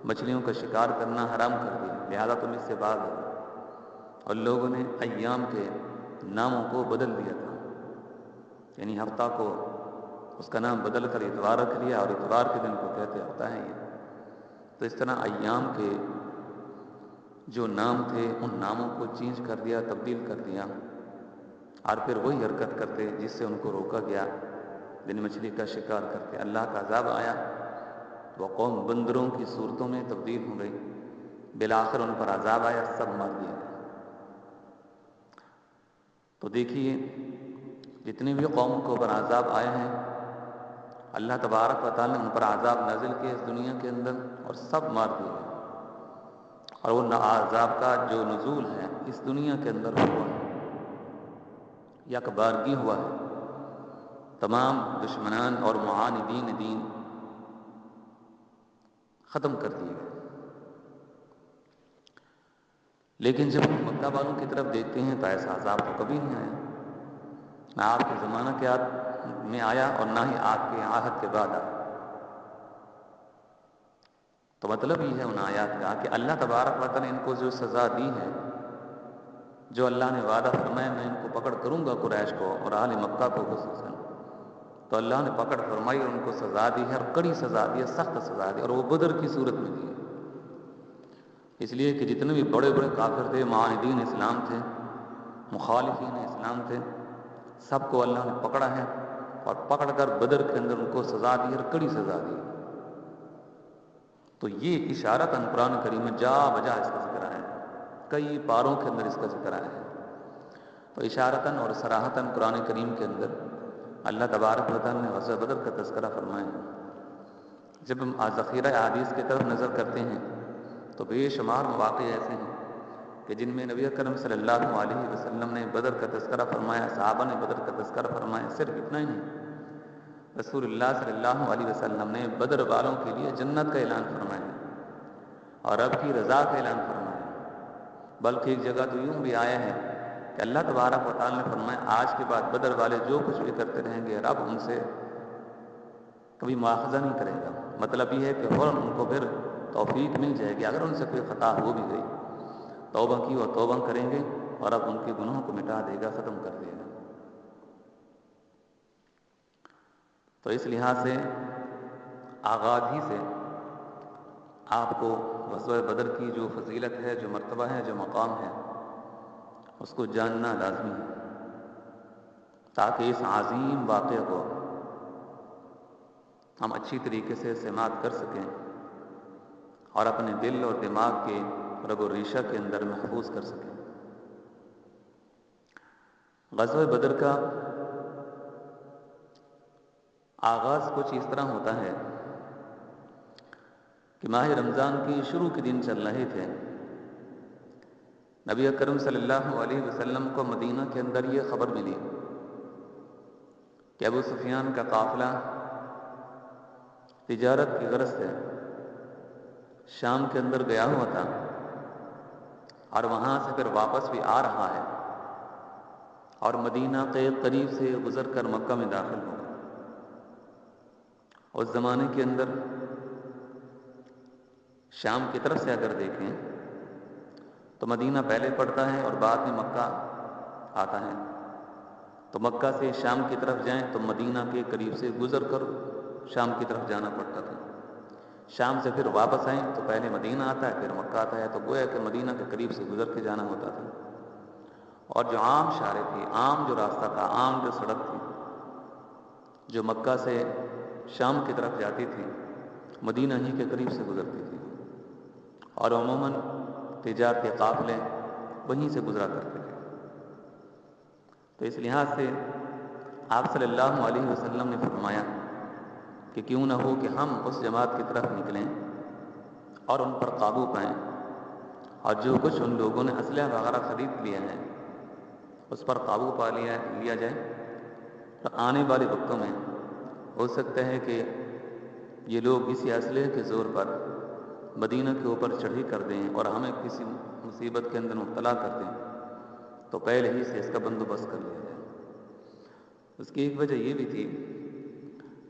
مچھلیوں کا شکار کرنا حرام کر دیا، لہذا تم اس سے باز ہو۔ اور لوگوں نے ایام کے ناموں کو بدل دیا تھا، یعنی ہفتہ کو اس کا نام بدل کر اتوار رکھ لیا، اور اتوار کے دن کو کہتے ہوتا ہے یہ۔ تو اس طرح ایام کے جو نام تھے ان ناموں کو چینج کر دیا، تبدیل کر دیا، اور پھر وہی حرکت کرتے جس سے ان کو روکا گیا، یعنی مچھلی کا شکار کرتے۔ اللہ کا عذاب آیا، وہ قوم بندروں کی صورتوں میں تبدیل ہو گئی، بالآخر ان پر عذاب آیا، سب مار دیا گیا۔ تو دیکھیے جتنی بھی قوموں کے اوپر عذاب آئے ہیں، اللہ تبارک و تعالیٰ نے ان پر عذاب نازل کیے اس دنیا کے اندر اور سب مار دیے گئے۔ اور وہ عذاب کا جو نزول ہے اس دنیا کے اندر ہوا ہے، یک بارگی ہوا ہے، تمام دشمنان اور معاندین دین ختم کر دیے گئے۔ لیکن جب ہم مکہ والوں کی طرف دیکھتے ہیں تو ایسا عذاب تو کبھی نہیں آیا، نہ آپ کے زمانہ کے میں آیا اور نہ ہی آپ کے عہد کے بعد آیا۔ تو مطلب یہ ہے ان آیات کا کہ اللہ تبارک و تعالیٰ نے ان کو جو سزا دی ہے، جو اللہ نے وعدہ فرمایا میں ان کو پکڑ کروں گا قریش کو اور اہل مکہ کو خصوصاً، تو اللہ نے پکڑ فرمائی اور ان کو سزا دی ہے، اور کڑی سزا دی ہے، سخت سزا دی، اور وہ بدر کی صورت میں دی ہے۔ اس لیے کہ جتنے بھی بڑے بڑے کافر تھے، معاندین اسلام تھے، مخالفین اسلام تھے، سب کو اللہ نے پکڑا ہے اور پکڑ کر بدر کے اندر ان کو سزا دی اور کڑی سزا دی۔ تو یہ اشارتاً قرآن کریم میں جا بجا اس کا ذکر آیا ہے، کئی پاروں کے اندر اس کا ذکر آیا ہے۔ تو اشارتاً اور صراحتاً قرآن کریم کے اندر اللہ تبارک و تعالیٰ نے غزوہ بدر کا تذکرہ فرمایا ہے۔ جب ہم ذخیرہ احادیث کی طرف نظر کرتے ہیں تو بے شمار مواقع ایسے ہیں کہ جن میں نبی اکرم صلی اللہ علیہ وسلم نے بدر کا تذکرہ فرمایا، صحابہ نے بدر کا تذکرہ فرمایا۔ صرف اتنا ہی نہیں، رسول اللہ صلی اللہ علیہ وسلم نے بدر والوں کے لیے جنت کا اعلان فرمایا اور رب کی رضا کا اعلان فرمایا۔ بلکہ ایک جگہ تو یوں بھی آیا ہے کہ اللہ تبارک و تعالیٰ نے فرمایا آج کے بعد بدر والے جو کچھ بھی کرتے رہیں گے رب ان سے کبھی مواخذہ نہیں کرے گا۔ مطلب یہ ہے کہ فوراً ان کو پھر توفیق مل جائے گی، اگر ان سے کوئی خطا ہو بھی گئی، توبہ کی وہ توبہ کریں گے اور اب ان کے گناہوں کو مٹا دے گا، ختم کر دے گا۔ تو اس لحاظ سے آغاز ہی سے آپ کو غزوہ بدر کی جو فضیلت ہے، جو مرتبہ ہے، جو مقام ہے، اس کو جاننا لازمی ہے، تاکہ اس عظیم واقعہ کو ہم اچھی طریقے سے سماعت کر سکیں اور اپنے دل اور دماغ کے رگ و ریشہ کے اندر محفوظ کر سکیں۔ غزوہ بدر کا آغاز کچھ اس طرح ہوتا ہے کہ ماہ رمضان کی شروع کے دن چل رہے تھے، نبی اکرم صلی اللہ علیہ وسلم کو مدینہ کے اندر یہ خبر ملی کہ ابو سفیان کا قافلہ تجارت کی غرض سے شام کے اندر گیا ہوا تھا اور وہاں سے پھر واپس بھی آ رہا ہے اور مدینہ کے قریب سے گزر کر مکہ میں داخل ہوگا۔ اس زمانے کے اندر شام کی طرف سے اگر دیکھیں تو مدینہ پہلے پڑتا ہے اور بعد میں مکہ آتا ہے، تو مکہ سے شام کی طرف جائیں تو مدینہ کے قریب سے گزر کر شام کی طرف جانا پڑتا تھا۔ شام سے پھر واپس آئیں تو پہلے مدینہ آتا ہے پھر مکہ آتا ہے، تو گویا کہ مدینہ کے قریب سے گزر کے جانا ہوتا تھا۔ اور جو عام شارع تھی، عام جو راستہ تھا، عام جو سڑک تھی جو مکہ سے شام کی طرف جاتی تھی، مدینہ ہی کے قریب سے گزرتی تھی، اور عموماً تجارتی قافلے وہیں سے گزرا کرتے تھے۔ تو اس لحاظ سے آپ صلی اللہ علیہ وسلم نے فرمایا کہ کیوں نہ ہو کہ ہم اس جماعت کی طرف نکلیں اور ان پر قابو پائیں، اور جو کچھ ان لوگوں نے اسلحہ وغیرہ خرید لیا ہے اس پر قابو پا لیا جائے۔ تو آنے والے وقتوں میں ہو سکتا ہے کہ یہ لوگ اسی اسلحے کے زور پر مدینہ کے اوپر چڑھی کر دیں اور ہمیں کسی مصیبت کے اندر مبتلا کر دیں، تو پہلے ہی سے اس کا بندوبست کر لیا جائے۔ اس کی ایک وجہ یہ بھی تھی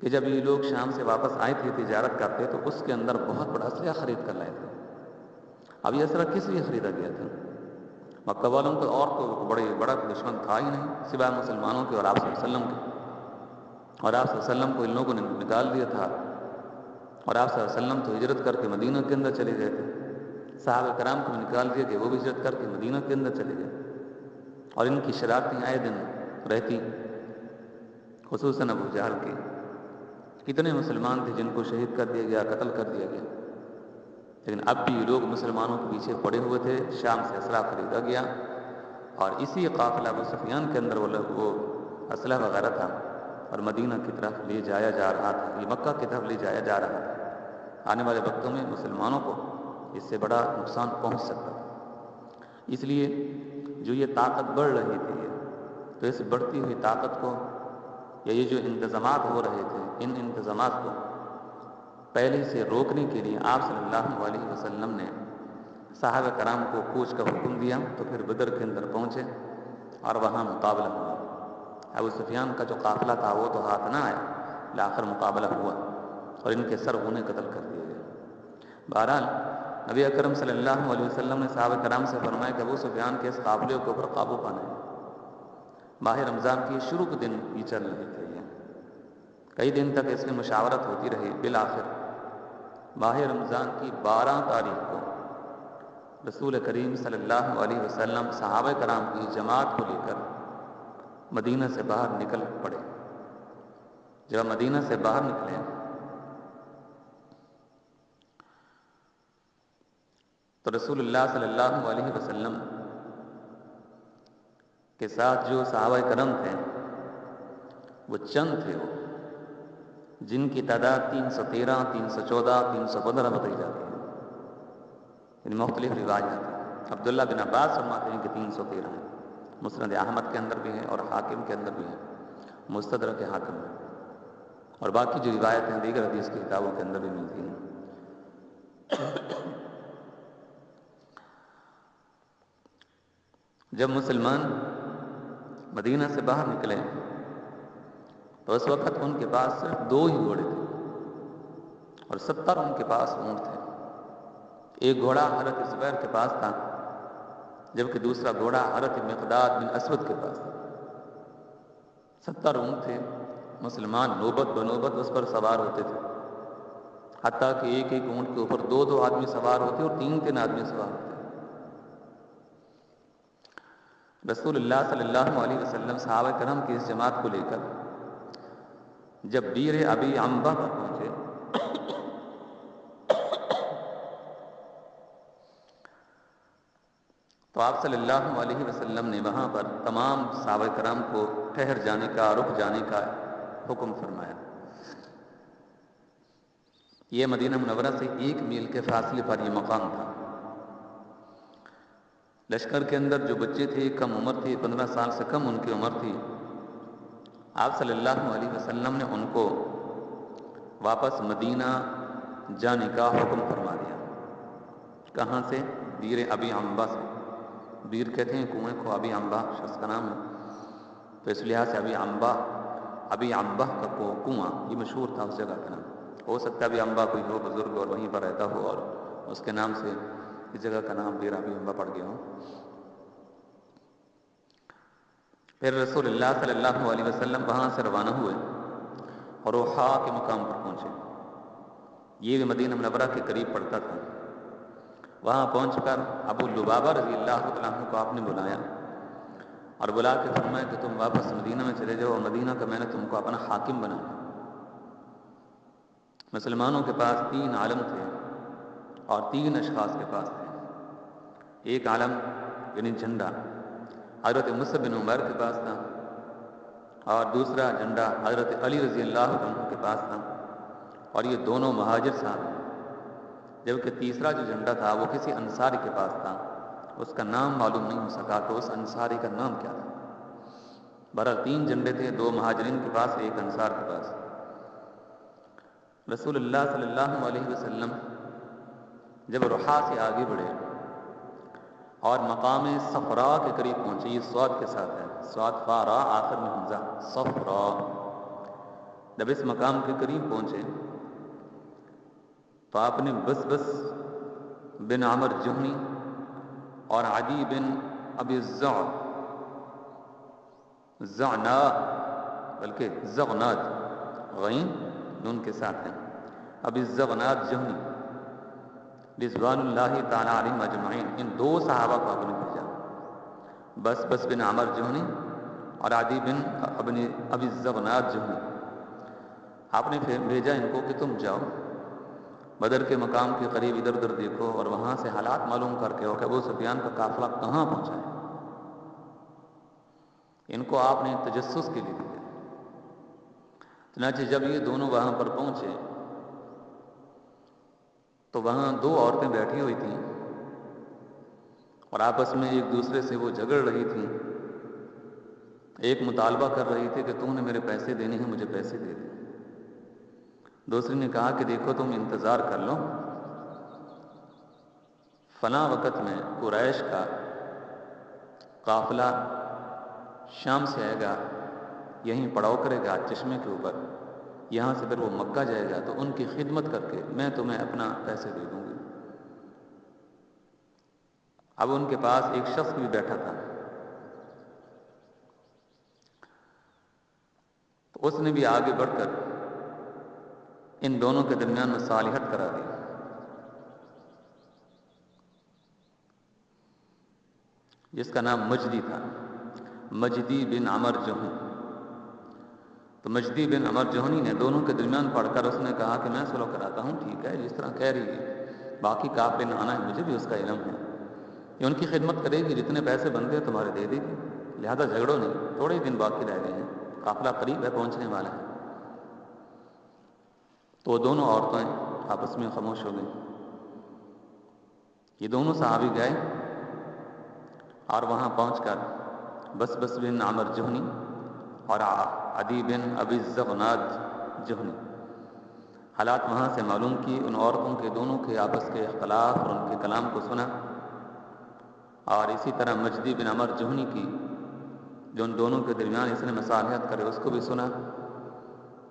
کہ جب یہ لوگ شام سے واپس آئے تھے تجارت کرتے تو اس کے اندر بہت بڑا اسلحہ خرید کر لائے تھے۔ اب یہ اسلحہ کس لیے خریدا گیا تھا؟ مکہ والوں کو اور تو بڑا دشمن تھا ہی نہیں سوائے مسلمانوں کے اور آپ صلی اللہ علیہ وسلم کے، اور آپ صلی اللہ علیہ وسلم کو ان لوگوں نے نکال دیا تھا، اور آپ صلی اللہ علیہ وسلم تو ہجرت کر کے مدینہ کے اندر چلے گئے تھے، صحابہ کرام کو بھی نکال دیا کہ وہ بھی ہجرت کر کے مدینہ کے اندر چلے گئے، اور ان کی شرارتیں آئے دن رہتی، خصوصاً ابو جہل کے۔ کتنے مسلمان تھے جن کو شہید کر دیا گیا، قتل کر دیا گیا، لیکن اب بھی یہ لوگ مسلمانوں کے پیچھے پڑے ہوئے تھے۔ شام سے اسلحہ خریدا گیا اور اسی قافلہ ابو سفیان کے اندر وہ اسلحہ وغیرہ تھا اور مدینہ کی طرف لے جایا جا رہا تھا، یہ مکہ کی طرف لے جایا جا رہا تھا۔ آنے والے وقتوں میں مسلمانوں کو اس سے بڑا نقصان پہنچ سکتا تھا، اس لیے جو یہ طاقت بڑھ رہی تھی تو اس بڑھتی ہوئی طاقت کو یا یہ جو انتظامات ہو رہے تھے ان انتظامات کو پہلے سے روکنے کے لیے آپ صلی اللہ علیہ وسلم نے صحابہ کرام کو کوچ کا حکم دیا، تو پھر بدر کے اندر پہنچے اور وہاں مقابلہ ہوا۔ ابو سفیان کا جو قافلہ تھا وہ تو ہاتھ نہ آیا، آخر مقابلہ ہوا اور ان کے سر انہیں قتل کر دیا گیا۔ بہرحال نبی اکرم صلی اللہ علیہ وسلم نے صحابہ کرام سے فرمایا کہ ابو سفیان کے اس قافلے کے اوپر قابو پانا ہے۔ ماہ رمضان کی شروع کے دن یہ چل رہے تھے، کئی دن تک اس میں مشاورت ہوتی رہی۔ بالآخر ماہ رمضان کی 12 تاریخ کو رسول کریم صلی اللہ علیہ وسلم صحابہ کرام کی جماعت کو لے کر مدینہ سے باہر نکل پڑے۔ جب مدینہ سے باہر نکلے تو رسول اللہ صلی اللہ علیہ وسلم کے ساتھ جو صحابہ کرام تھے وہ چند تھے، وہ جن کی تعداد 313، 314، 315 بتائی جاتی ہے، ان مختلف روایات ہیں۔ عبداللہ بن عباس فرماتے ہیں کہ 313 ہیں، مسند احمد کے اندر بھی ہیں اور حاکم کے اندر بھی ہیں، مستدرک حاکم میں، اور باقی جو روایتیں دیگر حدیث کی کتابوں کے اندر بھی ملتی ہیں۔ جب مسلمان مدینہ سے باہر نکلے تو اس وقت ان کے پاس صرف 2 ہی گھوڑے تھے اور 70 ان کے پاس اونٹ تھے۔ ایک گھوڑا حضرت زبیر کے پاس تھا، جبکہ دوسرا گھوڑا حضرت مقداد بن اسود کے پاس تھا۔ 70 اونٹ تھے، مسلمان نوبت بنوبت اس پر سوار ہوتے تھے، حتیٰ کہ ایک ایک اونٹ کے اوپر 2 آدمی سوار ہوتے اور 3 آدمی سوار ہوتے۔ رسول اللہ صلی اللہ علیہ وسلم صحابہ کرام کی اس جماعت کو لے کر جب بیر ابی عنبہ پر پہنچے تو آپ صلی اللہ علیہ وسلم نے وہاں پر تمام صحابہ کرام کو ٹھہر جانے کا، رک جانے کا حکم فرمایا۔ یہ مدینہ منورہ سے 1 میل کے فاصلے پر یہ مقام تھا۔ لشکر کے اندر جو بچے تھے کم عمر تھے، 15 سال سے کم ان کی عمر تھی، آپ صلی اللہ علیہ وسلم نے ان کو واپس مدینہ جانے کا حکم فرما دیا۔ کہاں سے؟ بیر ابی عنبہ سے۔ بیر کہتے ہیں کنویں کو، ابی عنبہ شخص کا نام ہے، تو اس لحاظ سے ابی عنبہ کا کنواں یہ مشہور تھا اس جگہ کا نام۔ ہو سکتا ہے ابی عنبہ کوئی ہو بزرگ اور وہیں پر رہتا ہو اور اس کے نام سے اس جگہ کا نام بیر ابی عنبہ پڑ گیا ہو۔ پھر رسول اللہ صلی اللہ علیہ وسلم وہاں سے روانہ ہوئے اور روحا کے مقام پر پہنچے۔ یہ بھی مدینہ منورہ کے قریب پڑتا تھا۔ وہاں پہنچ کر ابو لبابہ رضی اللہ عنہ کو آپ نے بلایا اور بلا کے فرمایا کہ تم واپس مدینہ میں چلے جاؤ اور مدینہ کا میں نے تم کو اپنا حاکم بنایا۔ مسلمانوں کے پاس 3 عالم تھے اور 3 اشخاص کے پاس تھے۔ ایک عالم یعنی جھنڈا حضرت مصعب بن عمیر کے پاس تھا، اور دوسرا جھنڈا حضرت علی رضی اللہ عنہ کے پاس تھا، اور یہ دونوں مہاجر صاحب ہیں، جبکہ تیسرا جو جھنڈا تھا وہ کسی انصاری کے پاس تھا، اس کا نام معلوم نہیں ہو سکا کہ اس انصاری کا نام کیا تھا۔ بہرحال 3 جھنڈے تھے، 2 مہاجرین کے پاس، 1 انصار کے پاس۔ رسول اللہ صلی اللہ علیہ وسلم جب رحا سے آگے بڑھے اور مقام صفرا کے قریب پہنچے، یہ صاد کے ساتھ ہے، صاد فا را آخر میں حمزہ، صفرا، جب اس مقام کے قریب پہنچے تو آپ نے بس بن عمر جہنی اور عدی بن ابی زعنا، بلکہ زغناد، غین نون کے ساتھ ہیں، ابی زغناد جہنی رضوان اللہ تعالی علیہم اجمعین، ان 2 صحابہ کو آپ نے بھیجا، بس بن عمر جہنی اور عدی بن ابی زغناد جہنی۔ آپ نے پھر بھیجا ان کو کہ تم جاؤ بدر کے مقام کے قریب ادھر ادھر دیکھو اور وہاں سے حالات معلوم کر کے ہو کہ ابو سفیان کا قافلہ کہاں پہنچا ہے۔ ان کو آپ نے تجسس کے لیے بھیجا۔ چنانچہ جب یہ دونوں وہاں پر پہنچے تو وہاں 2 عورتیں بیٹھی ہوئی تھیں اور آپس میں ایک دوسرے سے وہ جھگڑ رہی تھیں، ایک مطالبہ کر رہی تھی کہ تم نے میرے پیسے دینے ہیں، مجھے پیسے دے دے۔ دوسری نے کہا کہ دیکھو تم انتظار کر لو، فلاں وقت میں قریش کا قافلہ شام سے آئے گا، یہیں پڑاؤ کرے گا چشمے کے اوپر، یہاں سے پھر وہ مکہ جائے گا، تو ان کی خدمت کر کے میں تمہیں اپنا پیسے دے دوں گی۔ اب ان کے پاس ایک شخص بھی بیٹھا تھا، تو اس نے بھی آگے بڑھ کر ان دونوں کے درمیان مصالحت کرا دی۔ جس کا نام مجدی تھا، مجدی بن عمر جہنی۔ تو مجدی بن عمر جہنی نے دونوں کے درمیان پڑھ کر اس نے کہا کہ میں صلح کراتا ہوں، ٹھیک ہے جس طرح کہہ رہی ہے، باقی قافلے میں آنا ہے، مجھے بھی اس کا علم ہے، یہ ان کی خدمت کرے گی، جتنے پیسے بنتے ہیں تمہارے دے دے گی، لہذا جھگڑو نہیں، تھوڑے ہی دن باقی رہ گئے ہیں، قافلہ قریب ہے، پہنچنے والا ہے۔ تو وہ دونوں عورتیں آپس میں خاموش ہو گئیں۔ یہ دونوں صحابی گئے اور وہاں پہنچ کر بس بن عمر جہنی اور عدی بن ابی زغناد جہنی حالات وہاں سے معلوم کی، ان عورتوں کے دونوں کے آپس کے اختلاف اور ان کے کلام کو سنا، اور اسی طرح مجدی بن عمر جہنی کی جو ان دونوں کے درمیان اس نے مصالحت کرے اس کو بھی سنا۔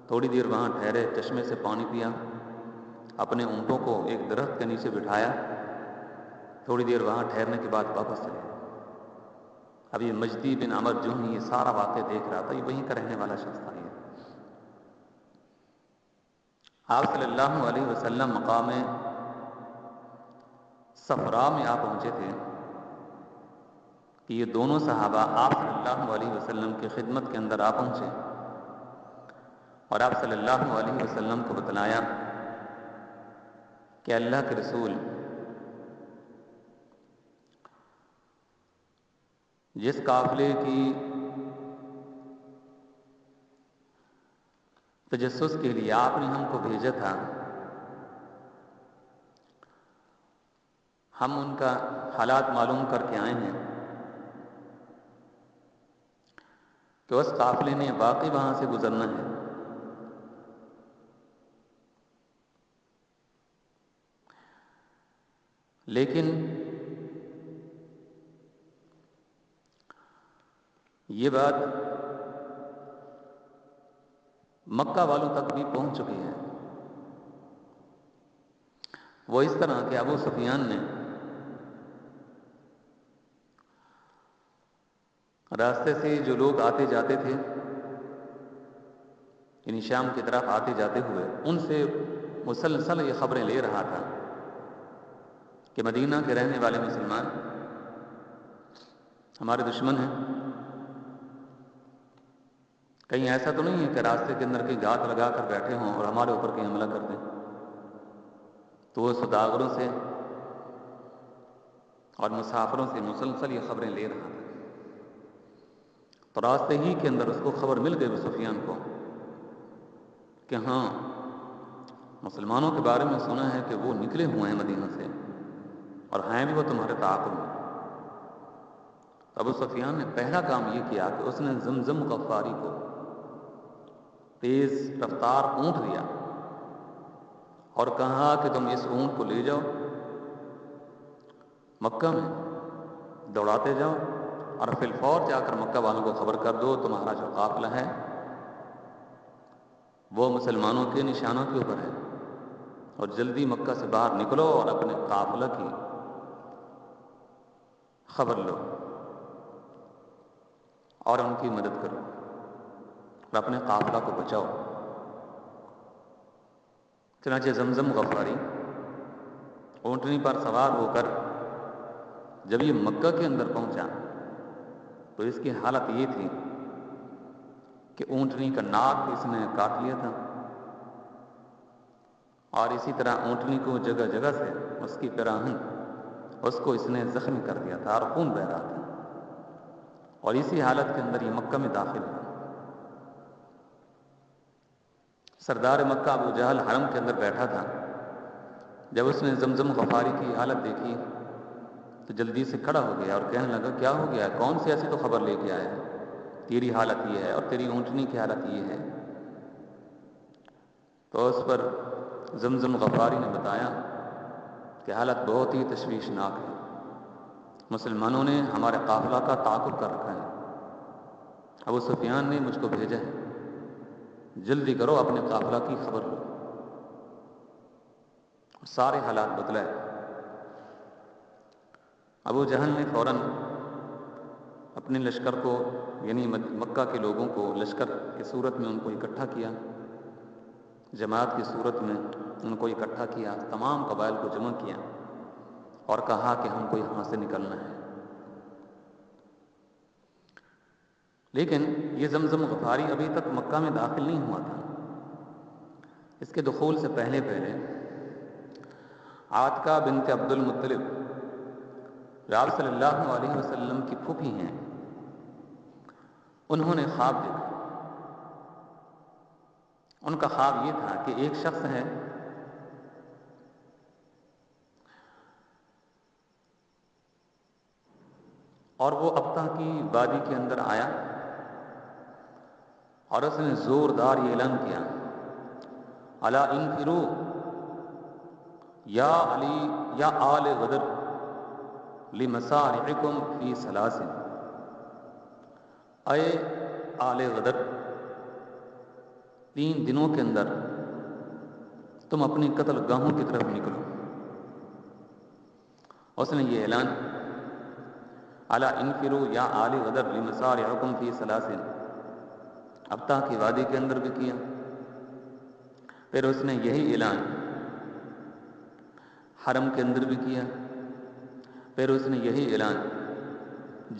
تھوڑی دیر وہاں ٹھہرے، چشمے سے پانی پیا، اپنے اونٹوں کو ایک درخت کے نیچے بٹھایا، تھوڑی دیر وہاں ٹھہرنے کے بعد واپس چلے۔ اب یہ مجدی بن عمر جہنی یہ سارا واقعہ دیکھ رہا تھا، یہ وہیں کا رہنے والا شخص تھا۔ یہ آپ صلی اللہ علیہ وسلم مقام صفرا میں آپ پہنچے تھے کہ یہ دونوں صحابہ آپ صلی اللہ علیہ وسلم کی خدمت کے اندر آ پہنچے اور آپ صلی اللہ علیہ وسلم کو بتلایا کہ اللہ کے رسول جس قافلے کی تجسس کے لیے آپ نے ہم کو بھیجا تھا، ہم ان کا حالات معلوم کر کے آئے ہیں کہ اس قافلے نے باقی وہاں سے گزرنا ہے، لیکن یہ بات مکہ والوں تک بھی پہنچ چکی ہے۔ وہ اس طرح کہ ابو سفیان نے راستے سے جو لوگ آتے جاتے تھے، یعنی شام کی طرف آتے جاتے ہوئے، ان سے مسلسل یہ خبریں لے رہا تھا کہ مدینہ کے رہنے والے مسلمان ہمارے دشمن ہیں، کہیں ایسا تو نہیں ہے کہ راستے کے اندر کہیں گھات لگا کر بیٹھے ہوں اور ہمارے اوپر کہیں حملہ کر دیں۔ تو وہ سوداگروں سے اور مسافروں سے مسلسل یہ خبریں لے رہا تھا۔ تو راستے ہی کے اندر اس کو خبر مل گئی ابو سفیان کو کہ ہاں مسلمانوں کے بارے میں سنا ہے کہ وہ نکلے ہوئے ہیں مدینہ سے اور ہیں بھی وہ تمہارے تعاقب میں۔ ابو سفیان نے پہلا کام یہ کیا کہ اس نے زمزم غفاری کو تیز رفتار اونٹ دیا اور کہا کہ تم اس اونٹ کو لے جاؤ، مکہ میں دوڑاتے جاؤ اور فی الفور جا کر مکہ والوں کو خبر کر دو تمہارا جو قافلہ ہے وہ مسلمانوں کے نشانوں کے اوپر ہے، اور جلدی مکہ سے باہر نکلو اور اپنے قافلہ کی خبر لو اور ان کی مدد کرو اور اپنے قافلہ کو بچاؤ۔ چنانچہ زمزم غفاری اونٹنی پر سوار ہو کر جب یہ مکہ کے اندر پہنچا تو اس کی حالت یہ تھی کہ اونٹنی کا ناک اس نے کاٹ لیا تھا، اور اسی طرح اونٹنی کو جگہ جگہ سے اس کی پیراہن اس کو اس نے زخمی کر دیا تھا اور خون بہہ رہا تھا، اور اسی حالت کے اندر یہ مکہ میں داخل ہوا۔ سردار مکہ ابو جہل حرم کے اندر بیٹھا تھا، جب اس نے زمزم غفاری کی حالت دیکھی تو جلدی سے کھڑا ہو گیا اور کہنے لگا کیا ہو گیا ہے، کون سی ایسی تو خبر لے کے آیا ہے، تیری حالت یہ ہے اور تیری اونٹنی کی حالت یہ ہے۔ تو اس پر زمزم غفاری نے بتایا کہ حالت بہت ہی تشویشناک ہے، مسلمانوں نے ہمارے قافلہ کا تعاقب کر رکھا ہے، ابو سفیان نے مجھ کو بھیجا ہے، جلدی کرو اپنے قافلہ کی خبر لو۔ سارے حالات بتلائے۔ ابو جہل نے فوراً اپنے لشکر کو یعنی مکہ کے لوگوں کو لشکر کی صورت میں ان کو اکٹھا کیا، جماعت کی صورت میں ان کو اکٹھا کیا، تمام قبائل کو جمع کیا اور کہا کہ ہم کو یہاں سے نکلنا ہے۔ لیکن یہ زمزم غفاری ابھی تک مکہ میں داخل نہیں ہوا تھا۔ اس کے دخول سے پہلے عاتکہ بنت عبد المطلب جو آپ صلی اللہ علیہ وسلم کی پھوپھی ہیں، انہوں نے خواب دیکھا۔ ان کا خواب یہ تھا کہ ایک شخص ہے اور وہ ابتہ کی وادی کے اندر آیا اور اس نے زوردار یہ اعلان کیا الا انفروا یا علی یا آل غدر لمصارعکم فی سلاسل، اے آل غدر 3 دنوں کے اندر تم اپنی قتل گاہوں کی طرف نکلو۔ اس نے یہ اعلان الا انفروا یا آل غدر لمصارعکم فی سلاسل ابتہ کی وادی کے اندر بھی کیا، پھر اس نے یہی اعلان حرم کے اندر بھی کیا، پھر اس نے یہی اعلان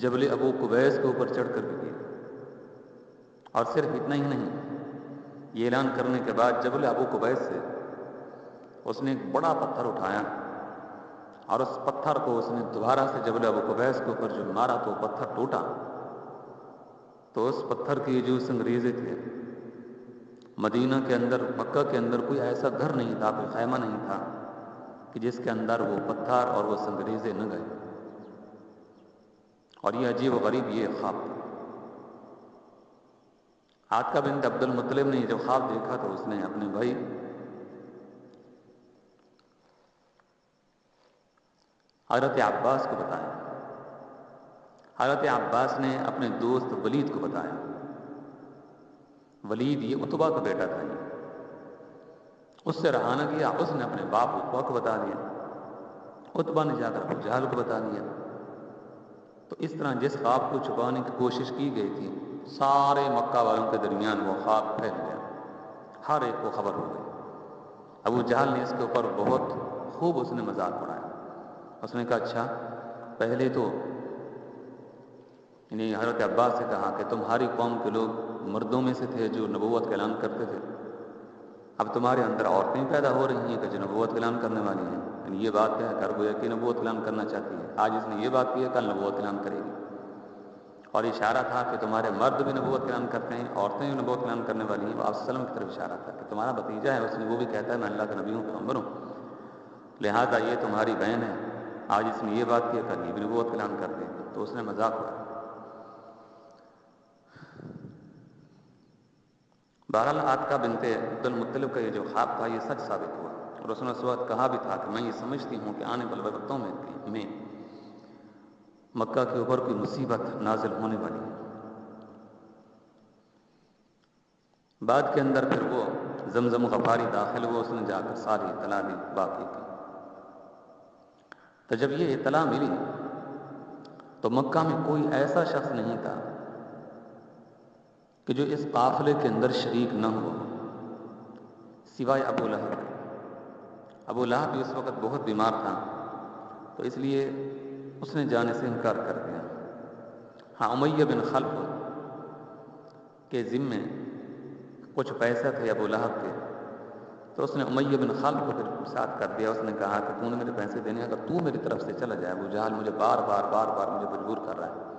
جبل ابو قبیس کے اوپر چڑھ کر بھی کیا، اور صرف اتنا ہی نہیں، یہ اعلان کرنے کے بعد جبل ابو قبیس سے اس نے ایک بڑا پتھر اٹھایا اور اس پتھر کو اس نے دوبارہ سے جبل ابو قبیس کے اوپر جو مارا تو پتھر ٹوٹا، تو اس پتھر کی جو سنگریزے تھے، مدینہ کے اندر مکہ کے اندر کوئی ایسا گھر نہیں تھا، کوئی خیمہ نہیں تھا کہ جس کے اندر وہ پتھر اور وہ سنگریزے نہ گئے۔ اور یہ عجیب و غریب یہ خواب تھا۔ عاتکہ بنت عبد المطلب نے جب خواب دیکھا تو اس نے اپنے بھائی حضرت عباس کو بتایا، حضرت عباس نے اپنے دوست ولید کو بتایا۔ ولید یہ عتبہ کا بیٹا تھا، اس سے رہا نہ گیا، اس نے اپنے باپ عتبہ کو بتا دیا، عتبہ نے جا کر ابو جہل کو بتا دیا۔ تو اس طرح جس خواب کو چھپانے کی کوشش کی گئی تھی، سارے مکہ والوں کے درمیان وہ خواب پھیل گیا، ہر ایک کو خبر ہو گئی۔ ابو جہل نے اس کے اوپر بہت خوب اس نے مذاق اڑایا۔ اس نے کہا اچھا، پہلے تو یعنی حضرت عباس سے کہا کہ تمہاری قوم کے لوگ مردوں میں سے تھے جو نبوت کا اعلان کرتے تھے، اب تمہارے اندر عورتیں پیدا ہو رہی ہیں کہ جو نبوت کا اعلان کرنے والی ہیں، یعنی یہ بات کہہ کر گویا کہ نبوت اعلان کرنا چاہتی ہے، آج اس نے یہ بات کی ہے کل نبوت اعلان کرے گی۔ اور اشارہ تھا کہ تمہارے مرد بھی نبوت اعلان کرتے ہیں، عورتیں بھی نبوت اعلان کرنے والی ہیں۔ آپ وسلم کی طرف اشارہ تھا کہ تمہارا بھتیجا ہے، اس نے وہ بھی کہتا ہے میں اللہ کا نبی ہوں، پیغمبر ہوں، لہٰذا یہ تمہاری بہن ہے۔ آج اس نے یہ بات کی، کل یہ بھی نبوت اعلان کرتے ہیں، تو اس نے مذاق اڑایا۔ بہرحال عاتقہ بنت عبد المطلب کا یہ جو خواب تھا یہ سچ ثابت ہوا، اور اس نے اس وقت کہا بھی تھا کہ میں یہ سمجھتی ہوں کہ آنے والے وقتوں میں مکہ کے اوپر کوئی مصیبت نازل ہونے والی ہے۔ بعد کے اندر پھر وہ زمزم غفاری داخل ہوا، اس نے جا کر ساری اطلاع دی باقی کی۔ تو جب یہ اطلاع ملی تو مکہ میں کوئی ایسا شخص نہیں تھا کہ جو اس قافلے کے اندر شریک نہ ہوا سوائے ابو لہب۔ ابو لہب بھی اس وقت بہت بیمار تھا، تو اس لیے اس نے جانے سے انکار کر دیا۔ ہاں، امیہ بن خلف کے ذمے کچھ پیسے تھے ابو لہب کے، تو اس نے امیہ بن خلف کو پھر ساتھ کر دیا۔ اس نے کہا کہ تو نے میرے پیسے دینے، اگر تو میری طرف سے چلا جائے، ابو جہل مجھے بار بار مجھے مجبور کر رہا ہے،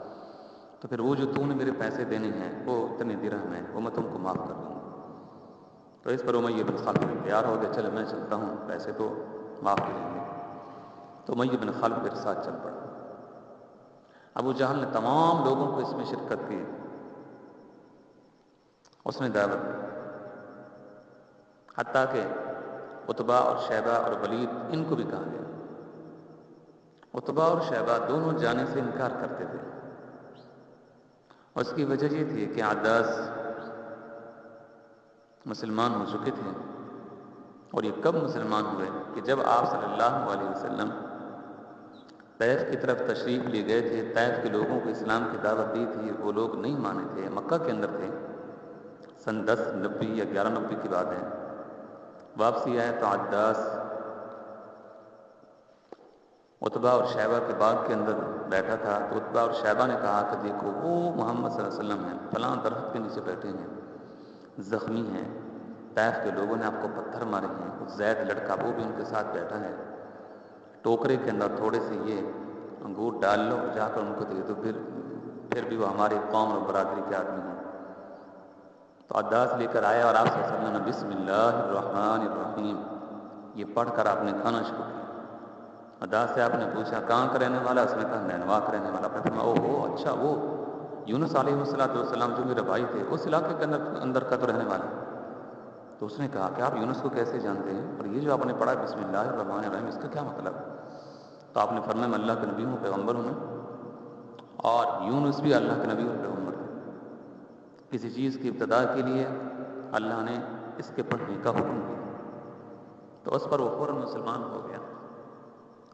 تو پھر وہ جو تو نے میرے پیسے دینے ہیں وہ اتنے درہم ہیں، وہ میں تم کو معاف کر دوں گا۔ تو اس پر امیہ بن خلف تیار ہو گیا، چلے میں چلتا ہوں، پیسے تو معاف ہو جائیں گے۔ تو امیہ بن خلف پھر ساتھ چل پڑا۔ ابو جہل نے تمام لوگوں کو اس میں شرکت کی، اس نے دعوت دی، حتیٰ کہ عتبہ اور شیبہ اور ولید ان کو بھی کہا گیا۔ عتبہ اور شیبہ دونوں جانے سے انکار کرتے تھے، اور اس کی وجہ یہ تھی کہ عداس مسلمان ہو چکے تھے، اور یہ کب مسلمان ہوئے کہ جب آپ صلی اللہ علیہ وسلم طیف کی طرف تشریف لے گئے تھے، طیف کے لوگوں کو اسلام کی دعوت دی تھی، وہ لوگ نہیں مانے تھے، مکہ کے اندر تھے، سن 1090 یا 1190 کی بات ہے۔ واپسی آئے تو عداس عتبہ اور شیبہ کے باغ کے اندر بیٹھا تھا، تو عتبہ اور شیبہ نے کہا کہ دیکھو وہ محمد صلی اللہ علیہ وسلم ہیں، فلاں درخت کے نیچے بیٹھے ہیں، زخمی ہیں، طیف کے لوگوں نے آپ کو پتھر مارے ہیں، زید لڑکا وہ بھی ان کے ساتھ بیٹھا ہے، ٹوکرے کے اندر تھوڑے سے یہ انگور ڈال لو، جا کر ان کو دے دو، پھر بھی وہ ہمارے قوم اور برادری کے آدمی ہیں۔ تو عداس لے کر آیا، اور آپ صلی اللہ علیہ وسلم نے بسم اللہ الرحمن الرحیم یہ پڑھ کر آپ نے کھانا شروع کیا۔ عداس سے آپ نے پوچھا کہاں کا رہنے والا؟ اس نے کہا نینوا کا رہنے والا۔ آپ نے فرمایا اوہ اچھا، وہ یونس علیہ السلام جو میرے بھائی تھے اس علاقے کے اندر کا تو رہنے والا ہے۔ تو اس نے کہا کہ آپ یونس کو کیسے جانتے ہیں، اور یہ جو آپ نے پڑھا بسم اللہ الرحمن الرحیم اس کا کیا مطلب؟ تو آپ نے فرمایا میں اللہ کے نبی ہوں، پیغمبر ہوں، اور یونس بھی اللہ کے نبی اور پیغمبر تھے۔ کسی چیز کی ابتدا کے لیے اللہ نے اس کے پڑھنے کا حکم دیا، تو اس پر وہ فوراً مسلمان ہو گیا،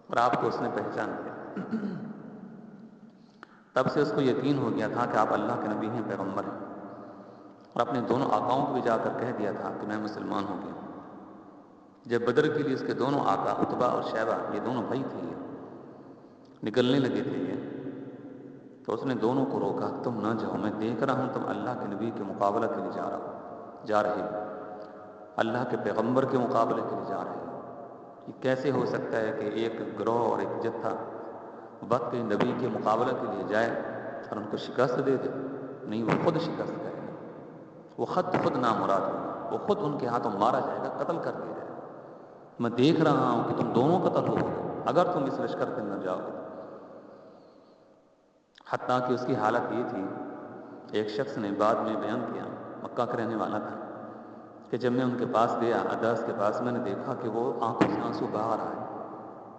اور آپ کو اس نے پہچان لیا۔ تب سے اس کو یقین ہو گیا تھا کہ آپ اللہ کے نبی ہیں، پیغمبر ہیں، اور اپنے دونوں آقاؤں کو بھی جا کر کہہ دیا تھا کہ میں مسلمان ہو گیا۔ جب بدر کے لیے اس کے دونوں آقا عتبہ اور شیبہ، یہ دونوں بھائی تھے، یہ نکلنے لگے تھے یہ، تو اس نے دونوں کو روکا، تم نہ جاؤ، میں دیکھ رہا ہوں تم اللہ کے نبی کے مقابلہ کے لیے جا رہے ہو، اللہ کے پیغمبر کے مقابلے کے لیے جا رہے ہو۔ یہ کیسے ہو سکتا ہے کہ ایک گروہ اور ایک جتھا وقت کے نبی کے مقابلہ کے لیے جائے اور ان کو شکست دے دے؟ نہیں، وہ خود شکست کرے گا، وہ خود نامراد ہوگا، وہ خود ان کے ہاتھوں مارا جائے گا، قتل کر دیا جائے گا۔ میں دیکھ رہا ہوں کہ تم دونوں قتل ہو گے اگر تم اس لشکر کے اندر جاؤ گے۔ حتیٰ کہ اس کی حالت یہ تھی، ایک شخص نے بعد میں بیان کیا، مکہ کا رہنے والا تھا، کہ جب میں ان کے پاس گیا، عداس کے پاس، میں نے دیکھا کہ وہ آنکھوں سے آنسو بہا رہا ہے۔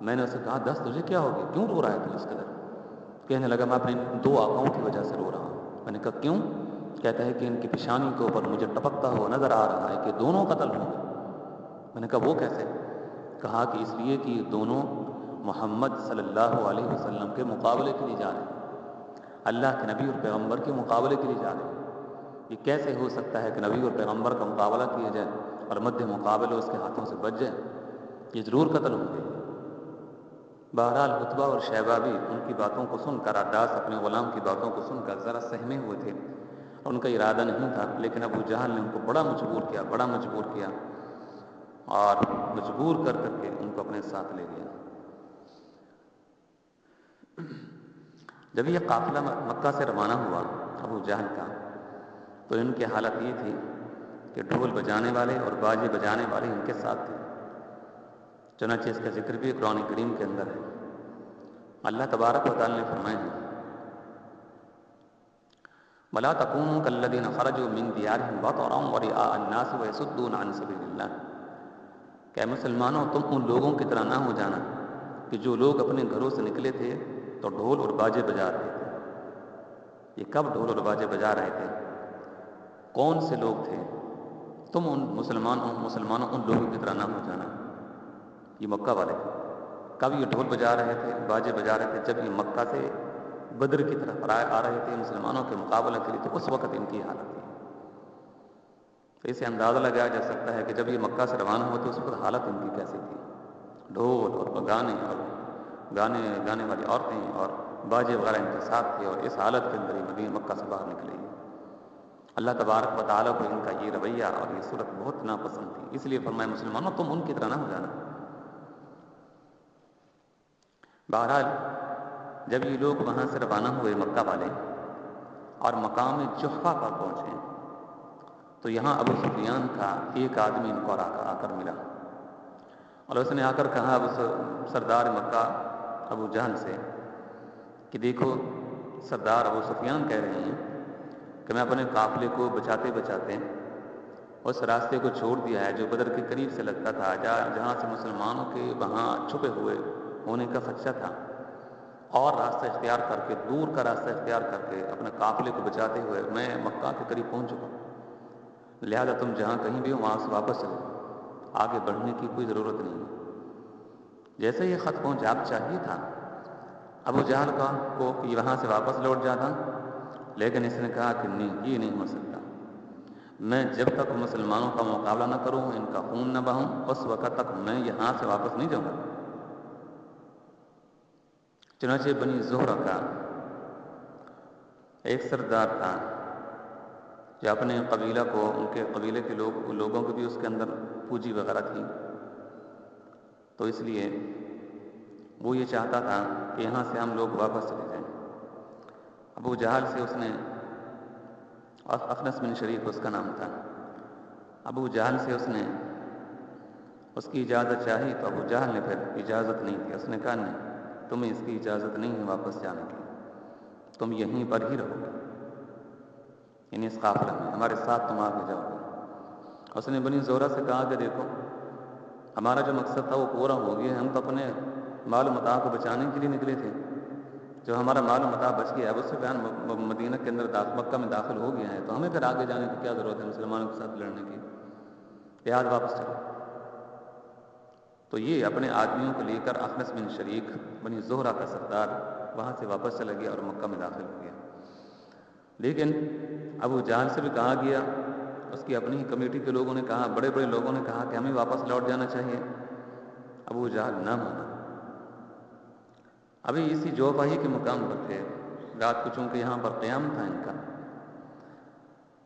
میں نے اسے کہا دس تجھے کیا ہو گیا، کیوں رو رہا ہے تو اس قدر؟ کہنے لگا میں اپنے دو آقاؤں کی وجہ سے رو رہا ہوں۔ میں نے کہا کیوں؟ کہتا ہے کہ ان کی پیشانی کے اوپر مجھے ٹپکتا ہوا نظر آ رہا ہے کہ دونوں قتل ہوں گے۔ میں نے کہا وہ کیسے؟ کہا کہ اس لیے کہ یہ دونوں محمد صلی اللہ علیہ وسلم کے مقابلے کے لیے جا رہے ہیں، اللہ کے نبی اور پیغمبر کے مقابلے کے لیے جا رہے ہیں۔ یہ کیسے ہو سکتا ہے کہ نبی اور پیغمبر کا مقابلہ کیا جائے اور مدِ مقابلہ اس کے ہاتھوں سے بچ جائے؟ یہ ضرور قتل ہوں گے۔ بہرحال عتبہ اور شیبہ بھی ان کی باتوں کو سن کر، عداس اپنے غلام کی باتوں کو سن کر ذرا سہمے ہوئے تھے، ان کا ارادہ نہیں تھا، لیکن ابو جہل نے ان کو بڑا مجبور کیا اور مجبور کر کے ان کو اپنے ساتھ لے گیا۔ جب یہ قافلہ مکہ سے روانہ ہوا ابو جہل کا، تو ان کی حالت یہ تھی کہ ڈھول بجانے والے اور باجے بجانے والے ان کے ساتھ تھے۔ چنانچہ اس کا ذکر بھی قرآن کریم کے اندر ہے۔ اللہ تبارک و تعالی نے فرمایا ہے وَلَا تَكُونُوا كَالَّذِينَ خَرَجُوا مِن دِيَارِهِمْ بَطَرًا وَرِئَاءَ النَّاسِ وَيَصُدُّونَ عَن سَبِيلِ اللَّهِ، کہ مسلمانوں تم ان لوگوں کی طرح نہ ہو جانا کہ جو لوگ اپنے گھروں سے نکلے تھے تو ڈھول اور باجے بجا رہے تھے۔ یہ کب ڈھول اور باجے بجا رہے تھے؟ کون سے لوگ تھے؟ تم ان مسلمانوں ان لوگوں کی طرح نہ ہو جانا۔ یہ مکہ والے تھے۔ کب یہ ڈھول بجا رہے تھے، باجے بجا رہے تھے؟ جب یہ مکہ سے بدر کی طرف آ رہے تھے مسلمانوں کے مقابلہ کے لیے، تو اس وقت ان کی حالت تھی۔ تو اسے اندازہ لگایا جا سکتا ہے کہ جب یہ مکہ سے روانہ ہوتے اس وقت حالت ان کی کیسی تھی۔ ڈھول اور بگانے اور گانے والی عورتیں اور باجے وغیرہ ان کے ساتھ تھے، اور اس حالت کے اندر یہ مدینہ مکہ سے باہر نکلے گی۔ اللہ تبارک و تعالیٰ کو ان کا یہ رویہ اور یہ صورت بہت ناپسند تھی، اس لیے فرمایا مسلمانوں تم ان کی طرح نہ ہو جانا۔ بہرحال جب یہ لوگ وہاں سے روانہ ہوئے مکہ والے اور مقام جحفہ پر پہنچے، تو یہاں ابو سفیان کا ایک آدمی ان کو آ کر ملا، اور اس نے آ کر کہا سردار مکہ ابو جہل سے کہ دیکھو سردار ابو سفیان کہہ رہے ہیں کہ میں اپنے قافلے کو بچاتے بچاتے اس راستے کو چھوڑ دیا ہے جو بدر کے قریب سے لگتا تھا، جہاں سے مسلمانوں کے وہاں چھپے ہوئے ہونے کا خدشہ تھا، اور راستہ اختیار کر کے، دور کا راستہ اختیار کر کے اپنے قافلے کو بچاتے ہوئے میں مکہ کے قریب پہنچ چکا ہوں۔ لہذا تم جہاں کہیں بھی ہو وہاں سے واپس چلو، آگے بڑھنے کی کوئی ضرورت نہیں ہے۔ جیسے یہ خط پہنچا، اب چاہیے تھا ابو جہل کو کہ وہاں سے واپس لوٹ جاتا، لیکن اس نے کہا کہ نہیں، یہ نہیں ہو سکتا، میں جب تک مسلمانوں کا مقابلہ نہ کروں، ان کا خون نہ بہوں، اس وقت تک میں یہاں سے واپس نہیں جاؤں گا۔ چنانچہ بنی زہرہ کا ایک سردار تھا جو اپنے قبیلہ کو، ان کے قبیلے کے لوگوں کو بھی اس کے اندر پوجی وغیرہ تھی، تو اس لیے وہ یہ چاہتا تھا کہ یہاں سے ہم لوگ واپس چلے جائیں۔ ابو جہل سے اس نے، اخنس بن شریف اس کا نام تھا، ابو جہل سے اس نے اس کی اجازت چاہی، تو ابو جہل نے پھر اجازت نہیں دی۔ اس نے کہا نہیں، تمہیں اس کی اجازت نہیں ہے واپس جانے کی، تم یہیں پر ہی رہو گے، یعنی اس قافلہ میں ہمارے ساتھ تم آگے جاؤ گے۔ اس نے بنی زہرہ سے کہا کہ دیکھو ہمارا جو مقصد تھا وہ پورا ہو گیا، ہم تو اپنے مال و متاع کو بچانے کے لیے نکلے تھے، جو ہمارا مال و متاع بچ گیا، اب اس سے بیان مدینہ کے اندر مکہ میں داخل ہو گیا ہے، تو ہمیں پھر آگے جانے کی کیا ضرورت ہے مسلمانوں کے ساتھ لڑنے کی، لہٰذا واپس چلو۔ تو یہ اپنے آدمیوں کو لے کر اخنس بن شریک بنی زہرہ کا سردار وہاں سے واپس چلا گیا اور مکہ میں داخل ہو گیا۔ لیکن ابو جہل سے بھی کہا گیا، اس کی اپنی ہی کمیٹی کے لوگوں نے کہا، بڑے بڑے لوگوں نے کہا کہ ہمیں واپس لوٹ جانا چاہیے، ابو جہل نہ مانا۔ ابھی اسی جوفاہی کے مقام پر تھے، رات کو چونکہ یہاں پر قیام تھا ان کا،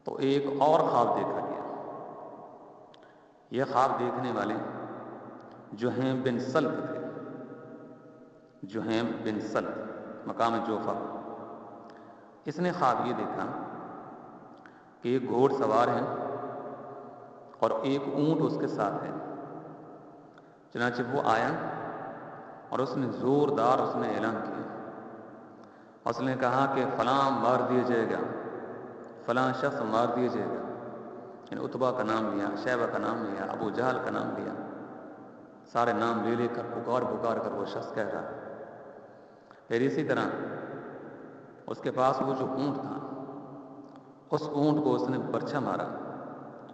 تو ایک اور خواب دیکھا گیا۔ یہ خواب دیکھنے والے جہیم بن سلط تھے، جہیم بن سلط مقام جوفا۔ اس نے خواب یہ دیکھا کہ ایک گھوڑ سوار ہے اور ایک اونٹ اس کے ساتھ ہے۔ چنانچہ وہ آیا اور اس نے زوردار اس نے اعلان کیا، اس نے کہا کہ فلاں مار دیا جائے گا، فلاں شخص مار دیا جائے گا۔ یعنی عتبہ کا نام لیا، شیبہ کا نام لیا، ابو جہل کا نام لیا، سارے نام لے کر پکار کر وہ شخص کہہ رہا۔ پھر اسی طرح اس کے پاس وہ جو اونٹ تھا، اس اونٹ کو اس نے برچھا مارا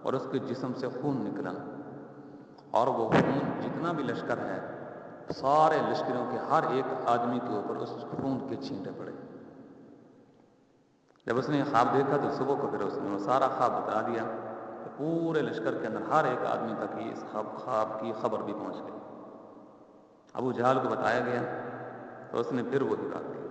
اور اس کے جسم سے خون نکلا، اور وہ خون جتنا بھی لشکر ہے سارے لشکروں کے ہر ایک آدمی کے اوپر اس خون کے چھینٹے پڑے۔ جب اس نے خواب دیکھا تو صبح کو پھر اس نے وہ سارا خواب بتا دیا، کہ پورے لشکر کے اندر ہر ایک آدمی تک یہ اس خواب کی خبر بھی پہنچ گئی۔ ابو جہل کو بتایا گیا تو اس نے پھر وہی بات کی،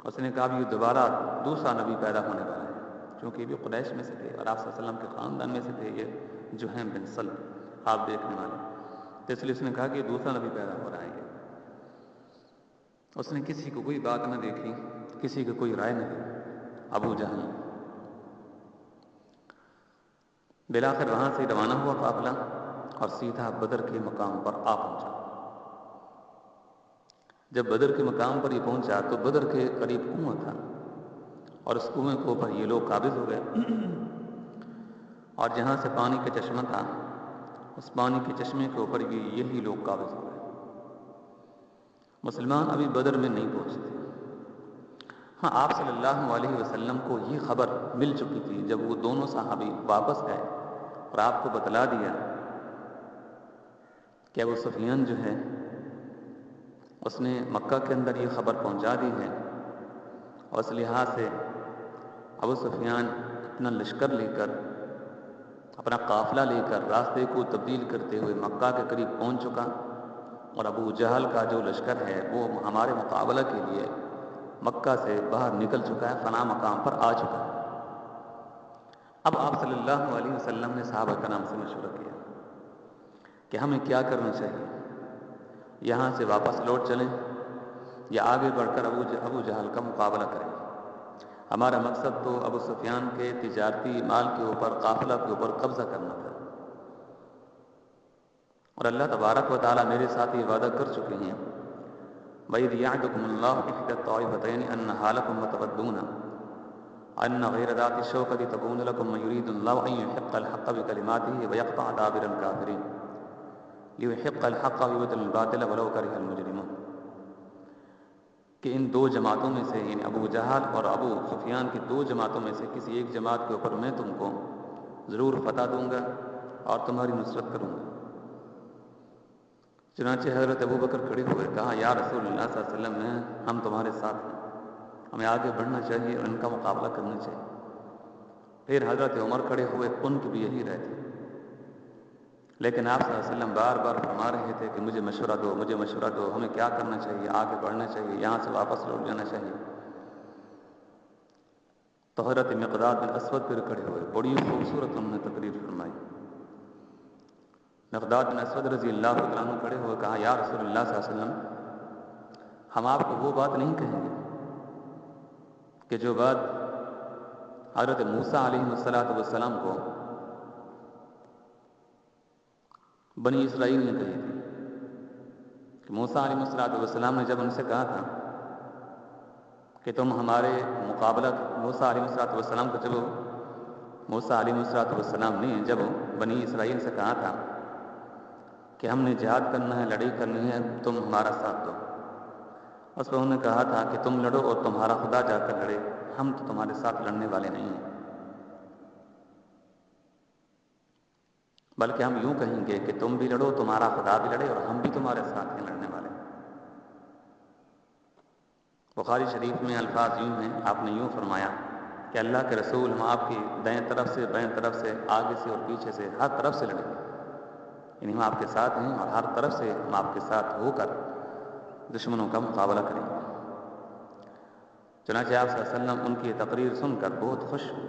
اس نے کہا یہ دوبارہ دوسرا نبی پیدا ہونے والا ہے، کیونکہ یہ بھی قریش میں سے تھے اور آپ صلی اللہ علیہ وسلم کے خاندان میں سے تھے، یہ جہیم بن سلط خواب دیکھنے والے، تو اس لیے اس نے کہا کہ یہ دوسرا نبی پیدا ہو رہا ہے۔ اس نے کسی کو کوئی بات نہ دیکھی، کسی کو کوئی رائے نہ دی، ابو جہل۔ بالآخر وہاں سے روانہ ہوا قافلہ اور سیدھا بدر کے مقام پر آ پہنچا۔ جب بدر کے مقام پر یہ پہنچا تو بدر کے قریب کنواں تھا، اور اس کنویں کے اوپر یہ لوگ قابض ہو گئے، اور جہاں سے پانی کا چشمہ تھا اس پانی کے چشمے کے اوپر بھی یہی لوگ قابض ہو گئے۔ مسلمان ابھی بدر میں نہیں پہنچتے۔ ہاں، آپ صلی اللہ علیہ وسلم کو یہ خبر مل چکی تھی جب وہ دونوں صحابی واپس گئے اور آپ کو بتلا دیا کہ ابو سفیان جو ہے اس نے مکہ کے اندر یہ خبر پہنچا دی ہے، اور اس لحاظ سے ابو سفیان اپنا لشکر لے کر، اپنا قافلہ لے کر راستے کو تبدیل کرتے ہوئے مکہ کے قریب پہنچ چکا، اور ابو جہل کا جو لشکر ہے وہ ہمارے مقابلہ کے لیے مکہ سے باہر نکل چکا ہے، فنا مقام پر آ چکا ہے۔ اب آپ صلی اللہ علیہ وسلم نے صحابہ کرام سے مشورہ کیا کہ ہمیں کیا کرنا چاہیے، یہاں سے واپس لوٹ چلیں یا آگے بڑھ کر ابو جہل کا مقابلہ کریں۔ ہمارا مقصد تو ابو سفیان کے تجارتی مال کے اوپر، قافلہ کے اوپر قبضہ کرنا تھا، اور اللہ تبارک و تعالیٰ میرے ساتھ یہ وعدہ کر چکے ہیں، وَإِذْ يَعِدُكُمُ اللَّهُ إِحْدَى الطَّائِفَتَيْنِ أَنَّهَا لَكُمْ وَتَوَدُّونَ أَنَّ غَيْرَ ذَاتِ الشَّوْكَةِ تَكُونُ لَكُمْ وَيُرِيدُ اللَّهُ أَن يُحِقَّ الْحَقَّ بِكَلِمَاتِهِ وَيَقْطَعَ دَابِرَ الْكَافِرِينَ لِيُحِقَّ الْحَقَّ وَيُبْطِلَ الْبَاطِلَ وَلَوْ كَرِهَ الْمُجْرِمُونَ۔ کہ ان دو جماعتوں میں سے، یعنی ابو جہل اور ابو سفیان کی دو جماعتوں میں سے کسی ایک جماعت کے اوپر میں تم کو ضرور فتح دوں گا اور تمہاری نصرت کروں گا۔ چنانچہ حضرت ابو بکر کھڑے ہوئے، کہا یا رسول اللہ صلی اللہ علیہ وسلم، ہم تمہارے ساتھ ہیں، ہمیں آگے بڑھنا چاہیے اور ان کا مقابلہ کرنا چاہیے۔ پھر حضرت عمر کھڑے ہوئے، ان کی بھی یہی رائے تھی، لیکن آپ صلی اللہ علیہ وسلم بار بار فرما رہے تھے کہ مجھے مشورہ دو، مجھے مشورہ دو، ہمیں کیا کرنا چاہیے، آگے بڑھنا چاہیے، یہاں سے واپس لوٹ جانا چاہیے۔ تو حضرت مقداد بن اسود پھر کھڑے ہوئے، بڑی خوبصورت انہوں نے تقریر فرمائی۔ مقداد بن اسود رضی اللہ عنہ کھڑے ہوئے، کہا یا رسول اللہ صلی اللہ علیہ وسلم، ہم آپ کو وہ بات نہیں کہیں گے کہ جو بات حضرت موسیٰ علیہ السلام کو بنی اسرائیل نے کہی تھی، کہ موسیٰ علیہ السلام نے جب ان سے کہا تھا کہ تم ہمارے مقابلہ، موسیٰ علیہ السلام کو جب موسیٰ علیہ السلام نے جب بنی اسرائیل سے کہا تھا کہ ہم نے جہاد کرنا ہے، لڑائی کرنی ہے، تم ہمارا ساتھ دو، اس پر انہوں نے کہا تھا کہ تم لڑو اور تمہارا خدا جا کر لڑے، ہم تو تمہارے ساتھ لڑنے والے نہیں ہیں، بلکہ ہم یوں کہیں گے کہ تم بھی لڑو، تمہارا خدا بھی لڑے، اور ہم بھی تمہارے ساتھ ہیں لڑنے والے۔ بخاری شریف میں الفاظ یوں ہیں، آپ نے یوں فرمایا کہ اللہ کے رسول، ہم آپ کی دائیں طرف سے، بائیں طرف سے، آگے سے اور پیچھے سے، ہر طرف سے لڑیں گے، یعنی ہم آپ کے ساتھ ہیں اور ہر طرف سے ہم آپ کے ساتھ ہو کر دشمنوں کا مقابلہ کریں گے۔ چنانچہ آپ صلی اللہ علیہ وسلم ان کی تقریر سن کر بہت خوش ہوئے،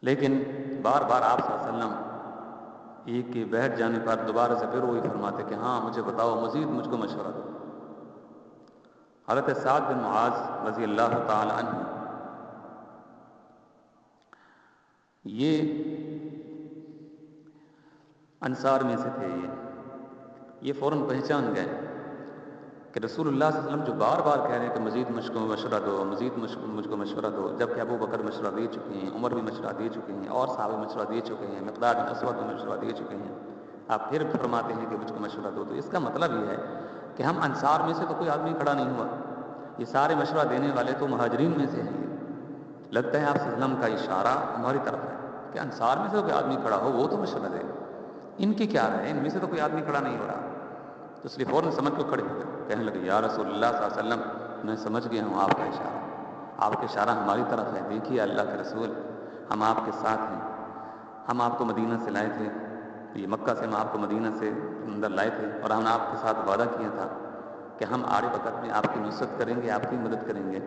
لیکن بار بار آپ صلی اللہ علیہ وسلم ایک کے بیٹھ جانے پر دوبارہ سے پھر وہی فرماتے کہ ہاں مجھے بتاؤ، مزید مجھ کو مشورہ دو۔ حضرت سعد بن معاذ رضی اللہ تعالی عنہ، یہ انصار میں سے تھے، یہ فوراً پہچان گئے کہ رسول اللہ صلی اللہ علیہ وسلم جو بار بار کہہ رہے ہیں کہ مزید مجھ کو مشورہ دو، مزید مجھ کو مشورہ دو، جبکہ ابو بکر مشورہ دے چکے ہیں، عمر بھی مشورہ دے چکے ہیں، اور صحابہ مشورہ دے چکے ہیں، مقداد بن اسود بھی مشورہ دے چکے ہیں، آپ پھر فرماتے ہیں کہ مجھ کو مشورہ دو۔ تو اس کا مطلب یہ ہے کہ ہم انصار میں سے تو کوئی آدمی کھڑا نہیں ہوا، یہ سارے مشورہ دینے والے تو مہاجرین میں سے ہیں۔ لگتا ہے آپ صلی اللہ علیہ وسلم کا اشارہ ہماری طرف ہے کہ انصار میں سے کوئی آدمی کھڑا ہو وہ تو مشورہ دے، ان کی کیا رہے، ان میں سے تو کوئی آدمی کھڑا نہیں ہو رہا۔ تو اس لیے فوراً سمجھ کو کھڑے ہو گئے، کہنے لگے یا رسول اللہ صلی اللہ علیہ وسلم، میں سمجھ گیا ہوں آپ کا اشارہ، آپ کا اشارہ ہماری طرف ہے، دیکھیے اللہ کے رسول، ہم آپ کے ساتھ ہیں، ہم آپ کو مدینہ سے لائے تھے، یہ مکہ سے ہم آپ کو مدینہ سے اندر لائے تھے، اور ہم نے آپ کے ساتھ وعدہ کیا تھا کہ ہم آڑے وقت میں آپ کی نصرت کریں گے، آپ کی مدد کریں گے،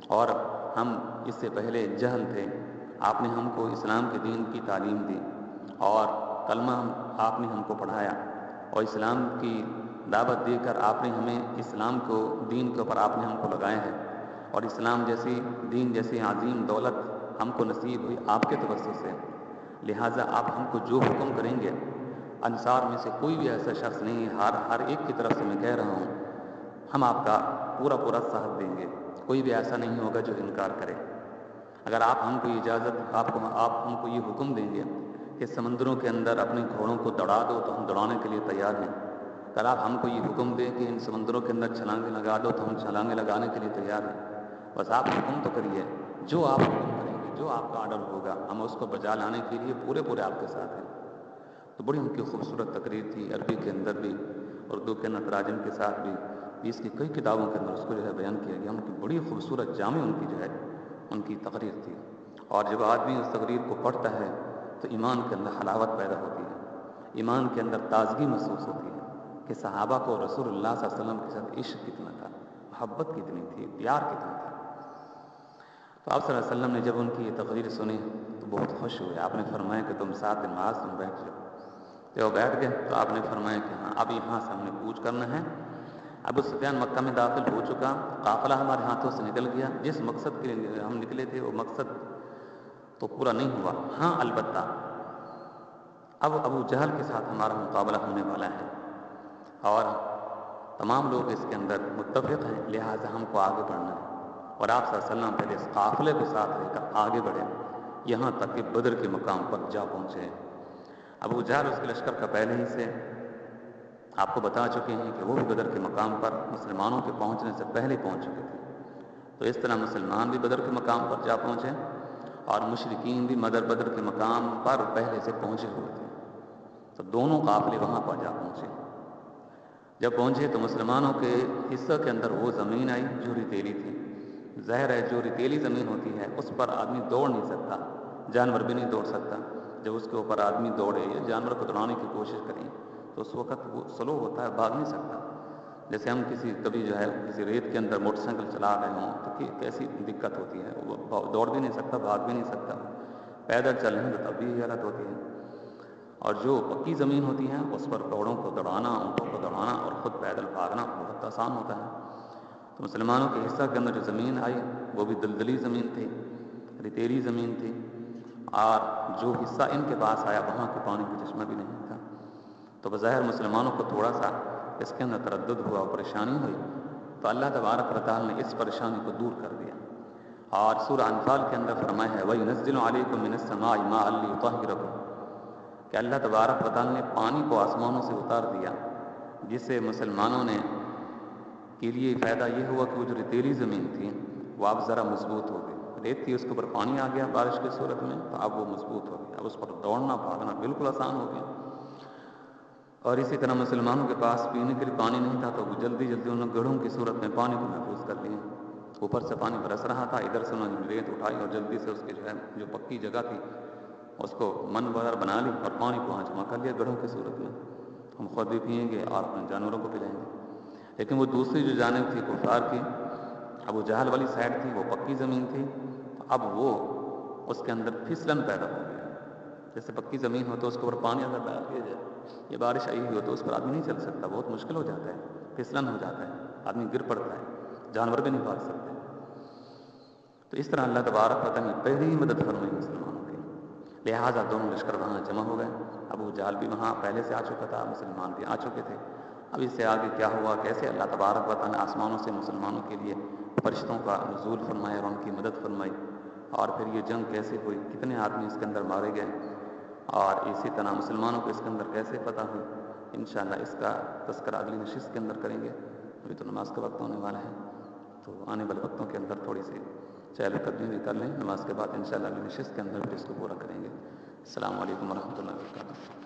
اور ہم اس سے پہلے جہل تھے، آپ نے ہم کو اسلام کے دین کی تعلیم دی، اور کلمہ آپ نے ہم کو پڑھایا، اور اسلام کی دعوت دے کر آپ نے ہمیں اسلام کو، دین کے اوپر آپ نے ہم کو لگایا ہے، اور اسلام جیسی دین جیسی عظیم دولت ہم کو نصیب ہوئی آپ کے توسط سے، لہٰذا آپ ہم کو جو حکم کریں گے، انصار میں سے کوئی بھی ایسا شخص نہیں ہے، ہر ایک کی طرف سے میں کہہ رہا ہوں، ہم آپ کا پورا ساتھ دیں گے، کوئی بھی ایسا نہیں ہوگا جو انکار کرے۔ اگر آپ ہم کو اجازت، آپ ہم کو یہ حکم دیں گے کہ سمندروں کے اندر اپنے گھوڑوں کو دوڑا دو تو ہم دوڑانے کے لیے تیار ہیں۔ اگر آپ ہم کو یہ حکم دیں کہ ان سمندروں کے اندر چھلانگیں لگا دو تو ہم چھلانگیں لگانے کے لیے تیار ہیں۔ بس آپ حکم تو کریے، جو آپ حکم کریں گے، جو آپ کا آرڈر ہوگا، ہم اس کو بجا لانے کے لیے پورے آپ کے ساتھ ہیں۔ تو بڑی ان کی خوبصورت تقریر تھی، عربی کے اندر بھی، اردو کے اندر تراجم کے ساتھ بھی، اس کی کئی کتابوں کے اندر اس کو بیان کیا گیا۔ ان کی بڑی خوبصورت جامع ان کی ان کی تقریر تھی، اور جب آدمی اس تقریر کو پڑھتا ہے تو ایمان کے اندر حلاوت پیدا ہوتی ہے، ایمان کے اندر تازگی محسوس ہوتی ہے کہ صحابہ کو رسول اللہ صلی اللہ علیہ وسلم کے ساتھ عشق کتنا تھا، محبت کتنی تھی، پیار کتنا تھا۔ تو آپ صلی اللہ علیہ وسلم نے جب ان کی یہ تقریر سنی تو بہت خوش ہوئے۔ آپ نے فرمایا کہ تم 7 دن بعد تم بیٹھ جاؤ۔ تو وہ بیٹھ گئے تو آپ نے فرمایا کہ ہاں اب یہاں سے ہم نے کوچ کرنا ہے۔ ابو سفیان مکہ میں داخل ہو چکا، قافلہ ہمارے ہاتھوں سے نکل گیا، جس مقصد کے لیے ہم نکلے تھے وہ مقصد تو پورا نہیں ہوا۔ ہاں البتہ اب ابو جہل کے ساتھ ہمارا مقابلہ ہونے والا ہے، اور تمام لوگ اس کے اندر متفق ہیں، لہٰذا ہم کو آگے بڑھنا ہے۔ اور آپ صلی اللہ علیہ وسلم پہلے اس قافلے کو ساتھ لے کر آگے بڑھے، یہاں تک کہ بدر کے مقام پر جا پہنچے۔ ابو جہل اس کے لشکر کا پہلے ہی سے آپ کو بتا چکے ہیں کہ وہ بھی بدر کے مقام پر مسلمانوں کے پہنچنے سے پہلے پہنچ چکے تھے۔ تو اس طرح مسلمان بھی بدر کے مقام پر جا پہنچے، اور مشرکین بھی بدر کے مقام پر پہلے سے پہنچے ہوئے تھے۔ تو دونوں قافلے وہاں پر جا پہنچے۔ جب پہنچے تو مسلمانوں کے حصہ کے اندر وہ زمین آئی جو ریتیلی تھی۔ ظاہر ہے جو ریتیلی زمین ہوتی ہے اس پر آدمی دوڑ نہیں سکتا، جانور بھی نہیں دوڑ سکتا۔ جب اس کے اوپر آدمی دوڑے یا جانور کو دوڑانے کی کوشش کریں تو اس وقت وہ سلو ہوتا ہے، بھاگ نہیں سکتا۔ جیسے ہم کبھی کسی ریت کے اندر موٹر سائیکل چلا رہے ہوں تو کیسی دقت ہوتی ہے، وہ دوڑ بھی نہیں سکتا، بھاگ بھی نہیں سکتا۔ پیدل چل رہے ہیں تو تب بھی یہ حالت ہوتی ہے۔ اور جو پکی زمین ہوتی ہے اس پر گھوڑوں کو دوڑانا، اونٹوں کو دوڑانا اور خود پیدل بھاگنا بہت آسان ہوتا ہے۔ تو مسلمانوں کے حصہ کے اندر جو زمین آئی وہ بھی دلدلی زمین تھی، ریتیلی زمین تھی، اور جو حصہ ان کے پاس آیا وہاں کے پانی کا چشمہ بھی نہیں تھا۔ تو بظاہر مسلمانوں کو تھوڑا سا اس کے اندر تردد ہوا، پریشانی ہوئی، تو اللہ تبارک و تعالیٰ نے اس پریشانی کو دور کر دیا۔ اور سورہ انفال کے اندر فرمایا ہے وَيُنَزِّلُ عَلَيْكُم مِّنَ السَّمَاءِ مَاءً لِيُطَهِّرَكُم، کہ اللہ تبارک و تعالیٰ نے پانی کو آسمانوں سے اتار دیا، جس سے مسلمانوں نے کے لیے فائدہ یہ ہوا کہ وہ جو ریتیلی زمین تھی وہ اب ذرا مضبوط ہو گئی۔ ریت تھی، اس کے اوپر پانی آ گیا بارش کی صورت میں، تو اب وہ مضبوط ہو گیا، اب اس پر دوڑنا بھاگنا بالکل آسان ہو گیا۔ اور اسی طرح مسلمانوں کے پاس پینے کے لیے پانی نہیں تھا تو وہ جلدی انہوں نے گڑھوں کی صورت میں پانی کو محفوظ کر لیا۔ اوپر سے پانی برس رہا تھا، ادھر سے انہوں نے ریت اٹھائی اور جلدی سے اس کی جو پکی جگہ تھی اس کو من وغیرہ بنا لی اور پانی کو وہاں جمع کر لیا گڑھوں کی صورت میں۔ ہم خود بھی پئیں گے اور اپنے جانوروں کو پلائیں گے۔ لیکن وہ دوسری جو جانب تھی کفار کی، ابو جہل والی سائڈ تھی، وہ پکی زمین تھی، اب وہ اس کے اندر پھسلن پیدا ہو گیا۔ جیسے پکی زمین ہو تو اس کے اوپر پانی اگر ڈال دیا جائے یا بارش آئی ہوئی ہو تو اس پر آدمی نہیں چل سکتا، بہت مشکل ہو جاتا ہے، پھسلن ہو جاتا ہے، آدمی گر پڑتا ہے، جانور بھی نہیں بھاگ سکتے۔ تو اس طرح اللہ تبارک و تعالیٰ نے پہلی ہی مدد فرمائی مسلمانوں کی، لہٰذا دونوں لشکر وہاں جمع ہو گئے۔ ابو جہل بھی وہاں پہلے سے آ چکا تھا، مسلمان بھی آ چکے تھے۔ اب اس سے آگے کیا ہوا، کیسے اللہ تبارک و تعالیٰ نے آسمانوں سے مسلمانوں کے لیے فرشتوں کا نزول فرمایا اور ان کی مدد فرمائی، اور پھر یہ جنگ کیسے ہوئی، کتنے آدمی اس کے اندر مارے گئے، اور اسی طرح مسلمانوں کو اس کے اندر کیسے فتح ہوئی، انشاءاللہ اس کا تذکرہ اگلی نشست کے اندر کریں گے۔ ابھی تو نماز کا وقت ہونے والا ہے، تو آنے والے وقتوں کے اندر تھوڑی سی چہل قدمی بھی کر لیں، نماز کے بعد انشاءاللہ اگلی نشست کے اندر پھر اس کو پورا کریں گے۔ السلام علیکم ورحمۃ اللہ وبرکاتہ۔